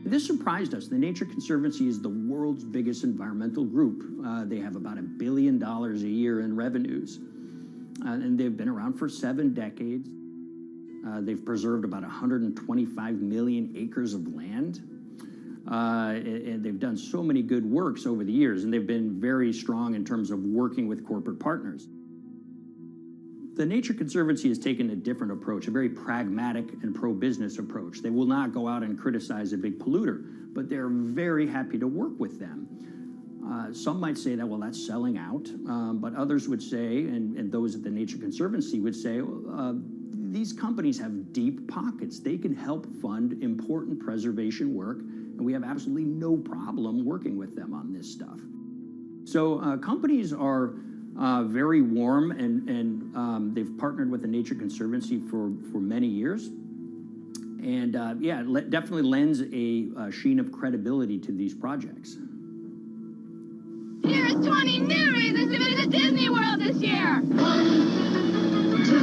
This surprised us. The Nature Conservancy is the world's biggest environmental group. They have about $1 billion a year in revenues, and they've been around for 7 decades. They've preserved about 125 million acres of land, and they've done so many good works over the years, and they've been very strong in terms of working with corporate partners. The Nature Conservancy has taken a different approach, a very pragmatic and pro-business approach. They will not go out and criticize a big polluter, but they're very happy to work with them. Some might say that, well, that's selling out, but others would say, and those at the Nature Conservancy would say, these companies have deep pockets. They can help fund important preservation work, and we have absolutely no problem working with them on this stuff. So companies are very warm, and they've partnered with the Nature Conservancy for many years. And yeah, it definitely lends a sheen of credibility to these projects. Here's 20 new reasons to visit Disney World this year. 1, 2,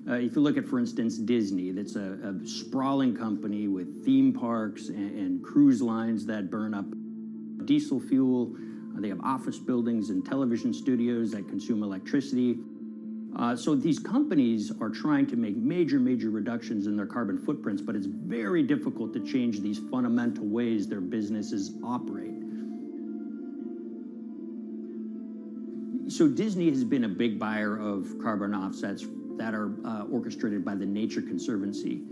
3. If you look at, for instance, Disney, that's a sprawling company with theme parks and cruise lines that burn up diesel fuel. They have office buildings and television studios that consume electricity. So these companies are trying to make major reductions in their carbon footprints, but it's very difficult to change these fundamental ways their businesses operate. So Disney has been a big buyer of carbon offsets that are orchestrated by the Nature Conservancy.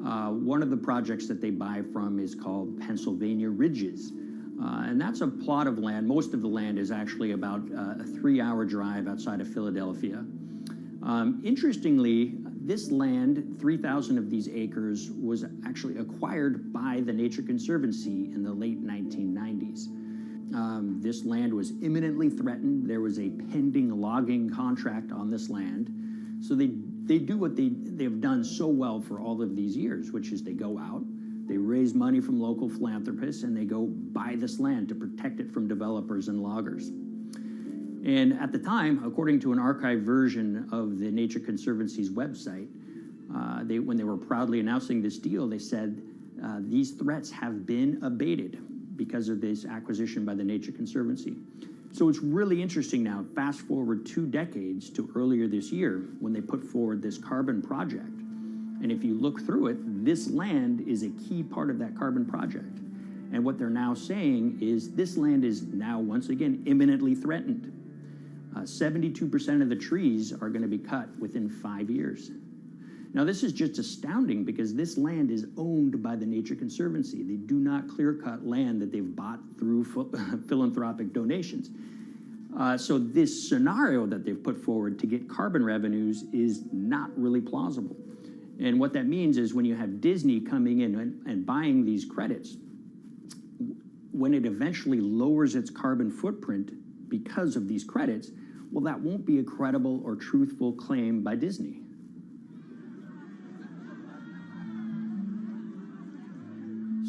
One of the projects that they buy from is called Pennsylvania Ridges. And that's a plot of land. Most of the land is actually about a 3-hour drive outside of Philadelphia. Interestingly, this land, 3,000 of these acres, was actually acquired by the Nature Conservancy in the late 1990s. This land was imminently threatened. There was a pending logging contract on this land. So they do what they've done so well for all of these years, which is they go out, they raise money from local philanthropists, and they go buy this land to protect it from developers and loggers. And at the time, according to an archived version of the Nature Conservancy's website, when they were proudly announcing this deal, they said, these threats have been abated because of this acquisition by the Nature Conservancy. So it's really interesting now, fast forward 2 decades to earlier this year when they put forward this carbon project. And if you look through it, this land is a key part of that carbon project. And what they're now saying is this land is now, once again, imminently threatened. 72% of the trees are going to be cut within 5 years. Now, this is just astounding because this land is owned by the Nature Conservancy. They do not clear-cut land that they've bought through philanthropic donations. So this scenario that they've put forward to get carbon revenues is not really plausible. And what that means is when you have Disney coming in and buying these credits, when it eventually lowers its carbon footprint because of these credits, well, that won't be a credible or truthful claim by Disney.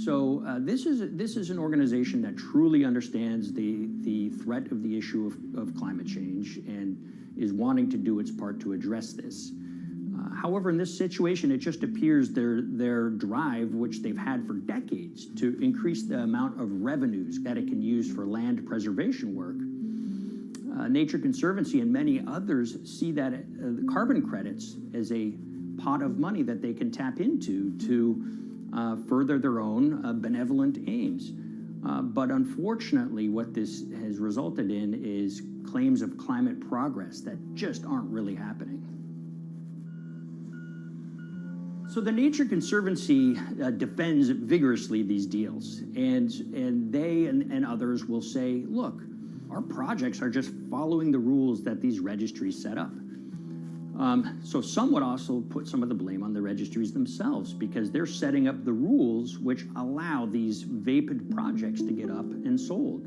So this is an organization that truly understands the threat of the issue of climate change and is wanting to do its part to address this. However, in this situation, it just appears their drive, which they've had for decades, to increase the amount of revenues that it can use for land preservation work. Nature Conservancy and many others see that the carbon credits as a pot of money that they can tap into to further their own benevolent aims. But unfortunately, what this has resulted in is claims of climate progress that just aren't really happening. So the Nature Conservancy defends vigorously these deals, and they and others will say, look, our projects are just following the rules that these registries set up. So some would also put some of the blame on the registries themselves because they're setting up the rules which allow these vapid projects to get up and sold.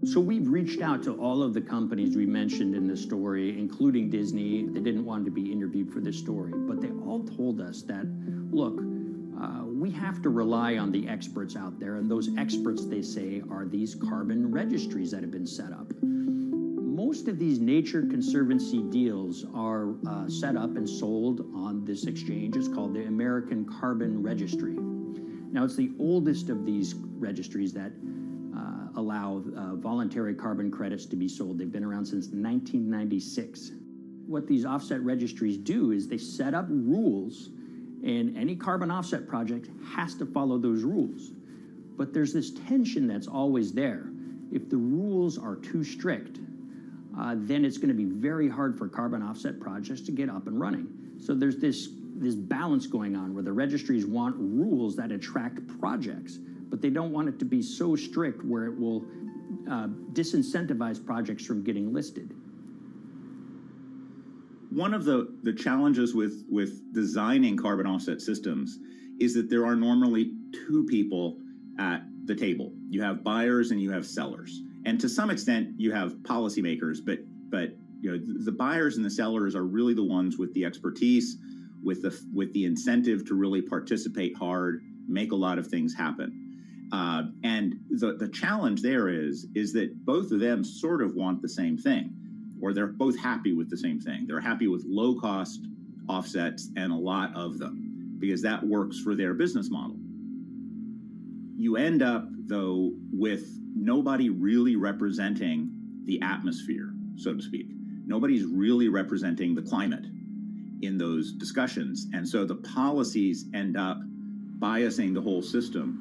So we've reached out to all of the companies we mentioned in this story, including Disney. They didn't want to be interviewed for this story, but they all told us that, look, we have to rely on the experts out there, and those experts, they say, are these carbon registries that have been set up. Most of these Nature Conservancy deals are set up and sold on this exchange. It's called the American Carbon Registry. Now, it's the oldest of these registries that allow voluntary carbon credits to be sold. They've been around since 1996. What these offset registries do is they set up rules, and any carbon offset project has to follow those rules. But there's this tension that's always there. If the rules are too strict, then it's going to be very hard for carbon offset projects to get up and running. So there's this balance going on where the registries want rules that attract projects, but they don't want it to be so strict where it will disincentivize projects from getting listed. One of the challenges with designing carbon offset systems is that there are normally two people at the table. You have buyers and you have sellers. And to some extent, you have policymakers, but you know, the buyers and the sellers are really the ones with the expertise, with the incentive to really participate hard, make a lot of things happen. And the challenge there is that both of them sort of want the same thing, or they're both happy with the same thing. They're happy with low-cost offsets and a lot of them, because that works for their business model. You end up, though, with nobody really representing the atmosphere, so to speak. Nobody's really representing the climate in those discussions. And so the policies end up biasing the whole system,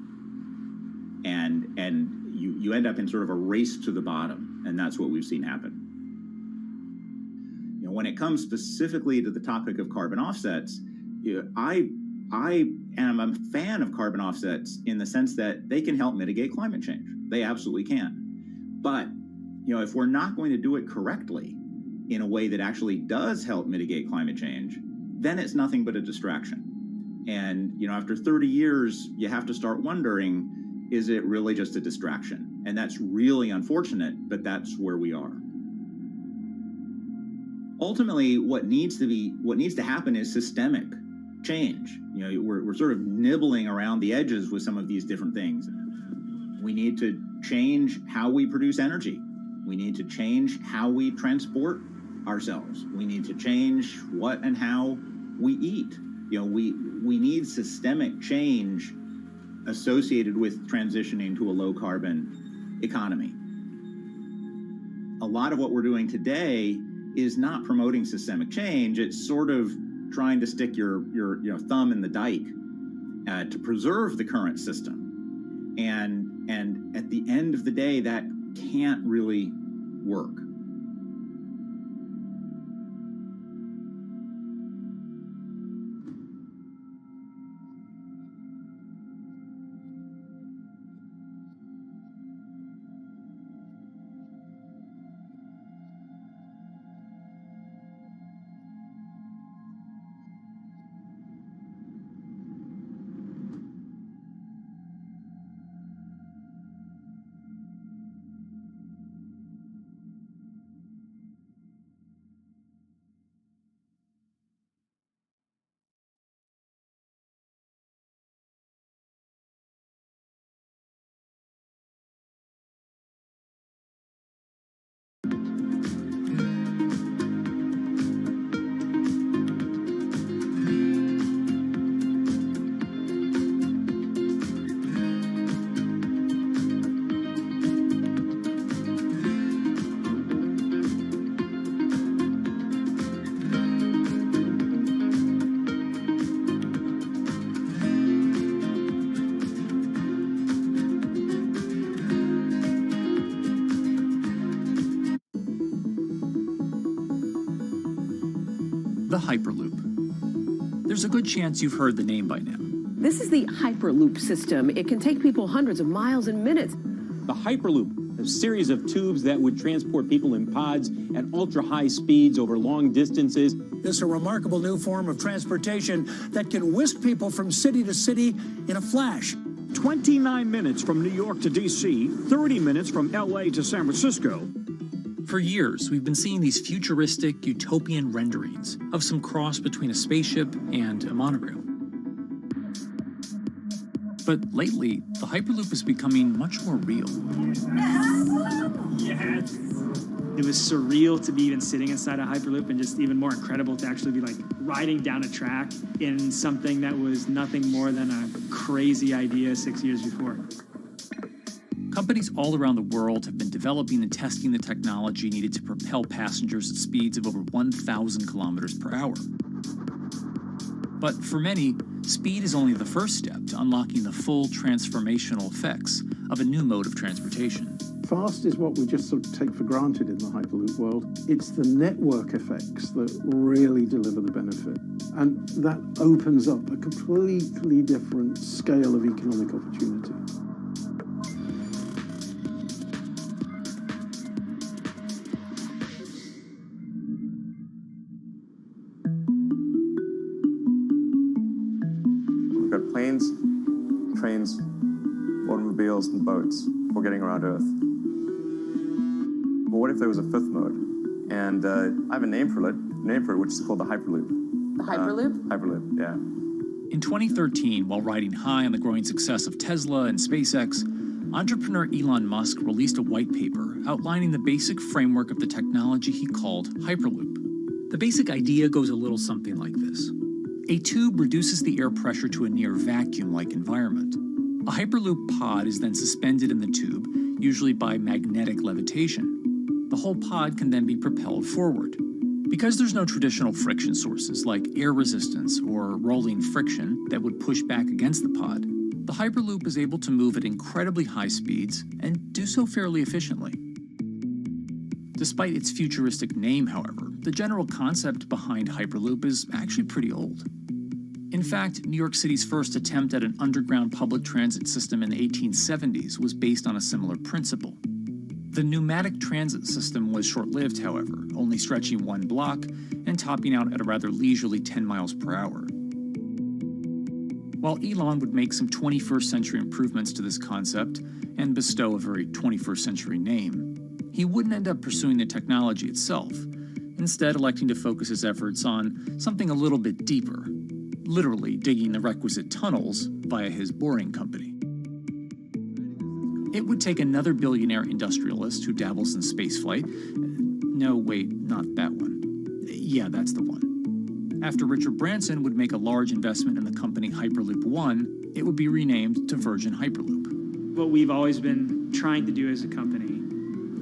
and you end up in sort of a race to the bottom, and that's what we've seen happen. You know, when it comes specifically to the topic of carbon offsets, you know, I am a fan of carbon offsets in the sense that they can help mitigate climate change. They absolutely can. But, you know, if we're not going to do it correctly in a way that actually does help mitigate climate change, then it's nothing but a distraction. And, you know, after 30 years, you have to start wondering, is it really just a distraction? And that's really unfortunate, but that's where we are. Ultimately, what needs to happen is systemic change. You know, we're sort of nibbling around the edges with some of these different things. We need to change how we produce energy. We need to change how we transport ourselves. We need to change what and how we eat. You know, we need systemic change associated with transitioning to a low carbon economy. A lot of what we're doing today is not promoting systemic change. It's sort of trying to stick your thumb in the dike to preserve the current system. And at the end of the day, that can't really work. The Hyperloop. There's a good chance you've heard the name by now. This is the Hyperloop system. It can take people hundreds of miles in minutes. The Hyperloop, a series of tubes that would transport people in pods at ultra-high speeds over long distances. This is a remarkable new form of transportation that can whisk people from city to city in a flash. 29 minutes from New York to D.C., 30 minutes from L.A. to San Francisco. For years, we've been seeing these futuristic, utopian renderings of some cross between a spaceship and a monorail. But lately, the Hyperloop is becoming much more real. Yes! It was surreal to be even sitting inside a Hyperloop, and just even more incredible to actually be like riding down a track in something that was nothing more than a crazy idea 6 years before. Companies all around the world have been developing and testing the technology needed to propel passengers at speeds of over 1,000 kilometers per hour. But for many, speed is only the first step to unlocking the full transformational effects of a new mode of transportation. Fast is what we just sort of take for granted in the Hyperloop world. It's the network effects that really deliver the benefit. And that opens up a completely different scale of economic opportunity. We've got planes, trains, automobiles, and boats for getting around Earth. But what if there was a fifth mode? And I have a name for it, which is called the Hyperloop. The Hyperloop? Hyperloop, yeah. In 2013, while riding high on the growing success of Tesla and SpaceX, entrepreneur Elon Musk released a white paper outlining the basic framework of the technology he called Hyperloop. The basic idea goes a little something like this. A tube reduces the air pressure to a near vacuum-like environment. A Hyperloop pod is then suspended in the tube, usually by magnetic levitation. The whole pod can then be propelled forward. Because there's no traditional friction sources like air resistance or rolling friction that would push back against the pod, the Hyperloop is able to move at incredibly high speeds and do so fairly efficiently. Despite its futuristic name, however, the general concept behind Hyperloop is actually pretty old. In fact, New York City's first attempt at an underground public transit system in the 1870s was based on a similar principle. The pneumatic transit system was short-lived, however, only stretching one block and topping out at a rather leisurely 10 miles per hour. While Elon would make some 21st century improvements to this concept and bestow a very 21st century name, he wouldn't end up pursuing the technology itself, instead electing to focus his efforts on something a little bit deeper, literally digging the requisite tunnels via his boring company. It would take another billionaire industrialist who dabbles in spaceflight. No, wait, not that one. Yeah, that's the one. After Richard Branson would make a large investment in the company Hyperloop One, it would be renamed to Virgin Hyperloop. What we've always been trying to do as a company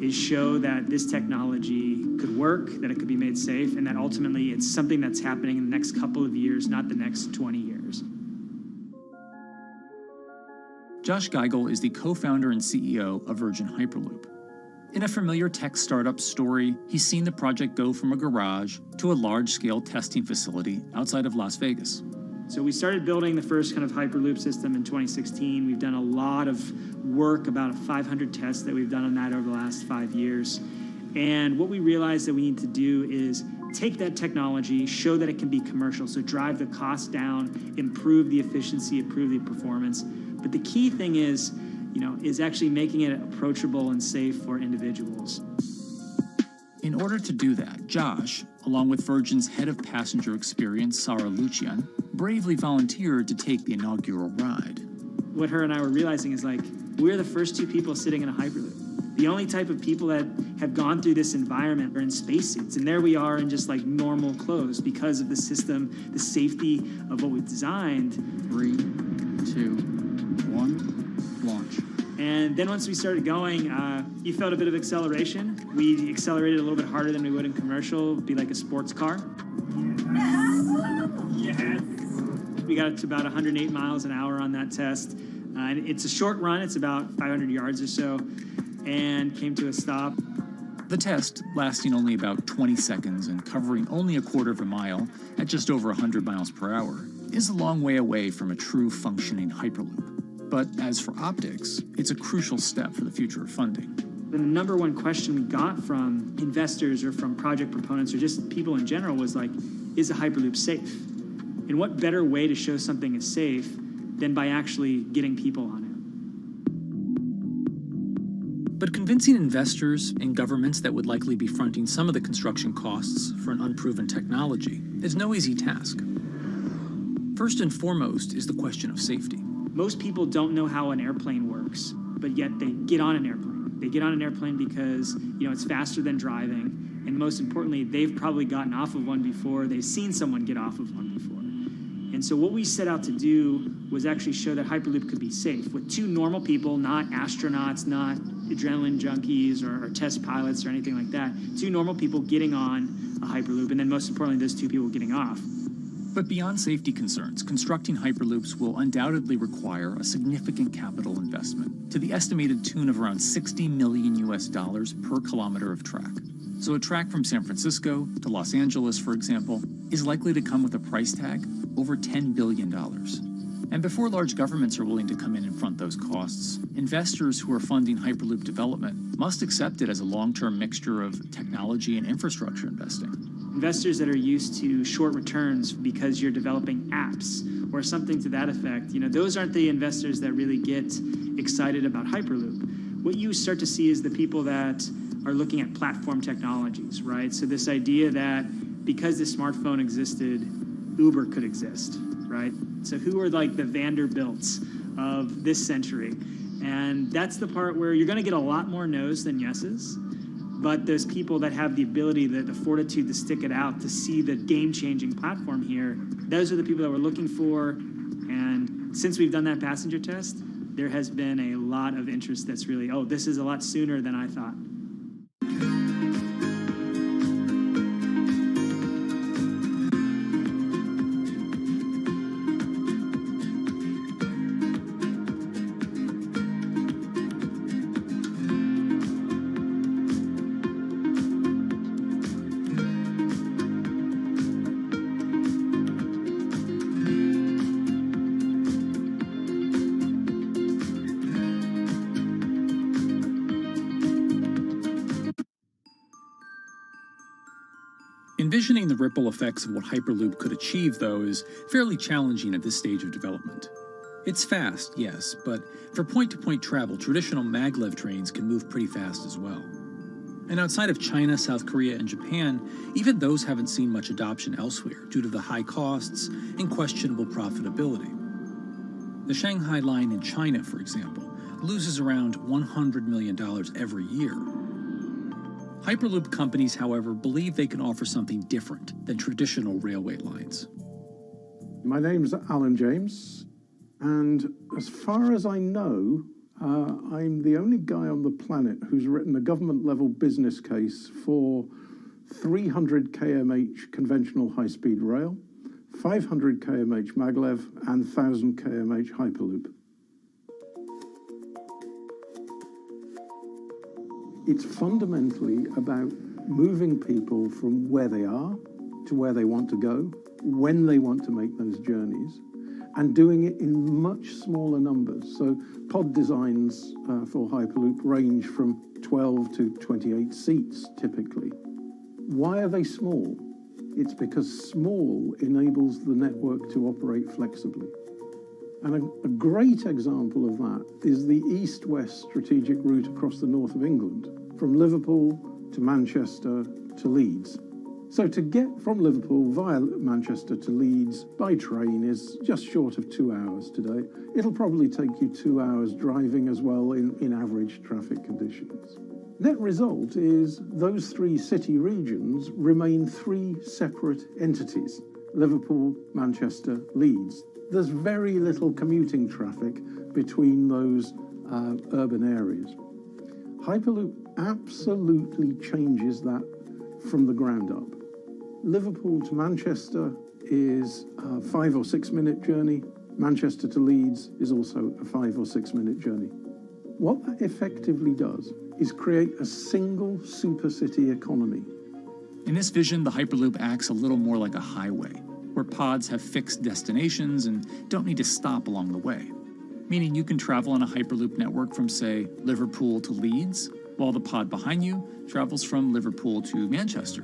is show that this technology could work, that it could be made safe, and that ultimately it's something that's happening in the next couple of years, not the next 20 years. Josh Geigel is the co-founder and CEO of Virgin Hyperloop. In a familiar tech startup story, he's seen the project go from a garage to a large-scale testing facility outside of Las Vegas. So we started building the first kind of Hyperloop system in 2016. We've done a lot of work, about 500 tests that we've done on that over the last 5 years. And what we realized that we need to do is take that technology, show that it can be commercial, so drive the cost down, improve the efficiency, improve the performance. But the key thing is actually making it approachable and safe for individuals. In order to do that, Josh, along with Virgin's head of passenger experience, Sarah Lucian, bravely volunteered to take the inaugural ride. What her and I were realizing is we're the first two people sitting in a Hyperloop. The only type of people that have gone through this environment are in spacesuits, and there we are in just normal clothes because of the system, the safety of what we've designed. 3, 2, 1, launch. And then once we started going, you felt a bit of acceleration. We accelerated a little bit harder than we would in commercial. It'd be like a sports car. Yes. We got to about 108 miles an hour on that test. And it's a short run. It's about 500 yards or so, and came to a stop. The test, lasting only about 20 seconds and covering only a quarter of a mile at just over 100 miles per hour, is a long way away from a true functioning Hyperloop. But as for optics, it's a crucial step for the future of funding. The number one question we got from investors or from project proponents or just people in general was is a Hyperloop safe? And what better way to show something is safe than by actually getting people on it. But convincing investors and governments that would likely be fronting some of the construction costs for an unproven technology is no easy task. First and foremost is the question of safety. Most people don't know how an airplane works, but yet they get on an airplane. They get on an airplane because, it's faster than driving, and most importantly, they've probably gotten off of one before, they've seen someone get off of one before. And so what we set out to do was actually show that Hyperloop could be safe with two normal people, not astronauts, not adrenaline junkies or test pilots or anything like that. Two normal people getting on a Hyperloop, and then most importantly, those two people getting off. But beyond safety concerns, constructing Hyperloops will undoubtedly require a significant capital investment to the estimated tune of around $60 million per kilometer of track. So a track from San Francisco to Los Angeles, for example, is likely to come with a price tag over $10 billion. And before large governments are willing to come in and front those costs, investors who are funding Hyperloop development must accept it as a long-term mixture of technology and infrastructure investing. Investors that are used to short returns because you're developing apps or something to that effect, those aren't the investors that really get excited about Hyperloop. What you start to see is the people that are looking at platform technologies, right? So this idea that because the smartphone existed, Uber could exist, right? So who are like the Vanderbilts of this century? And that's the part where you're going to get a lot more no's than yeses. But those people that have the ability, the fortitude to stick it out, to see the game-changing platform here, those are the people that we're looking for. And since we've done that passenger test, there has been a lot of interest that's really, this is a lot sooner than I thought. Envisioning the ripple effects of what Hyperloop could achieve, though, is fairly challenging at this stage of development. It's fast, yes, but for point-to-point travel, traditional maglev trains can move pretty fast as well. And outside of China, South Korea, and Japan, even those haven't seen much adoption elsewhere due to the high costs and questionable profitability. The Shanghai line in China, for example, loses around $100 million every year. Hyperloop companies, however, believe they can offer something different than traditional railway lines. My name's Alan James, and as far as I know, I'm the only guy on the planet who's written a government-level business case for 300 kmh conventional high-speed rail, 500 kmh maglev, and 1,000 kmh Hyperloop. It's fundamentally about moving people from where they are to where they want to go, when they want to make those journeys, and doing it in much smaller numbers. So pod designs for Hyperloop range from 12 to 28 seats, typically. Why are they small? It's because small enables the network to operate flexibly. And a great example of that is the east-west strategic route across the north of England, from Liverpool to Manchester to Leeds. So to get from Liverpool via Manchester to Leeds by train is just short of 2 hours today. It'll probably take you 2 hours driving as well in average traffic conditions. Net result is those three city regions remain three separate entities: Liverpool, Manchester, Leeds. There's very little commuting traffic between those urban areas. Hyperloop absolutely changes that from the ground up. Liverpool to Manchester is a 5 or 6 minute journey. Manchester to Leeds is also a 5 or 6 minute journey. What that effectively does is create a single supercity economy. In this vision, the Hyperloop acts a little more like a highway, where pods have fixed destinations and don't need to stop along the way. Meaning you can travel on a Hyperloop network from, say, Liverpool to Leeds, while the pod behind you travels from Liverpool to Manchester.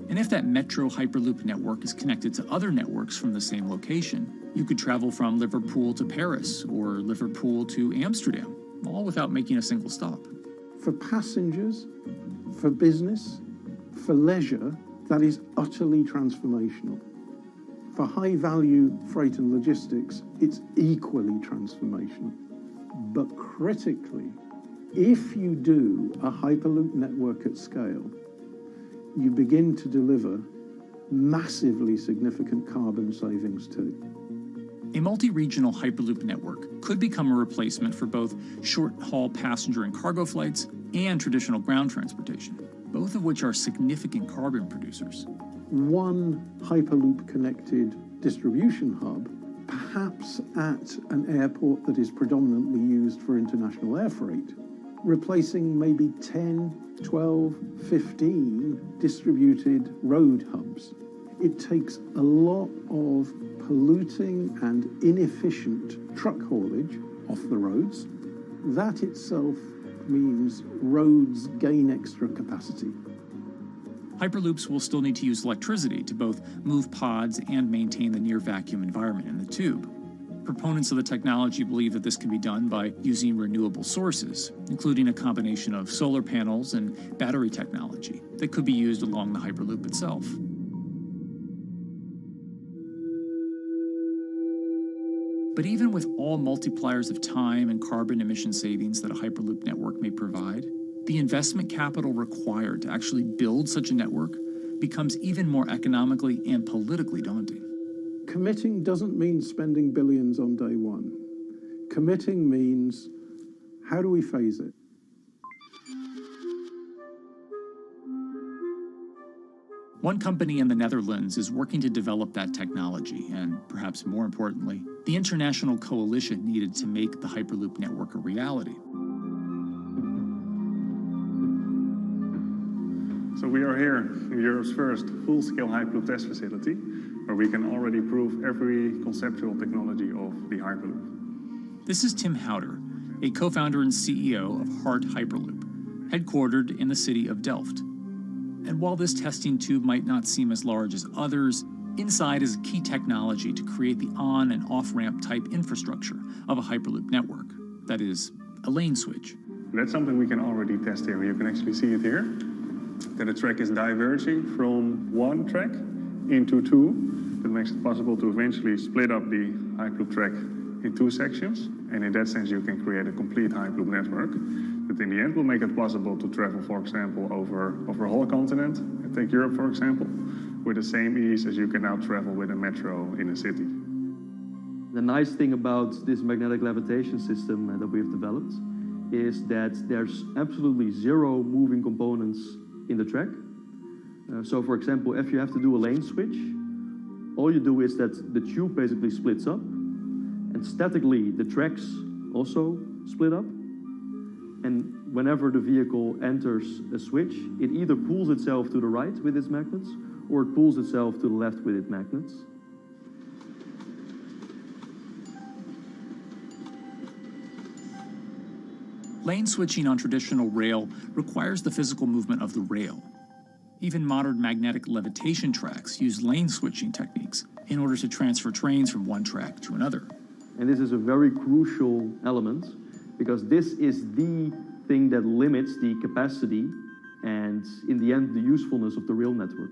And if that metro Hyperloop network is connected to other networks from the same location, You could travel from Liverpool to Paris or Liverpool to Amsterdam, all without making a single stop. For passengers, for business, for leisure, that is utterly transformational. For high-value freight and logistics, it's equally transformational. But critically, if you do a Hyperloop network at scale, you begin to deliver massively significant carbon savings too. A multi-regional Hyperloop network could become a replacement for both short-haul passenger and cargo flights and traditional ground transportation, both of which are significant carbon producers. One Hyperloop-connected distribution hub, perhaps at an airport that is predominantly used for international air freight, replacing maybe 10, 12, 15 distributed road hubs. It takes a lot of polluting and inefficient truck haulage off the roads. That itself means roads gain extra capacity. Hyperloops will still need to use electricity to both move pods and maintain the near vacuum environment in the tube. Proponents of the technology believe that this can be done by using renewable sources, including a combination of solar panels and battery technology that could be used along the Hyperloop itself. But even with all multipliers of time and carbon emission savings that a Hyperloop network may provide, the investment capital required to actually build such a network becomes even more economically and politically daunting. Committing doesn't mean spending billions on day one. Committing means, how do we phase it? One company in the Netherlands is working to develop that technology, and perhaps more importantly, the international coalition needed to make the Hyperloop network a reality. So we are here in Europe's first full-scale Hyperloop test facility, where we can already prove every conceptual technology of the Hyperloop. This is Tim Houter, a co-founder and CEO of Hart Hyperloop, headquartered in the city of Delft. And while this testing tube might not seem as large as others, inside is a key technology to create the on- and off-ramp type infrastructure of a Hyperloop network. That is, a lane switch. That's something we can already test here. You can actually see it here, that the track is diverging from one track into two. That makes it possible to eventually split up the Hyperloop track in two sections. And in that sense, you can create a complete Hyperloop network that in the end will make it possible to travel, for example, over a whole continent. Take Europe, for example, with the same ease as you can now travel with a metro in a city. The nice thing about this magnetic levitation system that we've developed is that there's absolutely zero moving components in the track. So for example, if you have to do a lane switch, all you do is that the tube basically splits up, and statically the tracks also split up. And whenever the vehicle enters a switch, it either pulls itself to the right with its magnets, or it pulls itself to the left with its magnets. Lane switching on traditional rail requires the physical movement of the rail. Even modern magnetic levitation tracks use lane switching techniques in order to transfer trains from one track to another. And this is a very crucial element, because this is the thing that limits the capacity and, in the end, the usefulness of the rail network.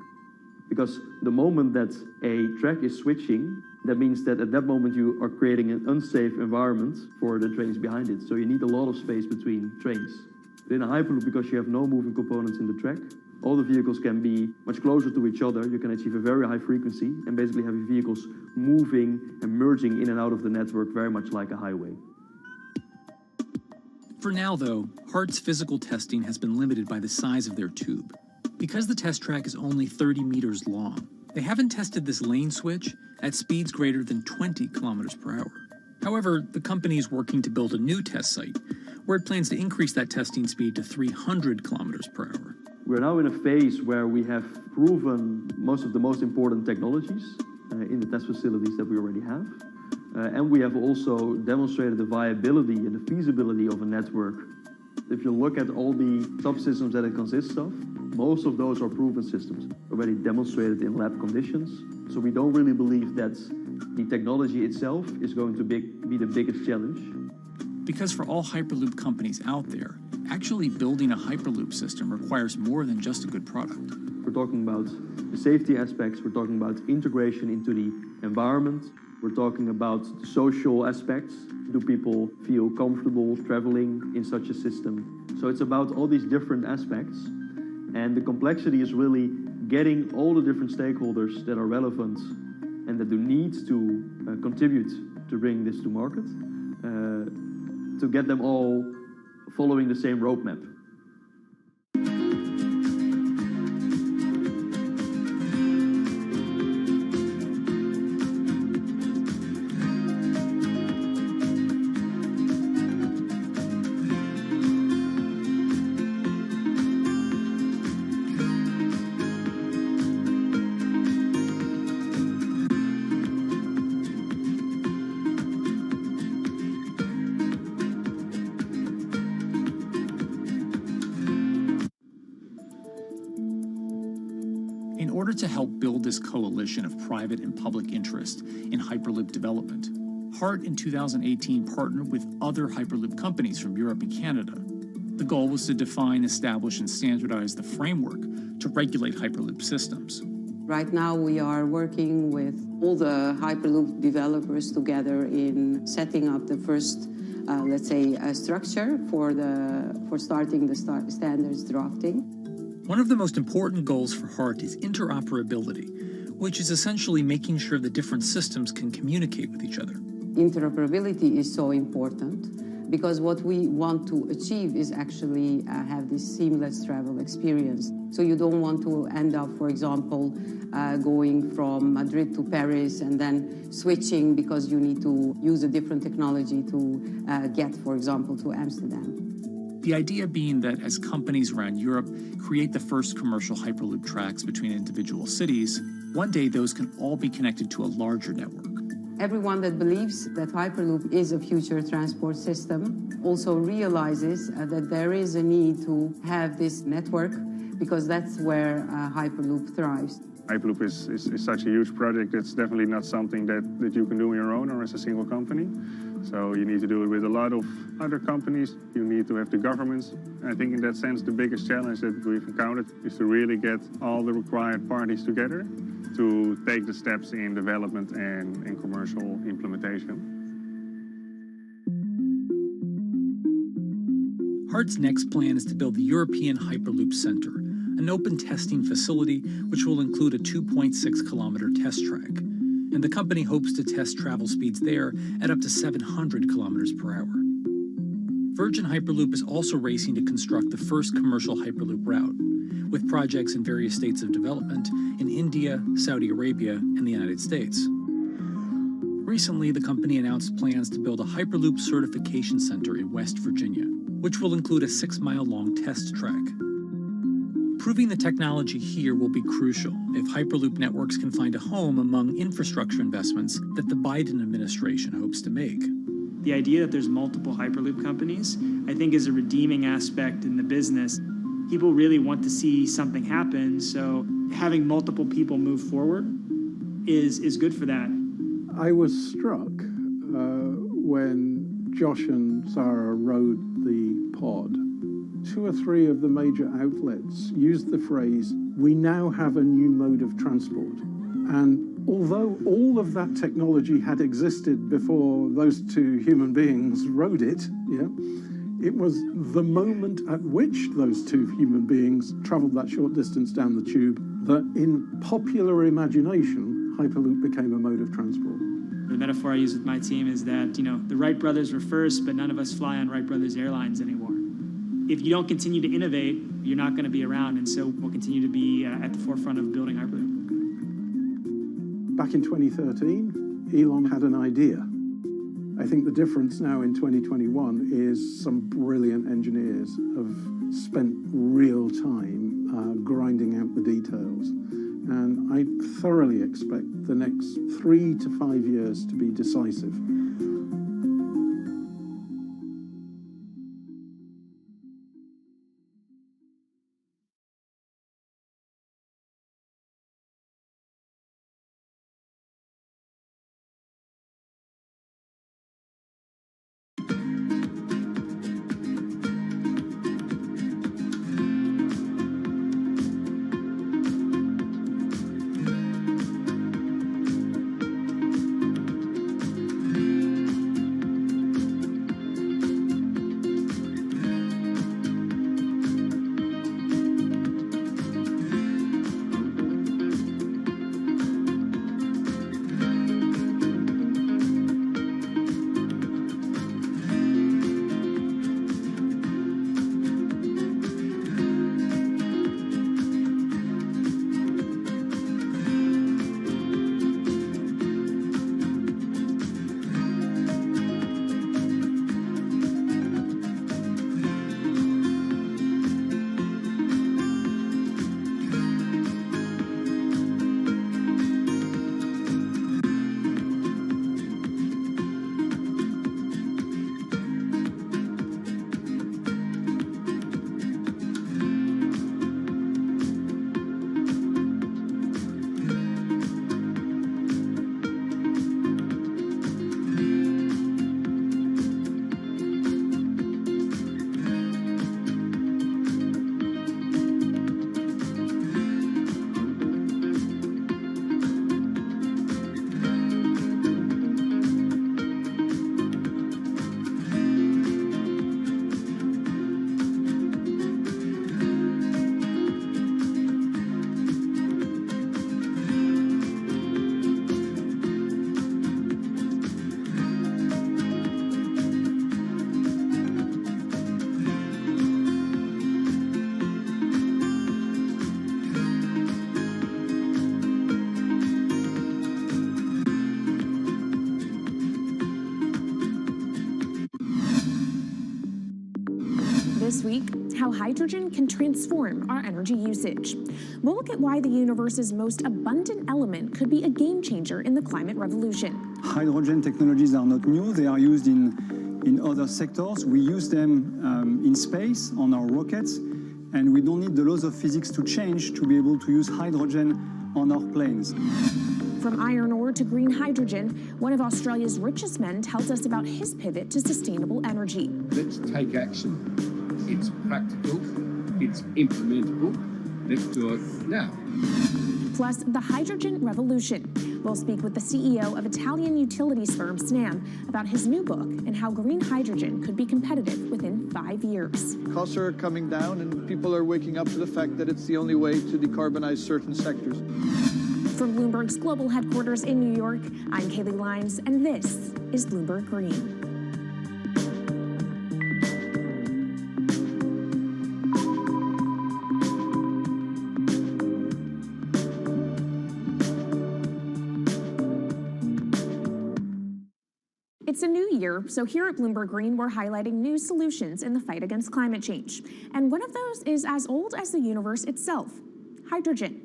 Because the moment that a track is switching, that means that at that moment you are creating an unsafe environment for the trains behind it. So you need a lot of space between trains. But in a Hyperloop, because you have no moving components in the track, all the vehicles can be much closer to each other. You can achieve a very high frequency and basically have your vehicles moving and merging in and out of the network very much like a highway. For now, though, Hart's physical testing has been limited by the size of their tube. Because the test track is only 30 meters long, they haven't tested this lane switch at speeds greater than 20 kilometers per hour. However, the company is working to build a new test site where it plans to increase that testing speed to 300 kilometers per hour. We're now in a phase where we have proven most of the most important technologies in the test facilities that we already have. And we have also demonstrated the viability and the feasibility of a network. If you look at all the subsystems that it consists of, most of those are proven systems, already demonstrated in lab conditions. So we don't really believe that The technology itself is going to be the biggest challenge. Because for all Hyperloop companies out there, actually building a Hyperloop system requires more than just a good product. We're talking about the safety aspects, we're talking about integration into the environment, we're talking about the social aspects. Do people feel comfortable traveling in such a system? So it's about all these different aspects, and the complexity is really getting all the different stakeholders that are relevant and that do need to contribute to bring this to market, to get them all following the same roadmap. In order to help build this coalition of private and public interest in Hyperloop development, HART in 2018 partnered with other Hyperloop companies from Europe and Canada. The goal was to define, establish, and standardize the framework to regulate Hyperloop systems. Right now we are working with all the Hyperloop developers together in setting up the first, let's say, structure for starting the standards drafting. One of the most important goals for HART is interoperability, which is essentially making sure the different systems can communicate with each other. Interoperability is so important because what we want to achieve is actually have this seamless travel experience. So you don't want to end up, for example, going from Madrid to Paris and then switching because you need to use a different technology to get, for example, to Amsterdam. The idea being that as companies around Europe create the first commercial Hyperloop tracks between individual cities, one day those can all be connected to a larger network. Everyone that believes that Hyperloop is a future transport system also realizes that there is a need to have this network because that's where Hyperloop thrives. Hyperloop is such a huge project. It's definitely not something that you can do on your own or as a single company. So you need to do it with a lot of other companies. You need to have the governments. And I think in that sense, the biggest challenge that we've encountered is to really get all the required parties together to take the steps in development and in commercial implementation. HART's next plan is to build the European Hyperloop Center, an open testing facility which will include a 2.6-kilometer test track. And the company hopes to test travel speeds there at up to 700 kilometers per hour. Virgin Hyperloop is also racing to construct the first commercial Hyperloop route, with projects in various states of development in India, Saudi Arabia, and the United States. Recently, the company announced plans to build a Hyperloop certification center in West Virginia, which will include a 6-mile-long test track. Proving the technology here will be crucial if Hyperloop networks can find a home among infrastructure investments that the Biden administration hopes to make. The idea that there's multiple Hyperloop companies, I think, is a redeeming aspect in the business. People really want to see something happen, so having multiple people move forward is good for that. I was struck when Josh and Sarah rode the pod. 2 or 3 of the major outlets used the phrase, "We now have a new mode of transport." And although all of that technology had existed before those 2 human beings rode it, it was the moment at which those 2 human beings traveled that short distance down the tube that in popular imagination, Hyperloop became a mode of transport. The metaphor I use with my team is that, the Wright brothers were first, but none of us fly on Wright brothers airlines anymore. If you don't continue to innovate, you're not going to be around, and so we'll continue to be at the forefront of building Hyperloop. Back in 2013, Elon had an idea. I think the difference now in 2021 is some brilliant engineers have spent real time grinding out the details. And I thoroughly expect the next 3 to 5 years to be decisive. This week, how hydrogen can transform our energy usage. We'll look at why the universe's most abundant element could be a game changer in the climate revolution. Hydrogen technologies are not new. They are used in other sectors. We use them in space, on our rockets, and we don't need the laws of physics to change to be able to use hydrogen on our planes. From iron ore to green hydrogen, one of Australia's richest men tells us about his pivot to sustainable energy. Let's take action. It's practical, it's implementable. Let's do it now. Plus, the hydrogen revolution. We'll speak with the CEO of Italian utilities firm Snam about his new book and how green hydrogen could be competitive within 5 years. Costs are coming down and people are waking up to the fact that it's the only way to decarbonize certain sectors. From Bloomberg's global headquarters in New York, I'm Kaylee Lyons, and this is Bloomberg Green. It's a new year, so here at Bloomberg Green, we're highlighting new solutions in the fight against climate change. And one of those is as old as the universe itself, hydrogen.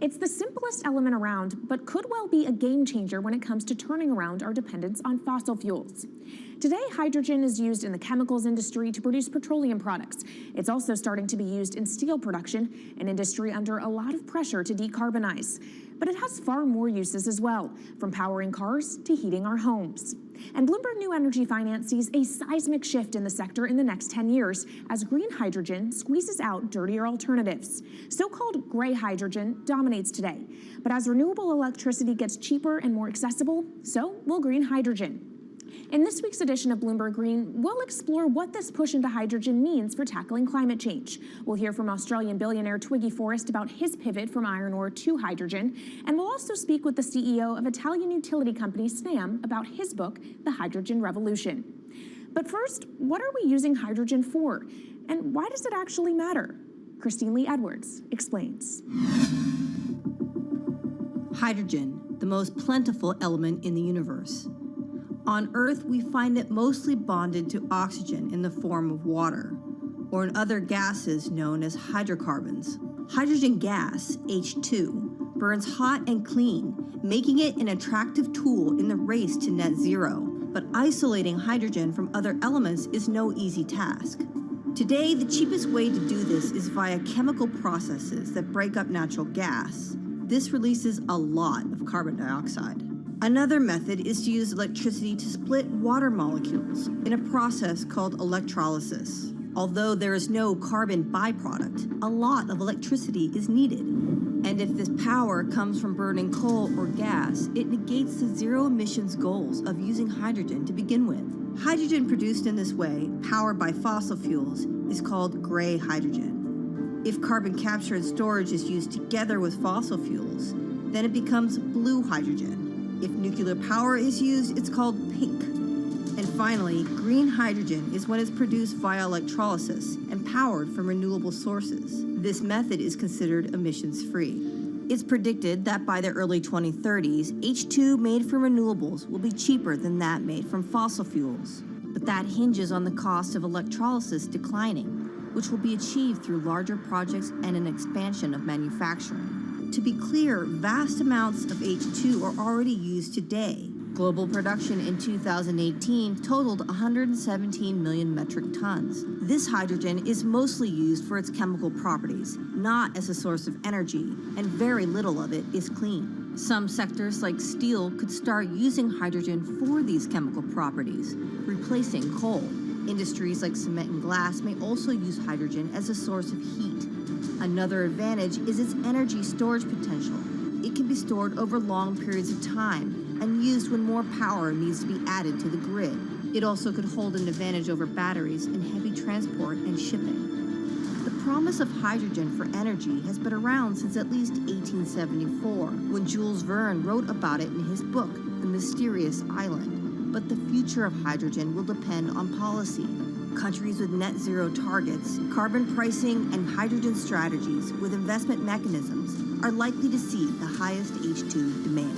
It's the simplest element around, but could well be a game changer when it comes to turning around our dependence on fossil fuels. Today, hydrogen is used in the chemicals industry to produce petroleum products. It's also starting to be used in steel production, an industry under a lot of pressure to decarbonize. But it has far more uses as well, from powering cars to heating our homes. And Bloomberg New Energy Finance sees a seismic shift in the sector in the next 10 years as green hydrogen squeezes out dirtier alternatives. So-called gray hydrogen dominates today. But as renewable electricity gets cheaper and more accessible, so will green hydrogen. In this week's edition of Bloomberg Green, we'll explore what this push into hydrogen means for tackling climate change. We'll hear from Australian billionaire Twiggy Forrest about his pivot from iron ore to hydrogen, and we'll also speak with the CEO of Italian utility company Snam about his book, The Hydrogen Revolution. But first, what are we using hydrogen for? And why does it actually matter? Christine Lee Edwards explains. Hydrogen, the most plentiful element in the universe. On Earth, we find it mostly bonded to oxygen in the form of water, or in other gases known as hydrocarbons. Hydrogen gas, H2, burns hot and clean, making it an attractive tool in the race to net zero. But isolating hydrogen from other elements is no easy task. Today, the cheapest way to do this is via chemical processes that break up natural gas. This releases a lot of carbon dioxide. Another method is to use electricity to split water molecules in a process called electrolysis. Although there is no carbon byproduct, a lot of electricity is needed. And if this power comes from burning coal or gas, it negates the zero emissions goals of using hydrogen to begin with. Hydrogen produced in this way, powered by fossil fuels, is called gray hydrogen. If carbon capture and storage is used together with fossil fuels, then it becomes blue hydrogen. If nuclear power is used, it's called pink. And finally, green hydrogen is when it's produced via electrolysis and powered from renewable sources. This method is considered emissions-free. It's predicted that by the early 2030s, H2 made from renewables will be cheaper than that made from fossil fuels. But that hinges on the cost of electrolysis declining, which will be achieved through larger projects and an expansion of manufacturing. To be clear, vast amounts of H2 are already used today. Global production in 2018 totaled 117 million metric tons. This hydrogen is mostly used for its chemical properties, not as a source of energy, and very little of it is clean. Some sectors like steel could start using hydrogen for these chemical properties, replacing coal. Industries like cement and glass may also use hydrogen as a source of heat. Another advantage is its energy storage potential. It can be stored over long periods of time and used when more power needs to be added to the grid. It also could hold an advantage over batteries in heavy transport and shipping. The promise of hydrogen for energy has been around since at least 1874, when Jules Verne wrote about it in his book, The Mysterious Island. But the future of hydrogen will depend on policy. Countries with net zero targets, carbon pricing, and hydrogen strategies with investment mechanisms are likely to see the highest H2 demand.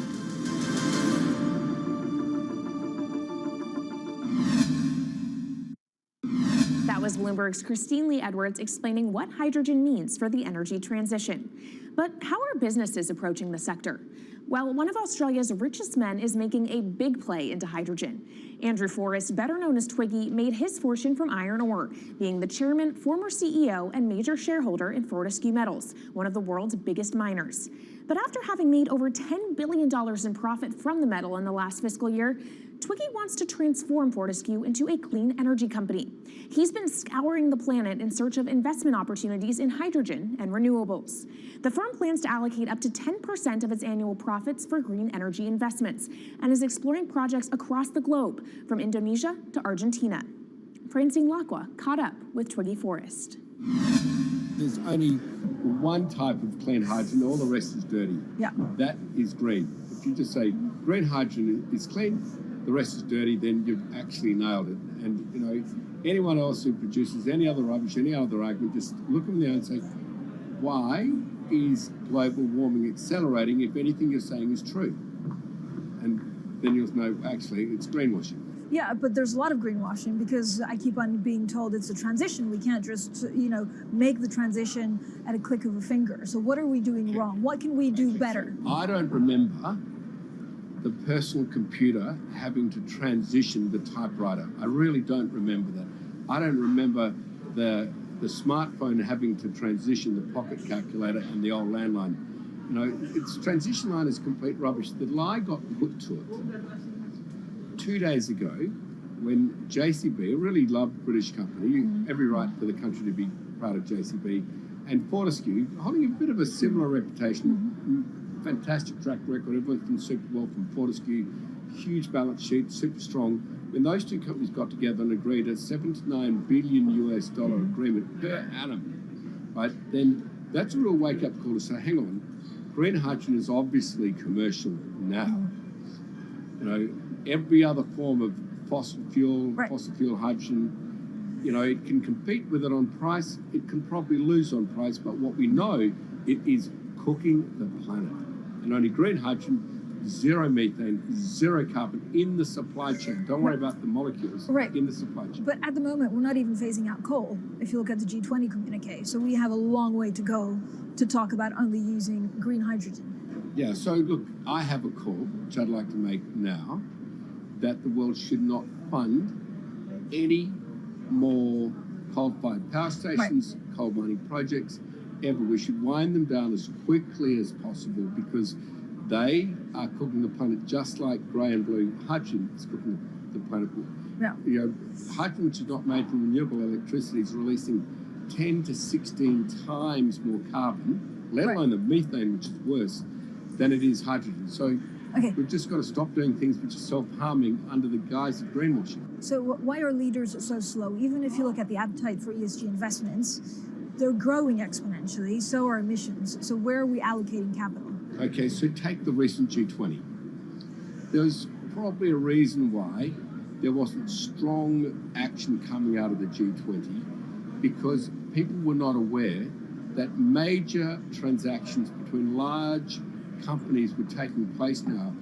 That was Bloomberg's Christine Lee Edwards explaining what hydrogen means for the energy transition. But how are businesses approaching the sector? Well, one of Australia's richest men is making a big play into hydrogen. Andrew Forrest, better known as Twiggy, made his fortune from iron ore, being the chairman, former CEO, and major shareholder in Fortescue Metals, one of the world's biggest miners. But after having made over $10 billion in profit from the metal in the last fiscal year, Twiggy wants to transform Fortescue into a clean energy company. He's been scouring the planet in search of investment opportunities in hydrogen and renewables. The firm plans to allocate up to 10% of its annual profits for green energy investments and is exploring projects across the globe, from Indonesia to Argentina. Francine Lacqua caught up with Twiggy Forrest. There's only one type of clean hydrogen, all the rest is dirty. Yeah. That is green. If you just say green hydrogen is clean, the rest is dirty, then you've actually nailed it. And, you know, anyone else who produces any other rubbish, any other argument, just look them in the eye and say, why is global warming accelerating if anything you're saying is true? And then you'll know, actually, it's greenwashing. Yeah, but there's a lot of greenwashing because I keep on being told it's a transition. We can't just, you know, make the transition at a click of a finger. So what are we doing wrong? What can we do better? I don't remember the personal computer having to transition the typewriter. I really don't remember that. I don't remember the smartphone having to transition the pocket calculator and the old landline. You know, its transition line is complete rubbish. The lie got put to it 2 days ago when JCB, a really loved British company, every right for the country to be proud of JCB, and Fortescue, holding a bit of a similar reputation, fantastic track record, everyone's done super well from Fortescue, huge balance sheet, super strong. When those two companies got together and agreed a $7 to $9 billion US agreement per annum, right, then that's a real wake-up call to say, hang on, green hydrogen is obviously commercial now. You know, every other form of fossil fuel hydrogen, you know, it can compete with it on price, it can probably lose on price, but what we know, it is cooking the planet. And only green hydrogen, zero methane, zero carbon in the supply chain. Don't worry about the molecules in the supply chain. But at the moment, we're not even phasing out coal, if you look at the G20 communique. So we have a long way to go to talk about only using green hydrogen. Yeah, so look, I have a call, which I'd like to make now, that the world should not fund any more coal-fired power stations, coal mining projects, ever. We should wind them down as quickly as possible because they are cooking the planet just like grey and blue hydrogen is cooking the planet. Yeah. You know, hydrogen, which is not made from renewable electricity, is releasing 10 to 16 times more carbon, let alone the methane, which is worse, than it is hydrogen. So we've just got to stop doing things which are self-harming under the guise of greenwashing. So why are leaders so slow? Even if you look at the appetite for ESG investments, they're growing exponentially, so are emissions. So where are we allocating capital? Okay, so take the recent G20. There's probably a reason why there wasn't strong action coming out of the G20 because people were not aware that major transactions between large companies were taking place now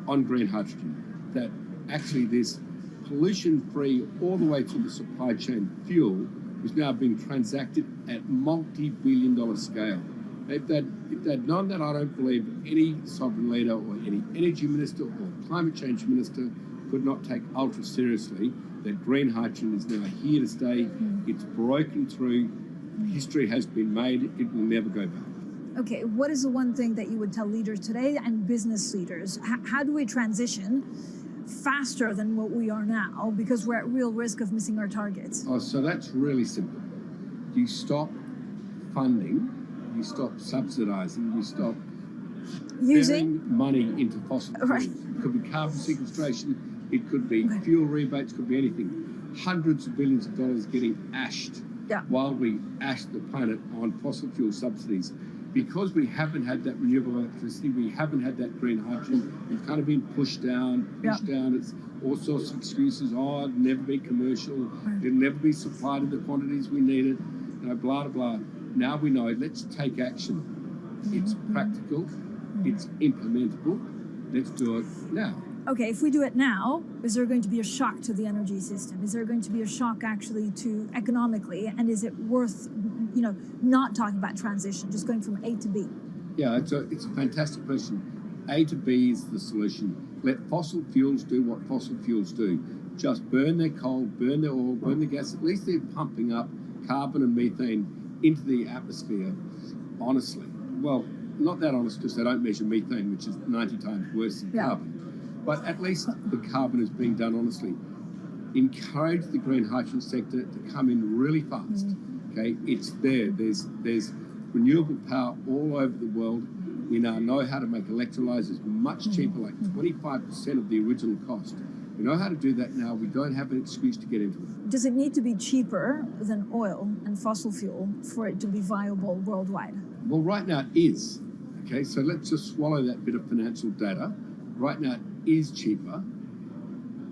on green hydrogen, that actually this pollution-free all the way through the supply chain fuel was now being transacted at multi-billion-dollar scale. If they'd known that, I don't believe any sovereign leader or any energy minister or climate change minister could not take ultra seriously that green hydrogen is now here to stay. It's broken through. History has been made. It will never go back. Okay, what is the one thing that you would tell leaders today and business leaders? How do we transition faster than what we are now because we're at real risk of missing our targets? Oh, so that's really simple. You stop funding, you stop subsidizing, you stop using money into fossil fuels. It could be carbon sequestration, it could be fuel rebates, could be anything. Hundreds of billions of dollars getting ashed while we ash the planet on fossil fuel subsidies. Because we haven't had that renewable electricity, we haven't had that green hydrogen, we've kind of been pushed down. It's all sorts of excuses. Oh, it'll never be commercial, it'll never be supplied in the quantities we needed, you know, blah, blah, blah. Now we know, let's take action. It's practical, it's implementable, let's do it now. okay, if we do it now, is there going to be a shock to the energy system? Is there going to be a shock actually to economically? And is it worth, not talking about transition, just going from A to B? Yeah, it's a fantastic question. A to B is the solution. Let fossil fuels do what fossil fuels do. Just burn their coal, burn their oil, burn the gas. At least they're pumping up carbon and methane into the atmosphere, honestly. Well, not that honest, because they don't measure methane, which is 90 times worse than carbon. But at least the carbon is being done honestly. Encourage the green hydrogen sector to come in really fast. Okay, it's there. There's renewable power all over the world. We now know how to make electrolyzers much cheaper, like 25% of the original cost. We know how to do that now. We don't have an excuse to get into it. Does it need to be cheaper than oil and fossil fuel for it to be viable worldwide? Well, right now it is. Okay, so let's just swallow that bit of financial data. Right now it is cheaper,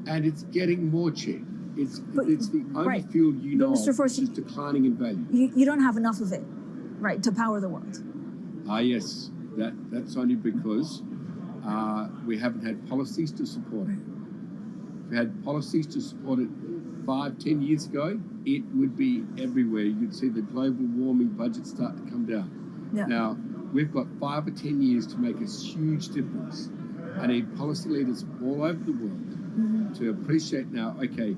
and it's getting more cheap. It's the only fuel you know of which is declining in value. You don't have enough of it, right, to power the world. Yes. That's only because we haven't had policies to support it. If we had policies to support it 5-10 years ago, it would be everywhere. You'd see the global warming budget start to come down. Yeah. Now, we've got 5 or 10 years to make a huge difference. I need policy leaders all over the world to appreciate now, okay,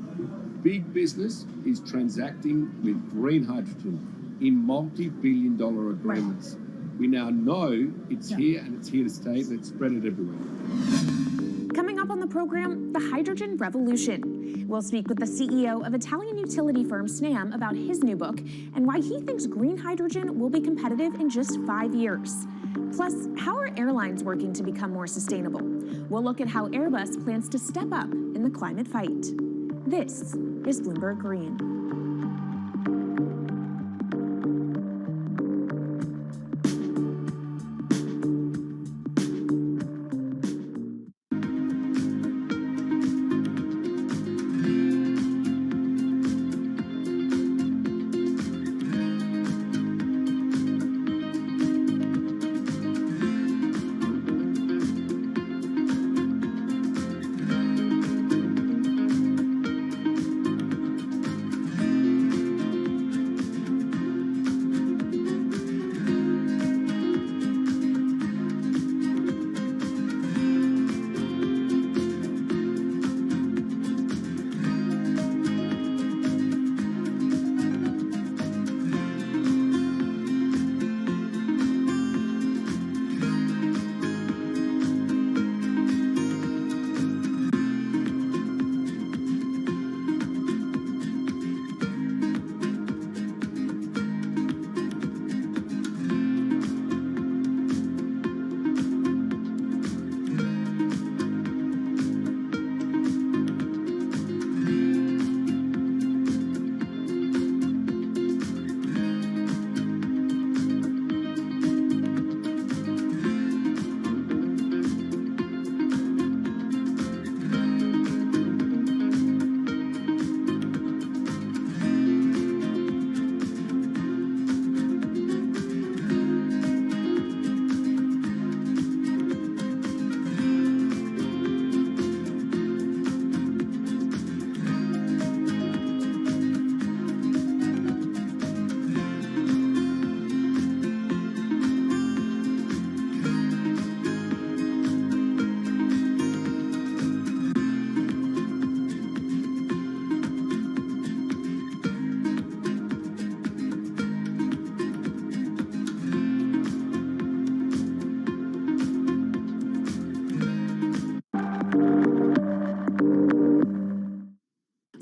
big business is transacting with green hydrogen in multi-billion-dollar agreements. We now know it's here and it's here to stay. Let's spread it everywhere. Coming up on the program, the hydrogen revolution. We'll speak with the CEO of Italian utility firm Snam about his new book and why he thinks green hydrogen will be competitive in just 5 years. Plus, how are airlines working to become more sustainable? We'll look at how Airbus plans to step up in the climate fight. This is Bloomberg Green.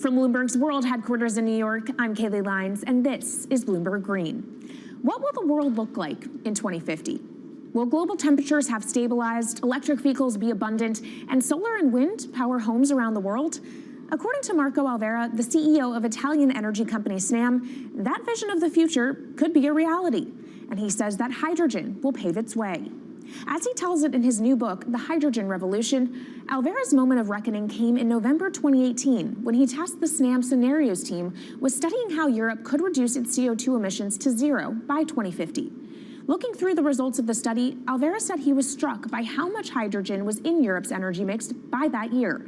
From Bloomberg's world headquarters in New York, I'm Kaylee Lines, and this is Bloomberg Green. What will the world look like in 2050? Will global temperatures have stabilized, electric vehicles be abundant, and solar and wind power homes around the world? According to Marco Alvera, the CEO of Italian energy company Snam, that vision of the future could be a reality. And he says that hydrogen will pave its way. As he tells it in his new book, The Hydrogen Revolution, Alvera's moment of reckoning came in November 2018 when he tasked the Snam Scenarios team with studying how Europe could reduce its CO2 emissions to zero by 2050. Looking through the results of the study, Alvera said he was struck by how much hydrogen was in Europe's energy mix by that year.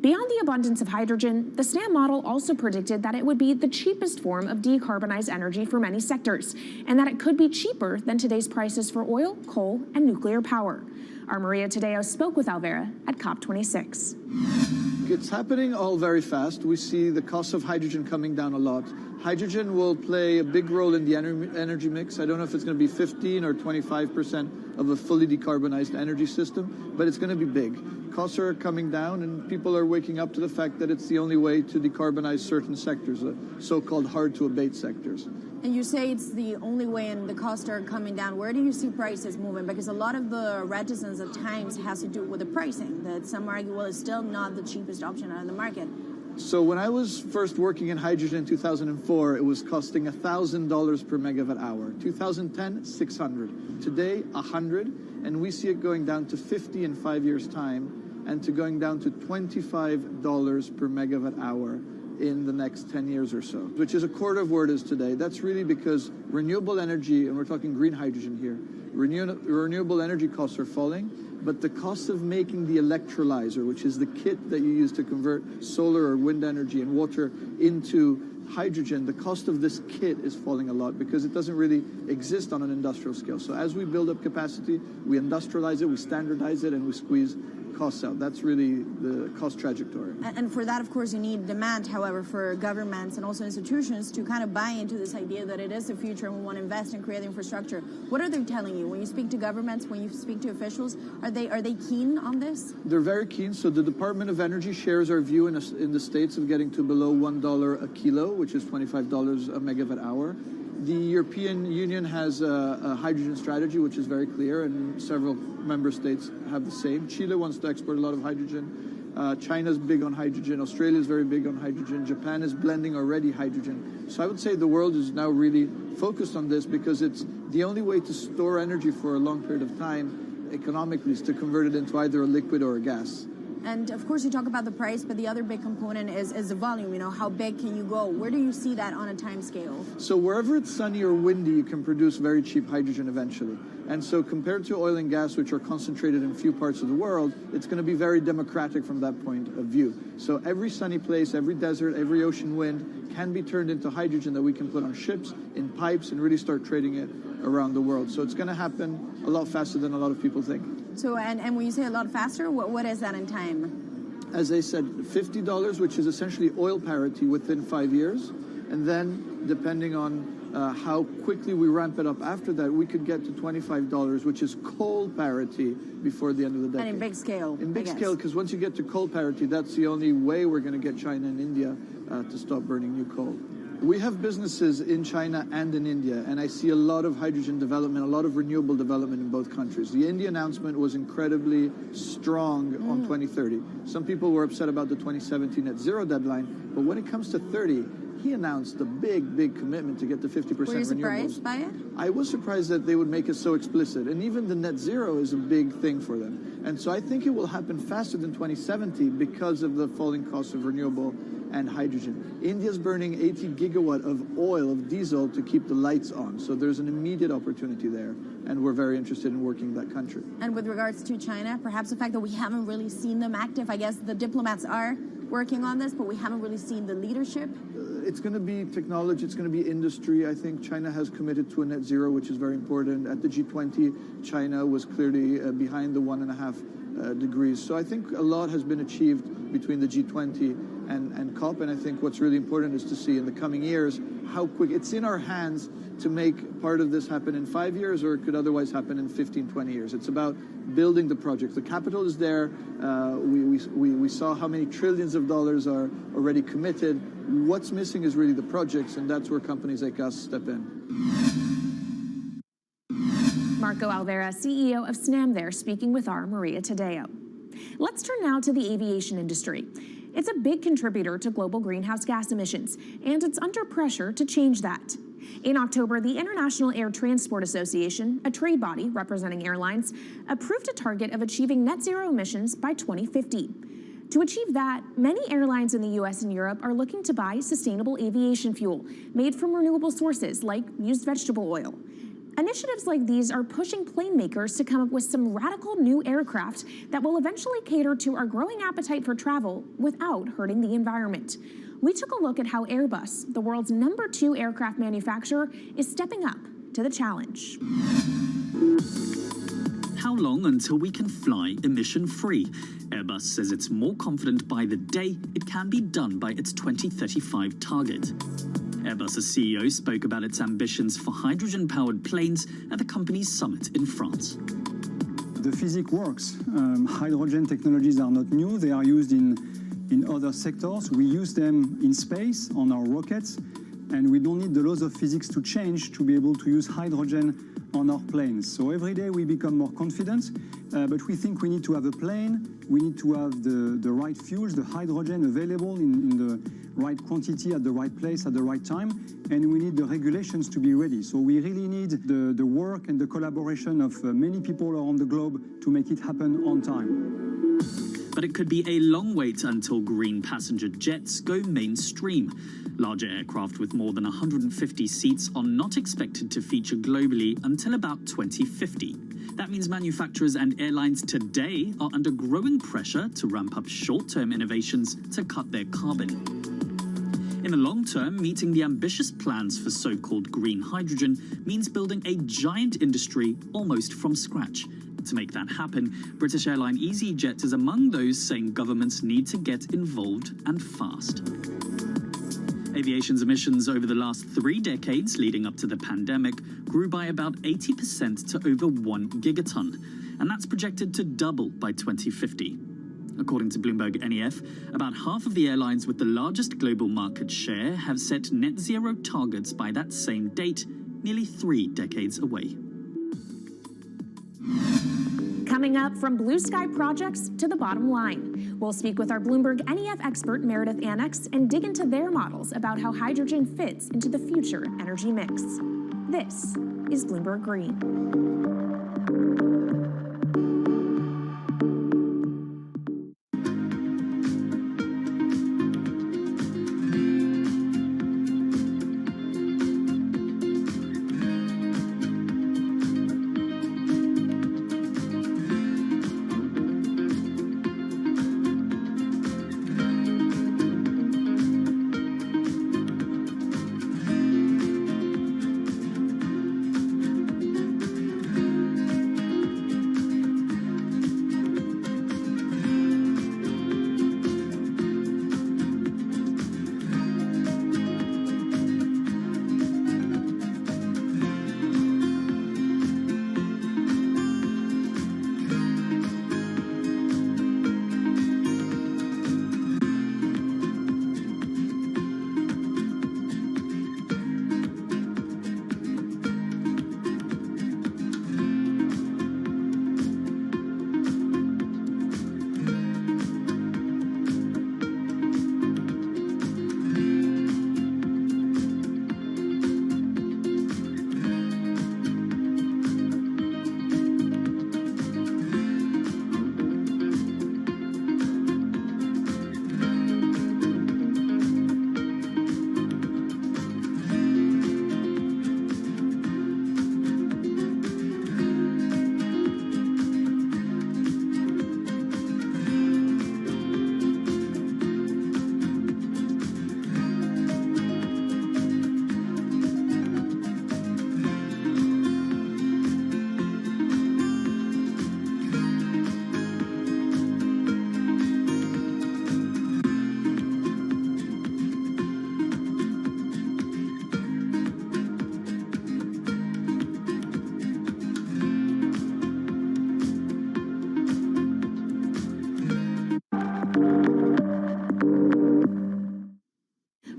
Beyond the abundance of hydrogen, the SNAM model also predicted that it would be the cheapest form of decarbonized energy for many sectors, and that it could be cheaper than today's prices for oil, coal, and nuclear power. Our Maria Tadeo spoke with Alvera at COP26. It's happening all very fast. We see the cost of hydrogen coming down a lot. Hydrogen will play a big role in the energy mix. I don't know if it's going to be 15 or 25% of a fully decarbonized energy system, but it's going to be big. Costs are coming down, and people are waking up to the fact that it's the only way to decarbonize certain sectors, the so-called hard-to-abate sectors. And you say it's the only way and the costs are coming down. Where do you see prices moving? Because a lot of the reticence at times has to do with the pricing, that some argue, well, it's still not the cheapest option on the market. So when I was first working in hydrogen in 2004, it was costing $1,000 per megawatt hour. 2010, 600. Today, 100, and we see it going down to 50 in 5 years' time, and to going down to $25 per megawatt hour in the next 10 years or so, which is a quarter of where it is today. That's really because renewable energy, and we're talking green hydrogen here, renewable energy costs are falling, but the cost of making the electrolyzer, which is the kit that you use to convert solar or wind energy and water into hydrogen, the cost of this kit is falling a lot because it doesn't really exist on an industrial scale. So as we build up capacity, we industrialize it, we standardize it, and we squeeze costs out. That's really the cost trajectory. And for that, of course, you need demand, however, for governments and also institutions to kind of buy into this idea that it is the future and we want to invest and create infrastructure. What are they telling you? When you speak to governments, when you speak to officials, are they keen on this? They're very keen. So the Department of Energy shares our view in the States of getting to below $1 a kilo, which is $25 a megawatt hour. The European Union has a hydrogen strategy, which is very clear, and several member states have the same. Chile wants to export a lot of hydrogen. China's big on hydrogen. Australia's very big on hydrogen. Japan is blending already hydrogen. So I would say the world is now really focused on this because it's the only way to store energy for a long period of time economically is to convert it into either a liquid or a gas. And of course, you talk about the price, but the other big component is the volume. You know, how big can you go? Where do you see that on a time scale? So wherever it's sunny or windy, you can produce very cheap hydrogen eventually. And so compared to oil and gas, which are concentrated in few parts of the world, it's going to be very democratic from that point of view. So every sunny place, every desert, every ocean wind can be turned into hydrogen that we can put on ships, in pipes, and really start trading it around the world. So it's going to happen a lot faster than a lot of people think. So, and when you say a lot faster, what is that in time? As I said, $50, which is essentially oil parity within 5 years. And then, depending on how quickly we ramp it up after that, we could get to $25, which is coal parity before the end of the decade. And in big scale. In big scale, because once you get to coal parity, that's the only way we're going to get China and India to stop burning new coal. We have businesses in China and in India, and I see a lot of hydrogen development, a lot of renewable development in both countries. The India announcement was incredibly strong on 2030. Some people were upset about the 2017 net zero deadline, but when it comes to 30, he announced a big commitment to get to 50% renewables. Were you surprised by it? I was surprised that they would make it so explicit, and even the net zero is a big thing for them. And so I think it will happen faster than 2070 because of the falling cost of renewable and hydrogen. India's burning 80 gigawatt of oil, of diesel, to keep the lights on. So there's an immediate opportunity there, and we're very interested in working in that country. And with regards to China, perhaps the fact that we haven't really seen them active, I guess the diplomats are working on this, but we haven't really seen the leadership. It's going to be technology, it's going to be industry. I think China has committed to a net zero, which is very important. At the G20, China was clearly behind the 1.5 degrees. So I think a lot has been achieved between the G20 and COP, and I think what's really important is to see in the coming years how quick. It's in our hands to make part of this happen in 5 years, or it could otherwise happen in 15, 20 years. It's about building the project. The capital is there. We saw how many trillions of dollars are already committed. What's missing is really the projects, and that's where companies like us step in. Marco Alvera, CEO of SNAM there, speaking with our Maria Tadeo. Let's turn now to the aviation industry. It's a big contributor to global greenhouse gas emissions, and it's under pressure to change that. In October, the International Air Transport Association, a trade body representing airlines, approved a target of achieving net zero emissions by 2050. To achieve that, many airlines in the US and Europe are looking to buy sustainable aviation fuel made from renewable sources like used vegetable oil. Initiatives like these are pushing plane makers to come up with some radical new aircraft that will eventually cater to our growing appetite for travel without hurting the environment. We took a look at how Airbus, the world's #2 aircraft manufacturer, is stepping up to the challenge. How long until we can fly emission-free? Airbus says it's more confident by the day it can be done by its 2035 target. Airbus's CEO spoke about its ambitions for hydrogen-powered planes at the company's summit in France. The physics works. Hydrogen technologies are not new. They are used in other sectors. We use them in space on our rockets, and we don't need the laws of physics to change to be able to use hydrogen on our planes. So every day we become more confident, but we think we need to have a plane, we need to have the right fuels, the hydrogen available in the right quantity at the right place at the right time, and we need the regulations to be ready. So we really need the work and the collaboration of many people around the globe to make it happen on time. But it could be a long wait until green passenger jets go mainstream. Larger aircraft with more than 150 seats are not expected to feature globally until about 2050. That means manufacturers and airlines today are under growing pressure to ramp up short-term innovations to cut their carbon. In the long term, meeting the ambitious plans for so-called green hydrogen means building a giant industry almost from scratch. To make that happen, British airline EasyJet is among those saying governments need to get involved and fast. Aviation's emissions over the last 3 decades leading up to the pandemic grew by about 80% to over 1 gigaton, and that's projected to double by 2050. According to Bloomberg NEF, about half of the airlines with the largest global market share have set net zero targets by that same date, nearly 3 decades away. Coming up, from blue sky projects to the bottom line. We'll speak with our Bloomberg NEF expert Meredith Annex and dig into their models about how hydrogen fits into the future energy mix. This is Bloomberg Green.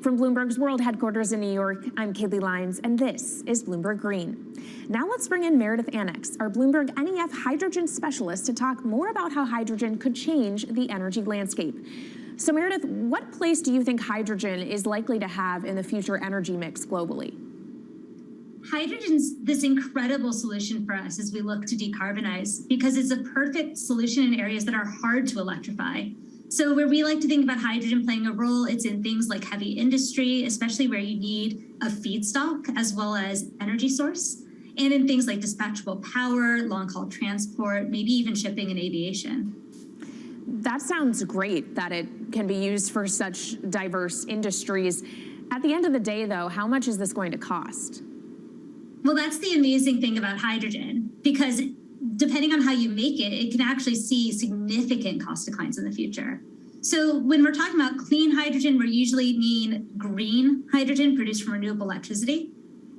From Bloomberg's world headquarters in New York, I'm Kaylee Lyons, and this is Bloomberg Green. Now let's bring in Meredith Annex, our Bloomberg NEF hydrogen specialist, to talk more about how hydrogen could change the energy landscape. So Meredith, what place do you think hydrogen is likely to have in the future energy mix globally? Hydrogen's this incredible solution for us as we look to decarbonize because it's a perfect solution in areas that are hard to electrify. So where we like to think about hydrogen playing a role, it's in things like heavy industry, especially where you need a feedstock as well as energy source. and in things like dispatchable power, long-haul transport, maybe even shipping and aviation. That sounds great that it can be used for such diverse industries. At the end of the day, though, how much is this going to cost? Well, that's the amazing thing about hydrogen, because depending on how you make it, it can actually see significant cost declines in the future. So when we're talking about clean hydrogen, we usually mean green hydrogen produced from renewable electricity.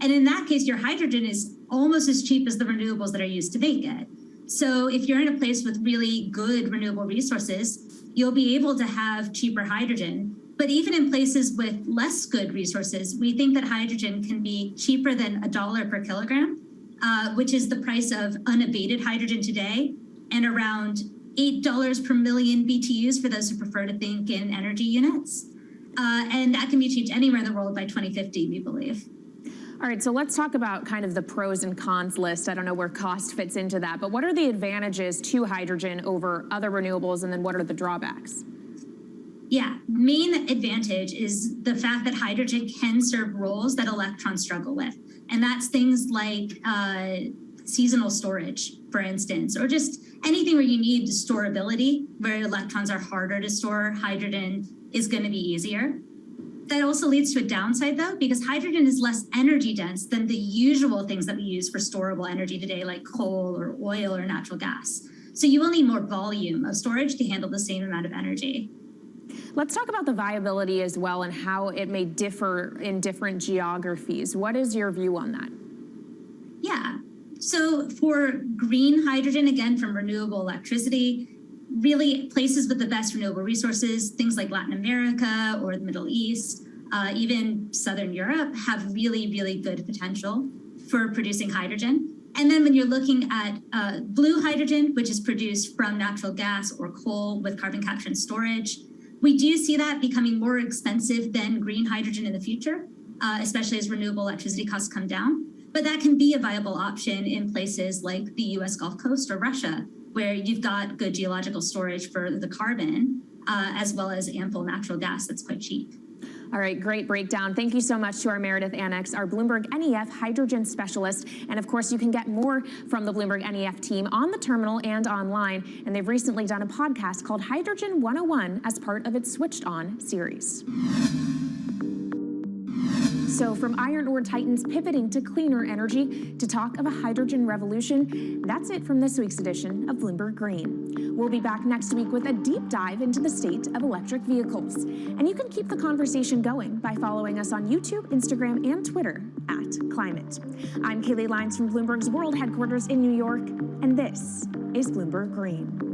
And in that case, your hydrogen is almost as cheap as the renewables that are used to make it. So if you're in a place with really good renewable resources, you'll be able to have cheaper hydrogen. But even in places with less good resources, we think that hydrogen can be cheaper than $1 per kilogram, which is the price of unabated hydrogen today, and around $8 per million BTUs for those who prefer to think in energy units. And that can be achieved anywhere in the world by 2050, we believe. All right, so let's talk about kind of the pros and cons list. I don't know where cost fits into that, but what are the advantages to hydrogen over other renewables, and then what are the drawbacks? Yeah, main advantage is the fact that hydrogen can serve roles that electrons struggle with. And that's things like seasonal storage, for instance, or just anything where you need storability, where electrons are harder to store, hydrogen is going to be easier. That also leads to a downside, though, because hydrogen is less energy dense than the usual things that we use for storable energy today, like coal or oil or natural gas. So you will need more volume of storage to handle the same amount of energy. Let's talk about the viability as well and how it may differ in different geographies. What is your view on that? Yeah, so for green hydrogen, again, from renewable electricity, really places with the best renewable resources, things like Latin America or the Middle East, even Southern Europe, have really, really good potential for producing hydrogen. And then when you're looking at blue hydrogen, which is produced from natural gas or coal with carbon capture and storage, we do see that becoming more expensive than green hydrogen in the future, especially as renewable electricity costs come down. But that can be a viable option in places like the US Gulf Coast or Russia, where you've got good geological storage for the carbon, as well as ample natural gas that's quite cheap. All right, great breakdown. Thank you so much to our Meredith Annex, our Bloomberg NEF hydrogen specialist. And of course, you can get more from the Bloomberg NEF team on the terminal and online. And they've recently done a podcast called Hydrogen 101 as part of its Switched On series. So from iron ore titans pivoting to cleaner energy to talk of a hydrogen revolution, that's it from this week's edition of Bloomberg Green. We'll be back next week with a deep dive into the state of electric vehicles. And you can keep the conversation going by following us on YouTube, Instagram, and Twitter @Climate. I'm Kaylee Lyons from Bloomberg's World Headquarters in New York, and this is Bloomberg Green.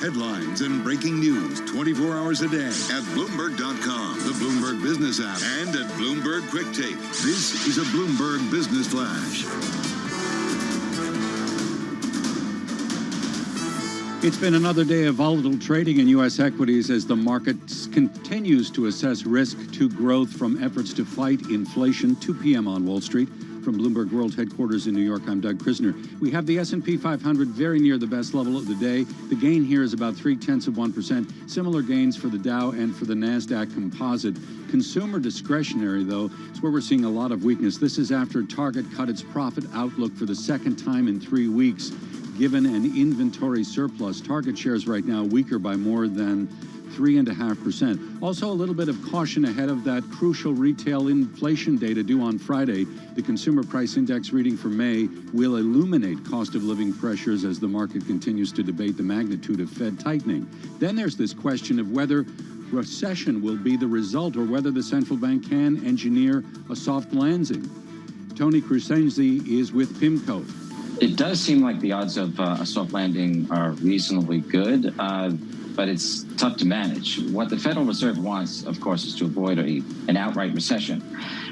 Headlines and breaking news 24 hours a day at Bloomberg.com, the Bloomberg Business app, and at Bloomberg Quick Take. This is a Bloomberg Business Flash. It's been another day of volatile trading in U.S. equities as the market continues to assess risk to growth from efforts to fight inflation. 2 p.m. on Wall Street. From Bloomberg World Headquarters in New York, I'm Doug Krisner. We have the S&P 500 very near the best level of the day. The gain here is about 0.3%. Similar gains for the Dow and for the NASDAQ Composite. Consumer discretionary, though, is where we're seeing a lot of weakness. This is after Target cut its profit outlook for the second time in 3 weeks. Given an inventory surplus, Target shares right now weaker by more than 3.5%. Also, a little bit of caution ahead of that crucial retail inflation data due on Friday. The Consumer Price Index reading for May will illuminate cost of living pressures as the market continues to debate the magnitude of Fed tightening. Then there's this question of whether recession will be the result or whether the central bank can engineer a soft landing. Tony Crescenzi is with PIMCO. It does seem like the odds of a soft landing are reasonably good, but it's tough to manage. What the Federal Reserve wants, of course, is to avoid an outright recession.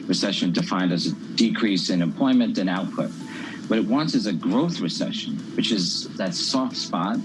Recession defined as a decrease in employment and output. What it wants is a growth recession, which is that soft spot,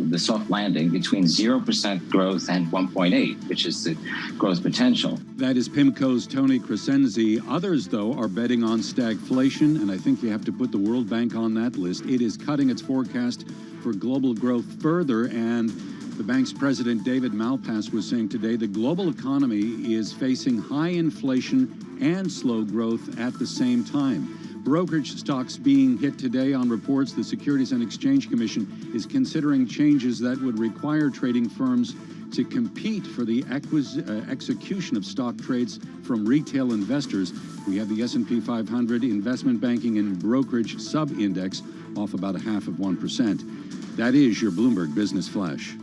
the soft landing between 0% growth and 1.8, which is the growth potential. That is PIMCO's Tony Crescenzi. Others, though, are betting on stagflation, and I think you have to put the World Bank on that list. It is cutting its forecast for global growth further, and the bank's president, David Malpass, was saying today the global economy is facing high inflation and slow growth at the same time. Brokerage stocks being hit today on reports the Securities and Exchange Commission is considering changes that would require trading firms to compete for the execution of stock trades from retail investors. We have the S&P 500 investment banking and brokerage sub-index off about 0.5%. That is your Bloomberg Business Flash.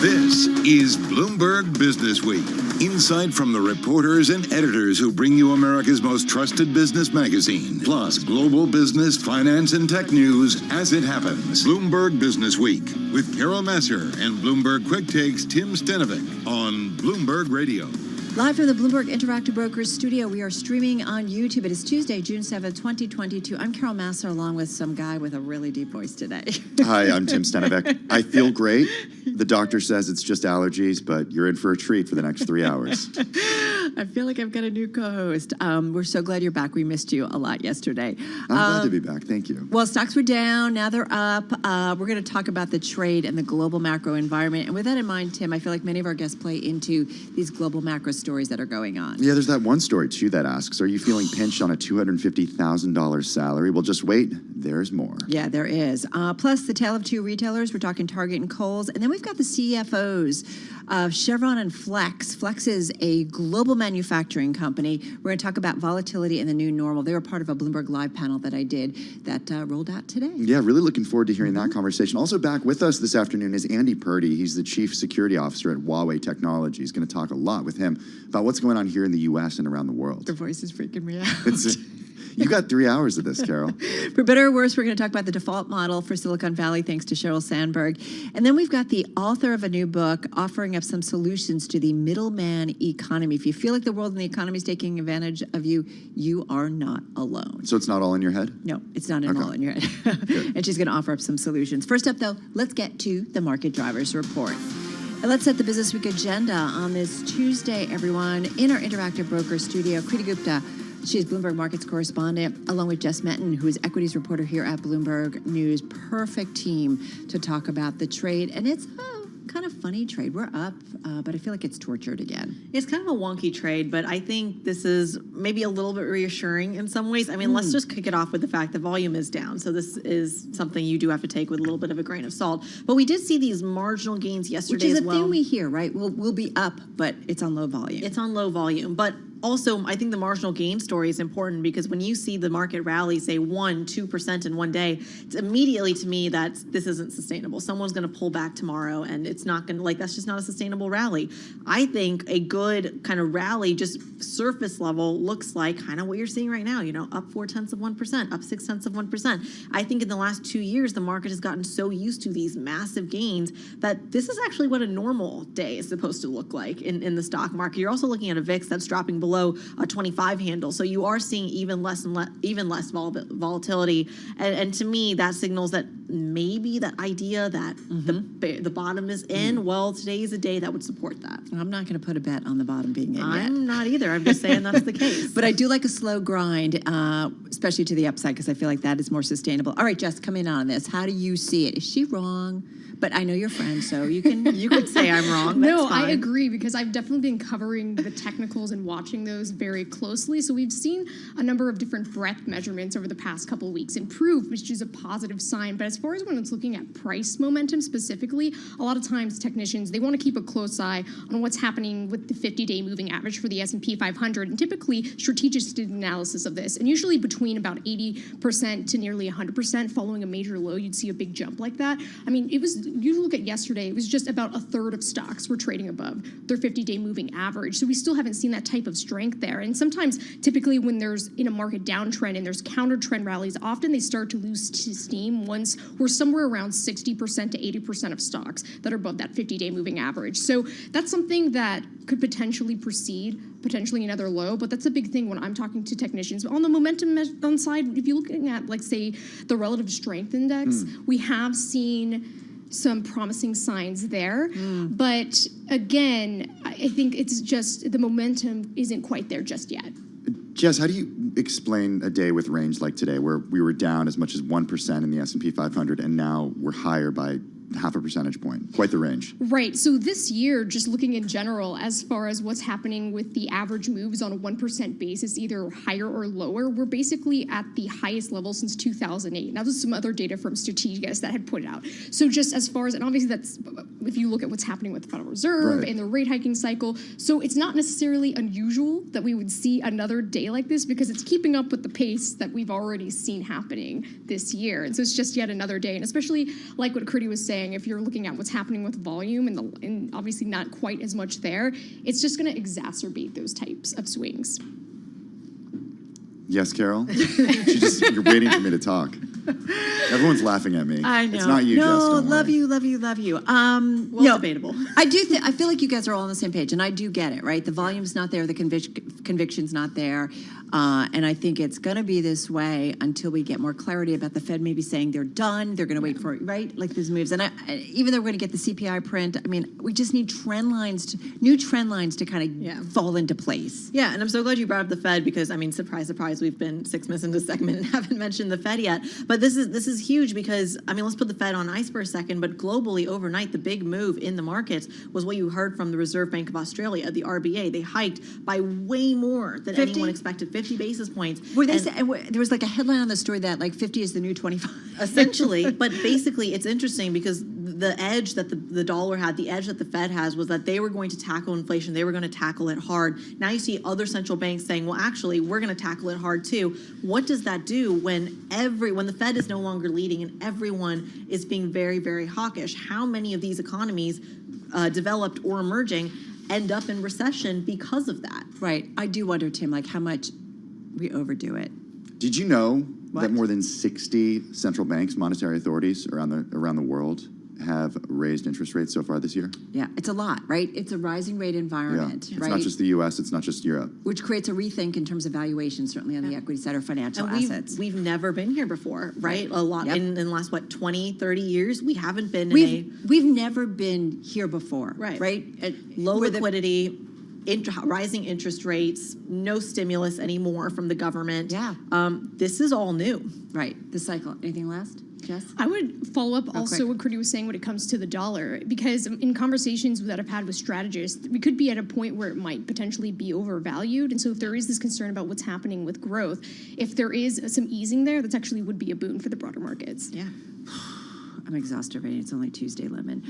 This is Bloomberg Business Week. Insight from the reporters and editors who bring you America's most trusted business magazine, plus global business, finance, and tech news as it happens. Bloomberg Business Week with Carol Masser and Bloomberg Quick Takes Tim Stenovic on Bloomberg Radio. Live from the Bloomberg Interactive Brokers studio, we are streaming on YouTube. It is Tuesday, June 7th, 2022. I'm Carol Masser, along with some guy with a really deep voice today. Hi, I'm Tim Stenovic. I feel great. The doctor says it's just allergies, but you're in for a treat for the next 3 hours. I feel like I've got a new co-host. We're so glad you're back. We missed you a lot yesterday. I'm glad to be back. Thank you. Well, stocks were down. Now they're up. We're going to talk about the trade and the global macro environment. And with that in mind, Tim, I feel like many of our guests play into these global macro stories that are going on. Yeah, there's that one story, too, that asks, are you feeling pinched on a $250,000 salary? Well, just wait. There's more. Yeah, there is. Plus, the tale of two retailers. We're talking Target and Kohl's. And then we've got the CFOs of Chevron and Flex. Flex is a global manufacturing company. We're going to talk about volatility and the new normal. They were part of a Bloomberg Live panel that I did that rolled out today. Yeah, really looking forward to hearing that conversation. Also back with us this afternoon is Andy Purdy. He's the Chief Security Officer at Huawei Technology. He's going to talk a lot with him about what's going on here in the U.S. and around the world. Your voice is freaking me out. You got 3 hours of this, Carol. For better or worse, we're going to talk about the default model for Silicon Valley, thanks to Sheryl Sandberg. And then we've got the author of a new book offering up some solutions to the middleman economy. If you feel like the world and the economy is taking advantage of you, you are not alone. So it's not all in your head? No, it's not all in your head. And she's going to offer up some solutions. First up, though, let's get to the Market Drivers Report. And let's set the Business Week agenda on this Tuesday, everyone. In our Interactive Broker studio, Kriti Gupta. She's Bloomberg Markets correspondent, along with Jess Menton, who is equities reporter here at Bloomberg News. Perfect team to talk about the trade. And it's kind of funny trade. We're up, but I feel like it's tortured again. It's kind of a wonky trade, but I think this is maybe a little bit reassuring in some ways. I mean, let's just kick it off with the fact that volume is down. So this is something you do have to take with a little bit of a grain of salt. But we did see these marginal gains yesterday as well. Which is a thing we hear, right? We'll be up, but it's on low volume. It's on low volume, but also, I think the marginal gain story is important because when you see the market rally, say 1-2% in one day, it's immediately to me that this isn't sustainable. Someone's going to pull back tomorrow, and it's not going to, that's just not a sustainable rally. I think a good kind of rally, just surface level, looks like kind of what you're seeing right now, up 0.4%, up 0.6%. I think in the last 2 years, the market has gotten so used to these massive gains that this is actually what a normal day is supposed to look like in the stock market. You're also looking at a VIX that's dropping below below a 25 handle. So you are seeing even less volatility. And to me, that signals that maybe that idea that the bottom is in, well, today is a day that would support that. I'm not going to put a bet on the bottom being in yet. I'm not either. I'm just saying that's the case. But I do like a slow grind, especially to the upside, because I feel like that is more sustainable. All right, Jess, come in on this. How do you see it? Is she wrong? But I know your friend, so you can say I'm wrong. That's No, fine. I agree, because I've definitely been covering the technicals and watching those very closely. So we've seen a number of different breadth measurements over the past couple of weeks improve, which is a positive sign. But as far as when it's looking at price momentum specifically, a lot of times technicians, they want to keep a close eye on what's happening with the 50-day moving average for the S&P 500, and typically strategic analysis of this. And usually between about 80% to nearly 100% following a major low, you'd see a big jump like that. I mean, you look at yesterday, it was just about a third of stocks were trading above their 50-day moving average. So we still haven't seen that type of strength there. And sometimes, typically when there's in a market downtrend and there's counter trend rallies, often they start to lose steam once we're somewhere around 60% to 80% of stocks that are above that 50-day moving average. So that's something that could potentially precede potentially another low, but that's a big thing when I'm talking to technicians. On the momentum side, if you're looking at, like, say, the relative strength index, we have seen some promising signs there. But again, I think it's just the momentum isn't quite there just yet. Jess, how do you explain a day with range like today, where we were down as much as 1% in the S&P 500, and now we're higher by half a percentage point? Quite the range. Right. So this year, just looking in general, as far as what's happening with the average moves on a 1% basis, either higher or lower, we're basically at the highest level since 2008. Now, there's some other data from Strategas that had put it out. So just as far as, and obviously that's, if you look at what's happening with the Federal Reserve and the rate hiking cycle, so it's not necessarily unusual that we would see another day like this, because it's keeping up with the pace that we've already seen happening this year. And so it's just yet another day. And especially like what Curdy was saying, if you're looking at what's happening with volume and obviously not quite as much there, it's just going to exacerbate those types of swings. Yes, Carol? You're waiting for me to talk. Everyone's laughing at me. I know. It's not you, Jess. No, Don't love worry. you, love you, love you. Well, debatable. I feel like you guys are all on the same page, and I do get it, right? The volume's not there, the conviction's not there, and I think it's going to be this way until we get more clarity about the Fed maybe saying they're done, they're going to wait for it, right? Like these moves. And even though we're going to get the CPI print, I mean, we just need new trend lines to kind of fall into place. Yeah, and I'm so glad you brought up the Fed, because, I mean, surprise, surprise, we've been 6 minutes into the segment and haven't mentioned the Fed yet. But this is huge, because, I mean, let's put the Fed on ice for a second, but globally, overnight, the big move in the markets was what you heard from the Reserve Bank of Australia, the RBA. They hiked by way more than 50? anyone expected, 50 basis points. There was like a headline on the story that like 50 is the new 25. Essentially, but basically it's interesting because the edge that the dollar had, the edge that the Fed has, was that they were going to tackle inflation. They were going to tackle it hard. Now you see other central banks saying, well, actually, we're going to tackle it hard too. What does that do when the Fed is no longer leading and everyone is being very, very hawkish? How many of these economies, developed or emerging, end up in recession because of that? Right. I do wonder, Tim, like how much we overdo it. Did you know that more than 60 central banks, monetary authorities around the world have raised interest rates so far this year? Yeah, it's a lot, right? It's a rising rate environment, It's right? not just the U.S., it's not just Europe. Which creates a rethink in terms of valuation, certainly on the equity side or financial assets. We've never been here before, right? A lot in the last, 20, 30 years, we haven't been We've never been here before, right? Low liquidity, rising interest rates, no stimulus anymore from the government. Yeah. This is all new. Right, the cycle. Anything last? Jess? I would follow up also what Curdy was saying when it comes to the dollar, because in conversations that I've had with strategists, we could be at a point where it might potentially be overvalued. And so if there is this concern about what's happening with growth, if there is some easing there, that actually would be a boon for the broader markets. Yeah. I'm exhausted already. It's only Tuesday, Lemon.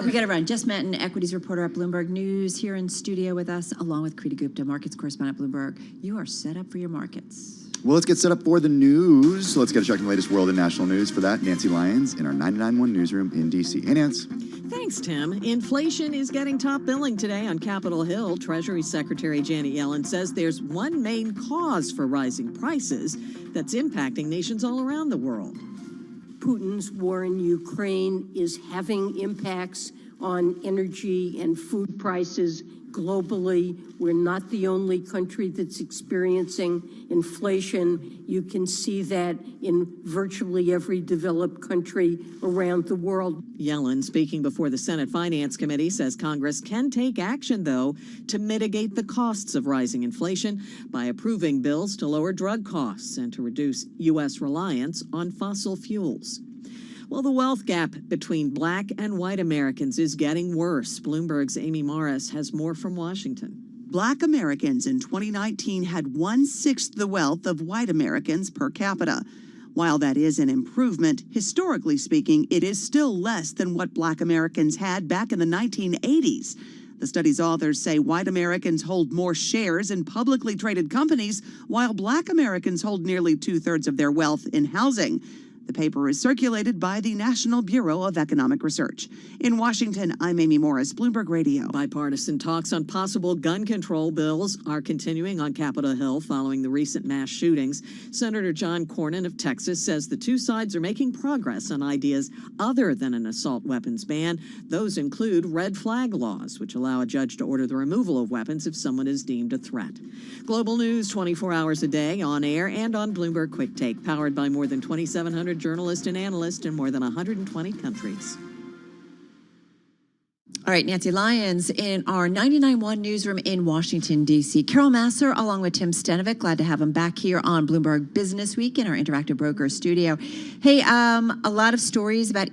We got to run. Jess Manton, equities reporter at Bloomberg News, here in studio with us, along with Kriti Gupta, markets correspondent at Bloomberg. You are set up for your markets. Well, let's get set up for the news. Let's get a check on the latest world and national news. For that, Nancy Lyons in our 99.1 newsroom in D.C. Hey, Nance. Thanks, Tim. Inflation is getting top billing today on Capitol Hill. Treasury Secretary Janet Yellen says there's one main cause for rising prices that's impacting nations all around the world. Putin's war in Ukraine is having impacts on energy and food prices globally. We're not the only country that's experiencing inflation. You can see that in virtually every developed country around the world. Yellen, speaking before the Senate Finance Committee, says Congress can take action, though, to mitigate the costs of rising inflation by approving bills to lower drug costs and to reduce U.S. reliance on fossil fuels. Well, the wealth gap between black and white Americans is getting worse. Bloomberg's Amy Morris has more from Washington. Black Americans in 2019 had 1/6 the wealth of white Americans per capita. While that is an improvement, historically speaking, it is still less than what black Americans had back in the 1980s. The study's authors say white Americans hold more shares in publicly traded companies, while black Americans hold nearly 2/3 of their wealth in housing. The paper is circulated by the National Bureau of Economic Research. In Washington, I'm Amy Morris, Bloomberg Radio. Bipartisan talks on possible gun control bills are continuing on Capitol Hill following the recent mass shootings. Senator John Cornyn of Texas says the two sides are making progress on ideas other than an assault weapons ban. Those include red flag laws, which allow a judge to order the removal of weapons if someone is deemed a threat. Global news 24 hours a day, on air and on Bloomberg Quick Take, powered by more than 2,700 journalists and analysts in more than 120 countries. All right, Nancy Lyons in our 99.1 newsroom in Washington, D.C. Carol Masser, along with Tim Stenovic, glad to have him back here on Bloomberg Business Week in our Interactive Broker studio. Hey, a lot of stories about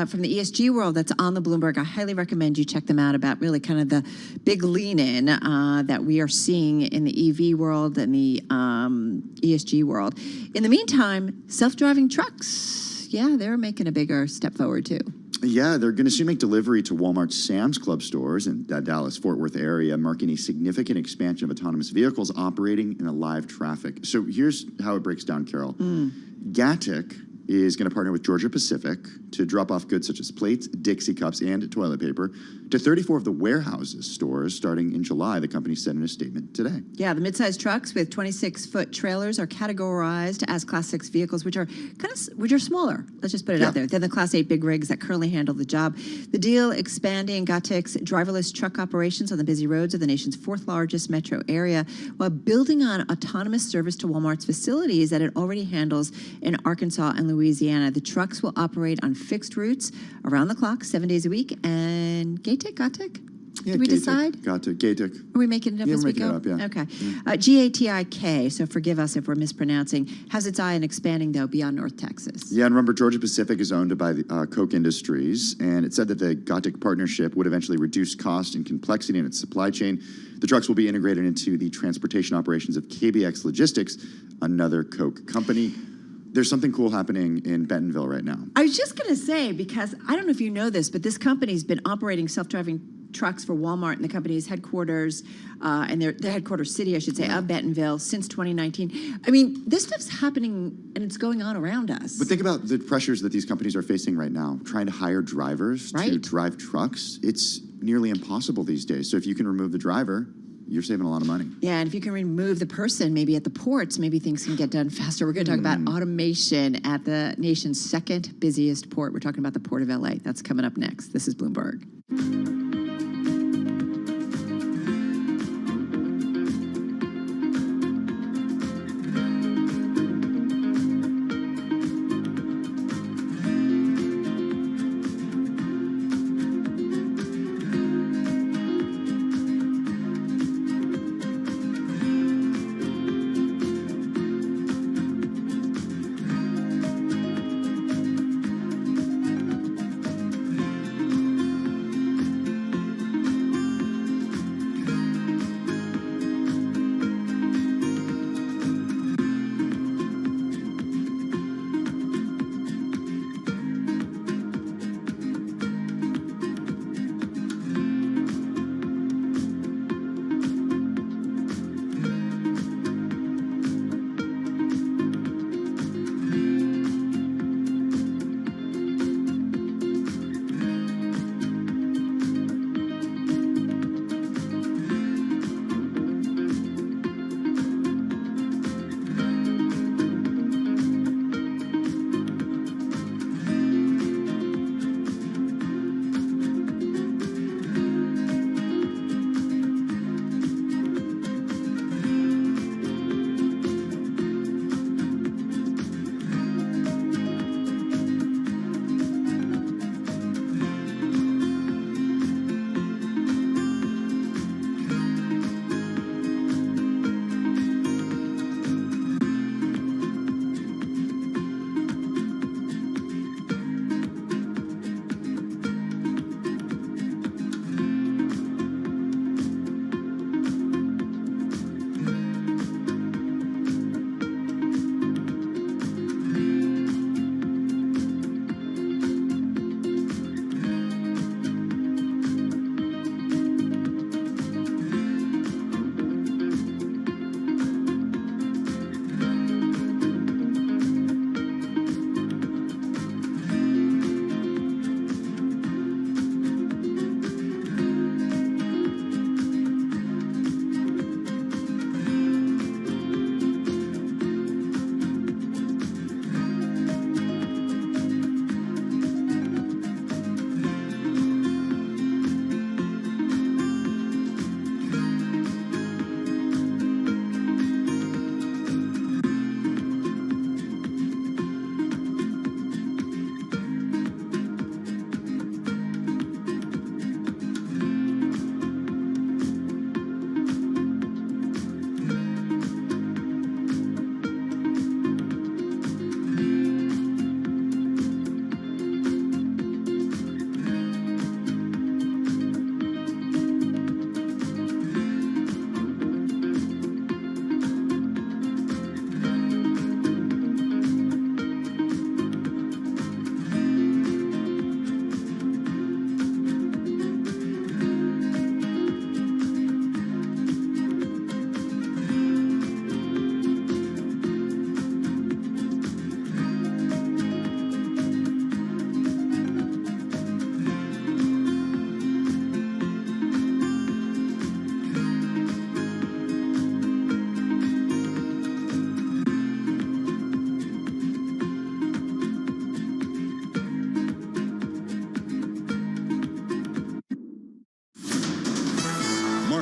from the ESG world that's on the Bloomberg. I highly recommend you check them out about really kind of the big lean-in that we are seeing in the EV world and the ESG world. In the meantime, self-driving trucks, yeah, they're making a bigger step forward too. Yeah, they're going to soon make delivery to Walmart's Sam's Club stores in the Dallas-Fort Worth area, marking a significant expansion of autonomous vehicles operating in a live traffic. So here's how it breaks down, Carol. Gatik is going to partner with Georgia Pacific to drop off goods such as plates, Dixie cups, and toilet paper to 34 of the warehouses stores starting in July, the company said in a statement today. Yeah, the midsize trucks with 26-foot trailers are categorized as Class 6 vehicles, which are smaller. Let's just put it out there than the Class 8 big rigs that currently handle the job. The deal expanding Gatik's driverless truck operations on the busy roads of the nation's fourth largest metro area, while building on autonomous service to Walmart's facilities that it already handles in Arkansas and Louisiana. The trucks will operate on fixed routes around the clock, 7 days a week. And Gatik? Yeah, Did we Gatik, decide? Gatik. Are we making it up as we go? We're making it up, yeah. Okay. Gatik, so forgive us if we're mispronouncing, has its eye on expanding, though, beyond North Texas. Yeah, and remember, Georgia Pacific is owned by the Koch Industries, and it said that the Gatik partnership would eventually reduce cost and complexity in its supply chain. The trucks will be integrated into the transportation operations of KBX Logistics, another Koch company. There's something cool happening in Bentonville right now. I was just going to say, because I don't know if you know this, but this company's been operating self-driving trucks for Walmart in the company's headquarters, and their headquarters city, I should say, of Bentonville since 2019. I mean, this stuff's happening, and it's going on around us. But think about the pressures that these companies are facing right now, trying to hire drivers to drive trucks. It's nearly impossible these days. So if you can remove the driver, you're saving a lot of money. Yeah, and if you can remove the person, maybe at the ports, maybe things can get done faster. We're going to talk about automation at the nation's second busiest port. We're talking about the Port of LA. That's coming up next. This is Bloomberg.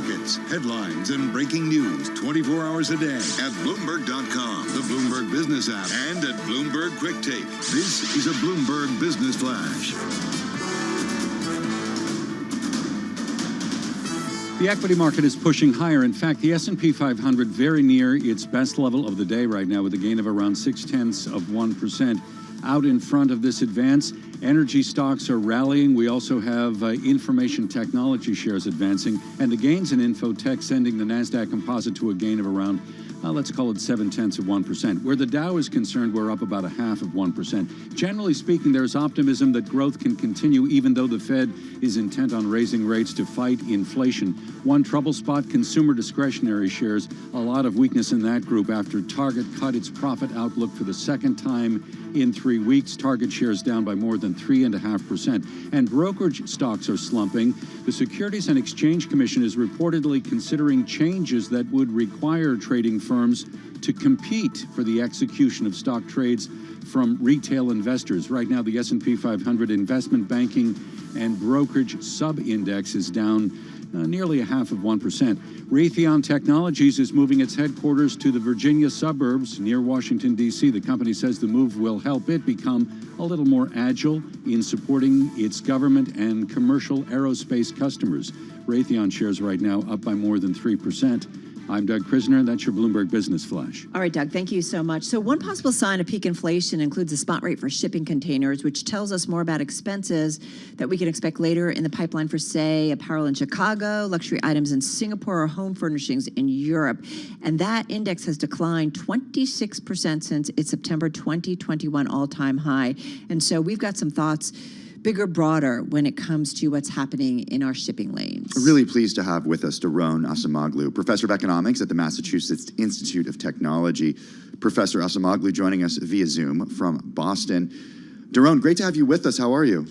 markets, headlines, and breaking news 24 hours a day at Bloomberg.com, the Bloomberg Business app, and at Bloomberg Quick Take. This is a Bloomberg Business Flash. The equity market is pushing higher. In fact, the S&P 500 very near its best level of the day right now with a gain of around 0.6%. Out in front of this advance, energy stocks are rallying. We also have information technology shares advancing, and the gains in infotech sending the NASDAQ composite to a gain of around, let's call it 0.7%. Where the Dow is concerned, we're up about 0.5%. Generally speaking, there's optimism that growth can continue even though the Fed is intent on raising rates to fight inflation. One trouble spot, consumer discretionary shares. A lot of weakness in that group after Target cut its profit outlook for the second time in 3 weeks. Target shares down by more than 3.5%. And brokerage stocks are slumping. The Securities and Exchange Commission is reportedly considering changes that would require trading firms to compete for the execution of stock trades from retail investors. Right now, the S&P 500 investment banking and brokerage sub-index is down nearly 0.5%. Raytheon Technologies is moving its headquarters to the Virginia suburbs near Washington, D.C. The company says the move will help it become a little more agile in supporting its government and commercial aerospace customers. Raytheon shares right now up by more than 3%. I'm Doug Krisner. That's your Bloomberg Business Flash. All right, Doug, thank you so much. So one possible sign of peak inflation includes the spot rate for shipping containers, which tells us more about expenses that we can expect later in the pipeline for, say, apparel in Chicago, luxury items in Singapore, or home furnishings in Europe. And that index has declined 26% since its September 2021 all-time high. And so we've got some thoughts, bigger, broader, when it comes to what's happening in our shipping lanes. We're really pleased to have with us Daron Acemoglu, professor of economics at the Massachusetts Institute of Technology. Professor Acemoglu joining us via Zoom from Boston. Daron, great to have you with us. How are you?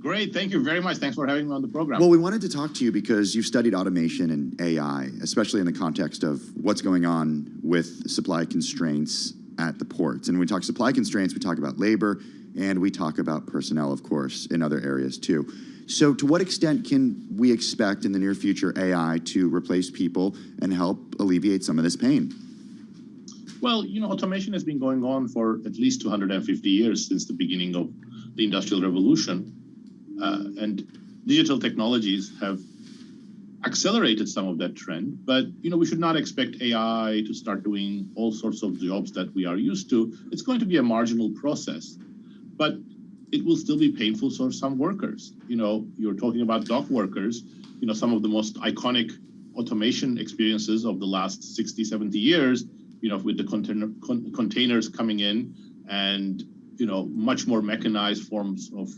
Great. Thank you very much. Thanks for having me on the program. Well, we wanted to talk to you because you've studied automation and AI, especially in the context of what's going on with supply constraints at the ports. And when we talk supply constraints, we talk about labor, and we talk about personnel, of course, in other areas too. So to what extent can we expect in the near future AI to replace people and help alleviate some of this pain? Well, automation has been going on for at least 250 years since the beginning of the Industrial Revolution. And digital technologies have accelerated some of that trend. But, we should not expect AI to start doing all sorts of jobs that we are used to. It's going to be a marginal process. But it will still be painful for some workers. You're talking about dock workers, some of the most iconic automation experiences of the last 60, 70 years, with the containers coming in and, much more mechanized forms of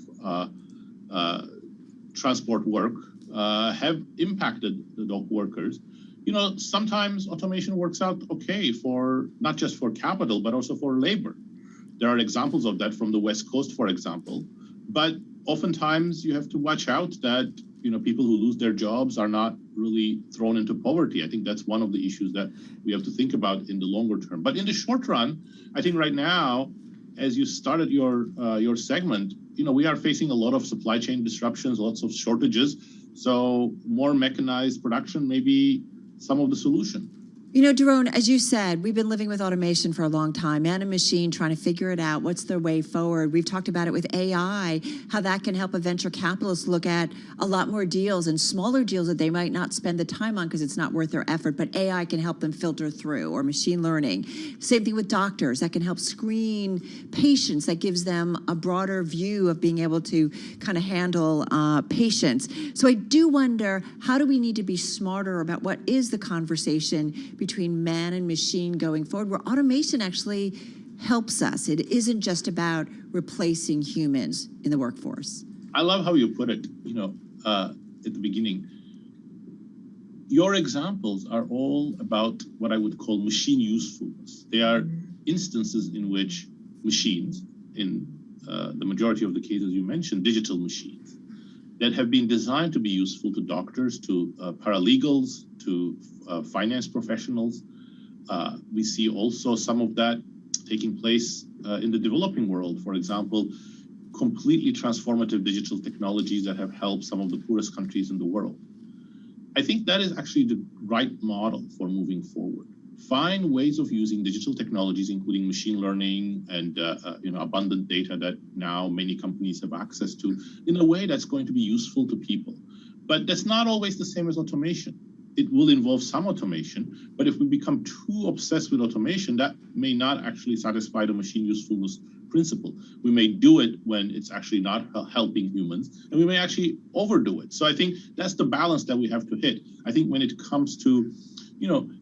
transport work have impacted the dock workers. Sometimes automation works out okay for not just for capital, but also for labor. There are examples of that from the West Coast, for example. But oftentimes you have to watch out that, people who lose their jobs are not really thrown into poverty. I think that's one of the issues that we have to think about in the longer term. But in the short run, I think right now, as you started your segment, we are facing a lot of supply chain disruptions, lots of shortages. So more mechanized production may be some of the solution. Daron, as you said, we've been living with automation for a long time, man and machine, trying to figure it out. What's the way forward? We've talked about it with AI, how that can help a venture capitalist look at a lot more deals and smaller deals that they might not spend the time on because it's not worth their effort, but AI can help them filter through, or machine learning. Same thing with doctors, that can help screen patients, that gives them a broader view of being able to kind of handle patients. So I do wonder, how do we need to be smarter about what is the conversation between man and machine going forward, where automation actually helps us? It isn't just about replacing humans in the workforce. I love how you put it, at the beginning. Your examples are all about what I would call machine usefulness. They are instances in which machines, in the majority of the cases you mentioned, digital machines, that have been designed to be useful to doctors, to paralegals, to finance professionals. We see also some of that taking place in the developing world. For example, completely transformative digital technologies that have helped some of the poorest countries in the world. I think that is actually the right model for moving forward. Find ways of using digital technologies, including machine learning and abundant data that now many companies have access to, in a way that's going to be useful to people. But that's not always the same as automation. It will involve some automation, but if we become too obsessed with automation, that may not actually satisfy the machine usefulness principle. We may do it when it's actually not helping humans, and we may actually overdo it. So I think that's the balance that we have to hit. I think when it comes to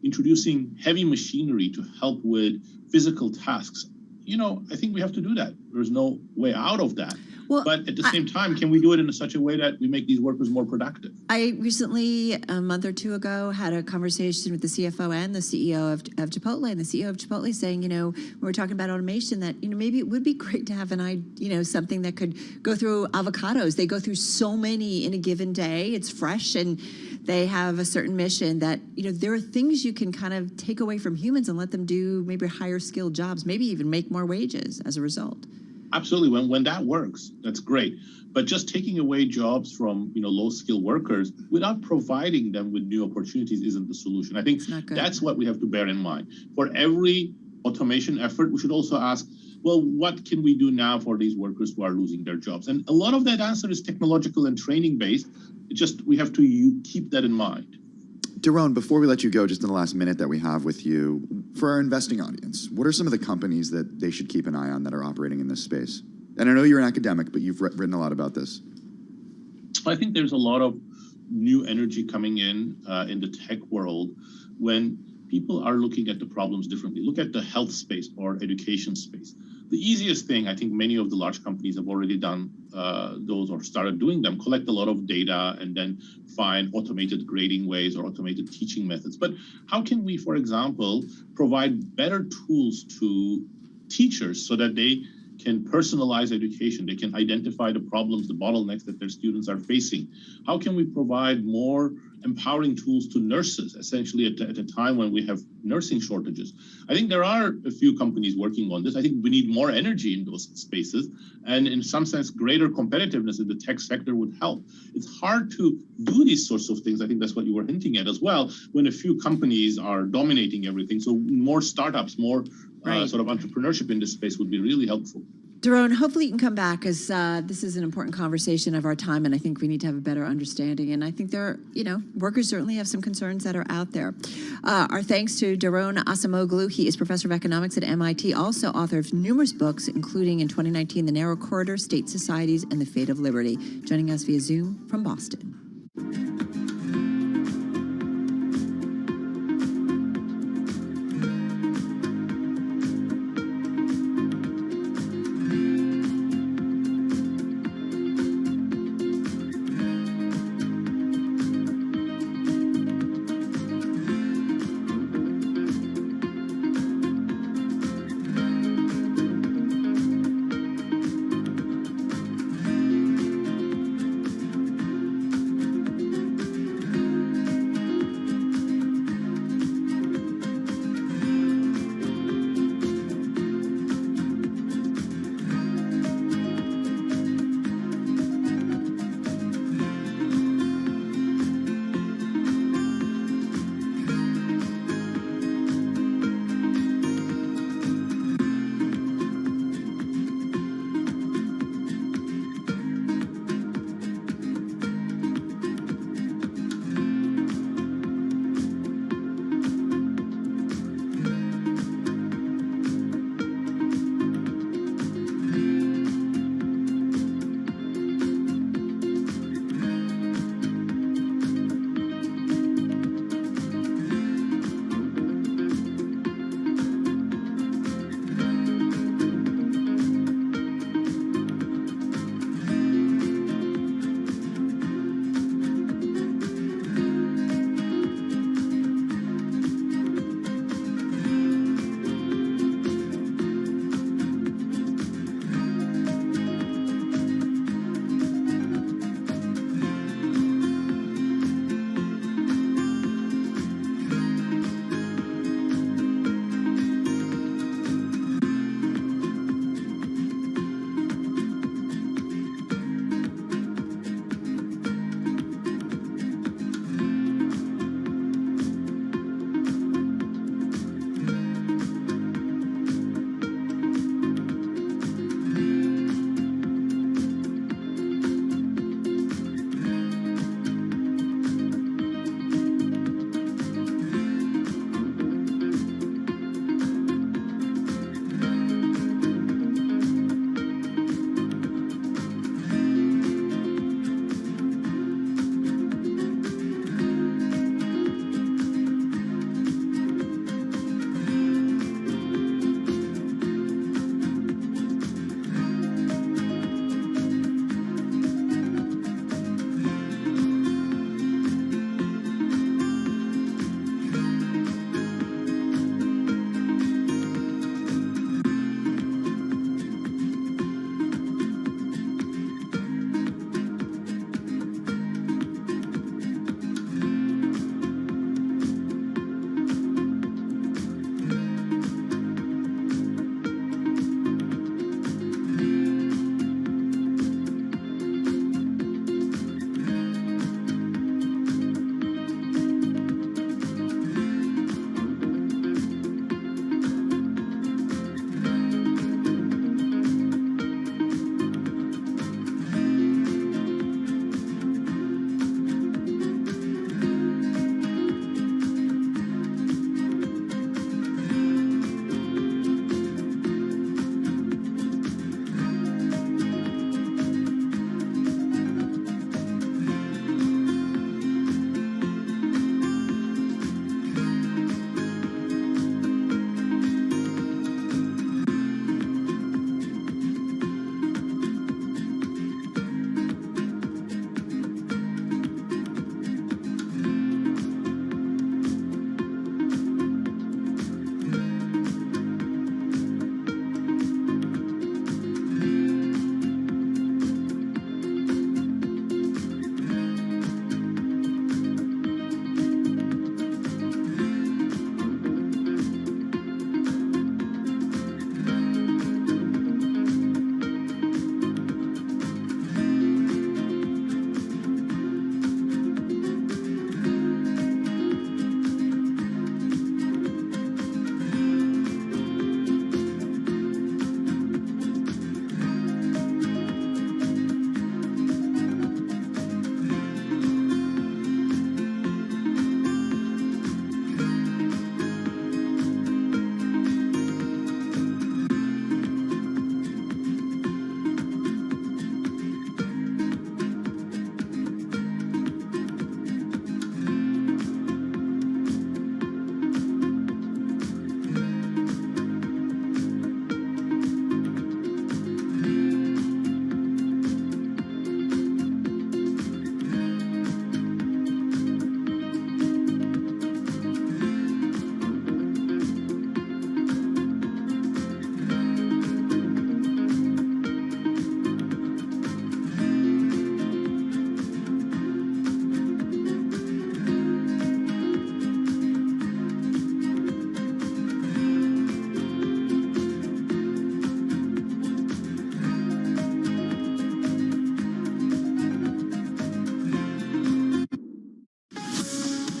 introducing heavy machinery to help with physical tasks, I think we have to do that. There's no way out of that. Well, but at the same time, can we do it in such a way that we make these workers more productive? I recently, a month or two ago, had a conversation with the CFO and the CEO of Chipotle, and the CEO of Chipotle saying, when we're talking about automation, that maybe it would be great to have something that could go through avocados. They go through so many in a given day. It's fresh, and they have a certain mission that there are things you can kind of take away from humans and let them do maybe higher skilled jobs, maybe even make more wages as a result. Absolutely. When that works, that's great. But just taking away jobs from low-skilled workers without providing them with new opportunities isn't the solution. I think that's what we have to bear in mind. For every automation effort, we should also ask, well, what can we do now for these workers who are losing their jobs? And a lot of that answer is technological and training-based. We have to keep that in mind. Daron, before we let you go, just in the last minute that we have with you, for our investing audience, what are some of the companies that they should keep an eye on that are operating in this space? And I know you're an academic, but you've written a lot about this. I think there's a lot of new energy coming in the tech world when people are looking at the problems differently. Look at the health space or education space. The easiest thing, I think many of the large companies have already done those or started doing them, collect a lot of data and then find automated grading ways or automated teaching methods. But how can we, for example, provide better tools to teachers so that they can personalize education, they can identify the problems, the bottlenecks that their students are facing? How can we provide more empowering tools to nurses, essentially at a time when we have nursing shortages? I think there are a few companies working on this. I think we need more energy in those spaces, and in some sense, greater competitiveness in the tech sector would help. It's hard to do these sorts of things. I think that's what you were hinting at as well, when a few companies are dominating everything. So more startups, more sort of entrepreneurship in this space would be really helpful. Daron, hopefully you can come back, as this is an important conversation of our time, and I think we need to have a better understanding. And I think workers certainly have some concerns that are out there. Our thanks to Daron Acemoglu. He is professor of economics at MIT, also author of numerous books, including in 2019, The Narrow Corridor, State Societies, and the Fate of Liberty, joining us via Zoom from Boston.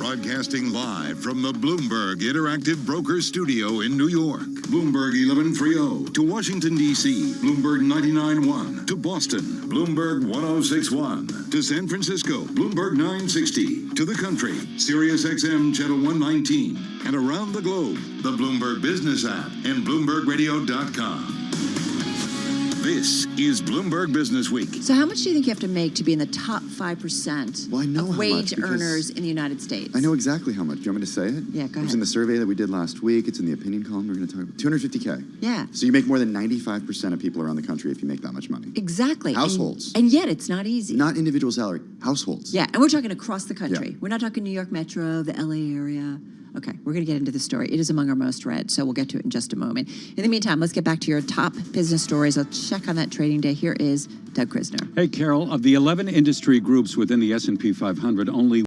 Broadcasting live from the Bloomberg Interactive Broker Studio in New York. Bloomberg 1130 to Washington, D.C. Bloomberg 99.1 to Boston. Bloomberg 106.1 to San Francisco. Bloomberg 960 to the country. Sirius XM Channel 119. And around the globe, the Bloomberg Business app and BloombergRadio.com. This is Bloomberg Business Week. So how much do you think you have to make to be in the top 5% of wage earners in the United States? I know exactly how much. Do you want me to say it? Yeah, go It was ahead. in the survey that we did last week. It's in the opinion column we're going to talk about. $250K. Yeah. So you make more than 95% of people around the country if you make that much money. Exactly. Households. And yet it's not easy. Not individual salary. Households. Yeah, and we're talking across the country. Yeah. We're not talking New York Metro, the LA area. Okay, we're going to get into the story. It is among our most read, so we'll get to it in just a moment. In the meantime, let's get back to your top business stories. Let's check on that trading day. Here is Doug Krisner. Hey, Carol, of the 11 industry groups within the S&P 500, only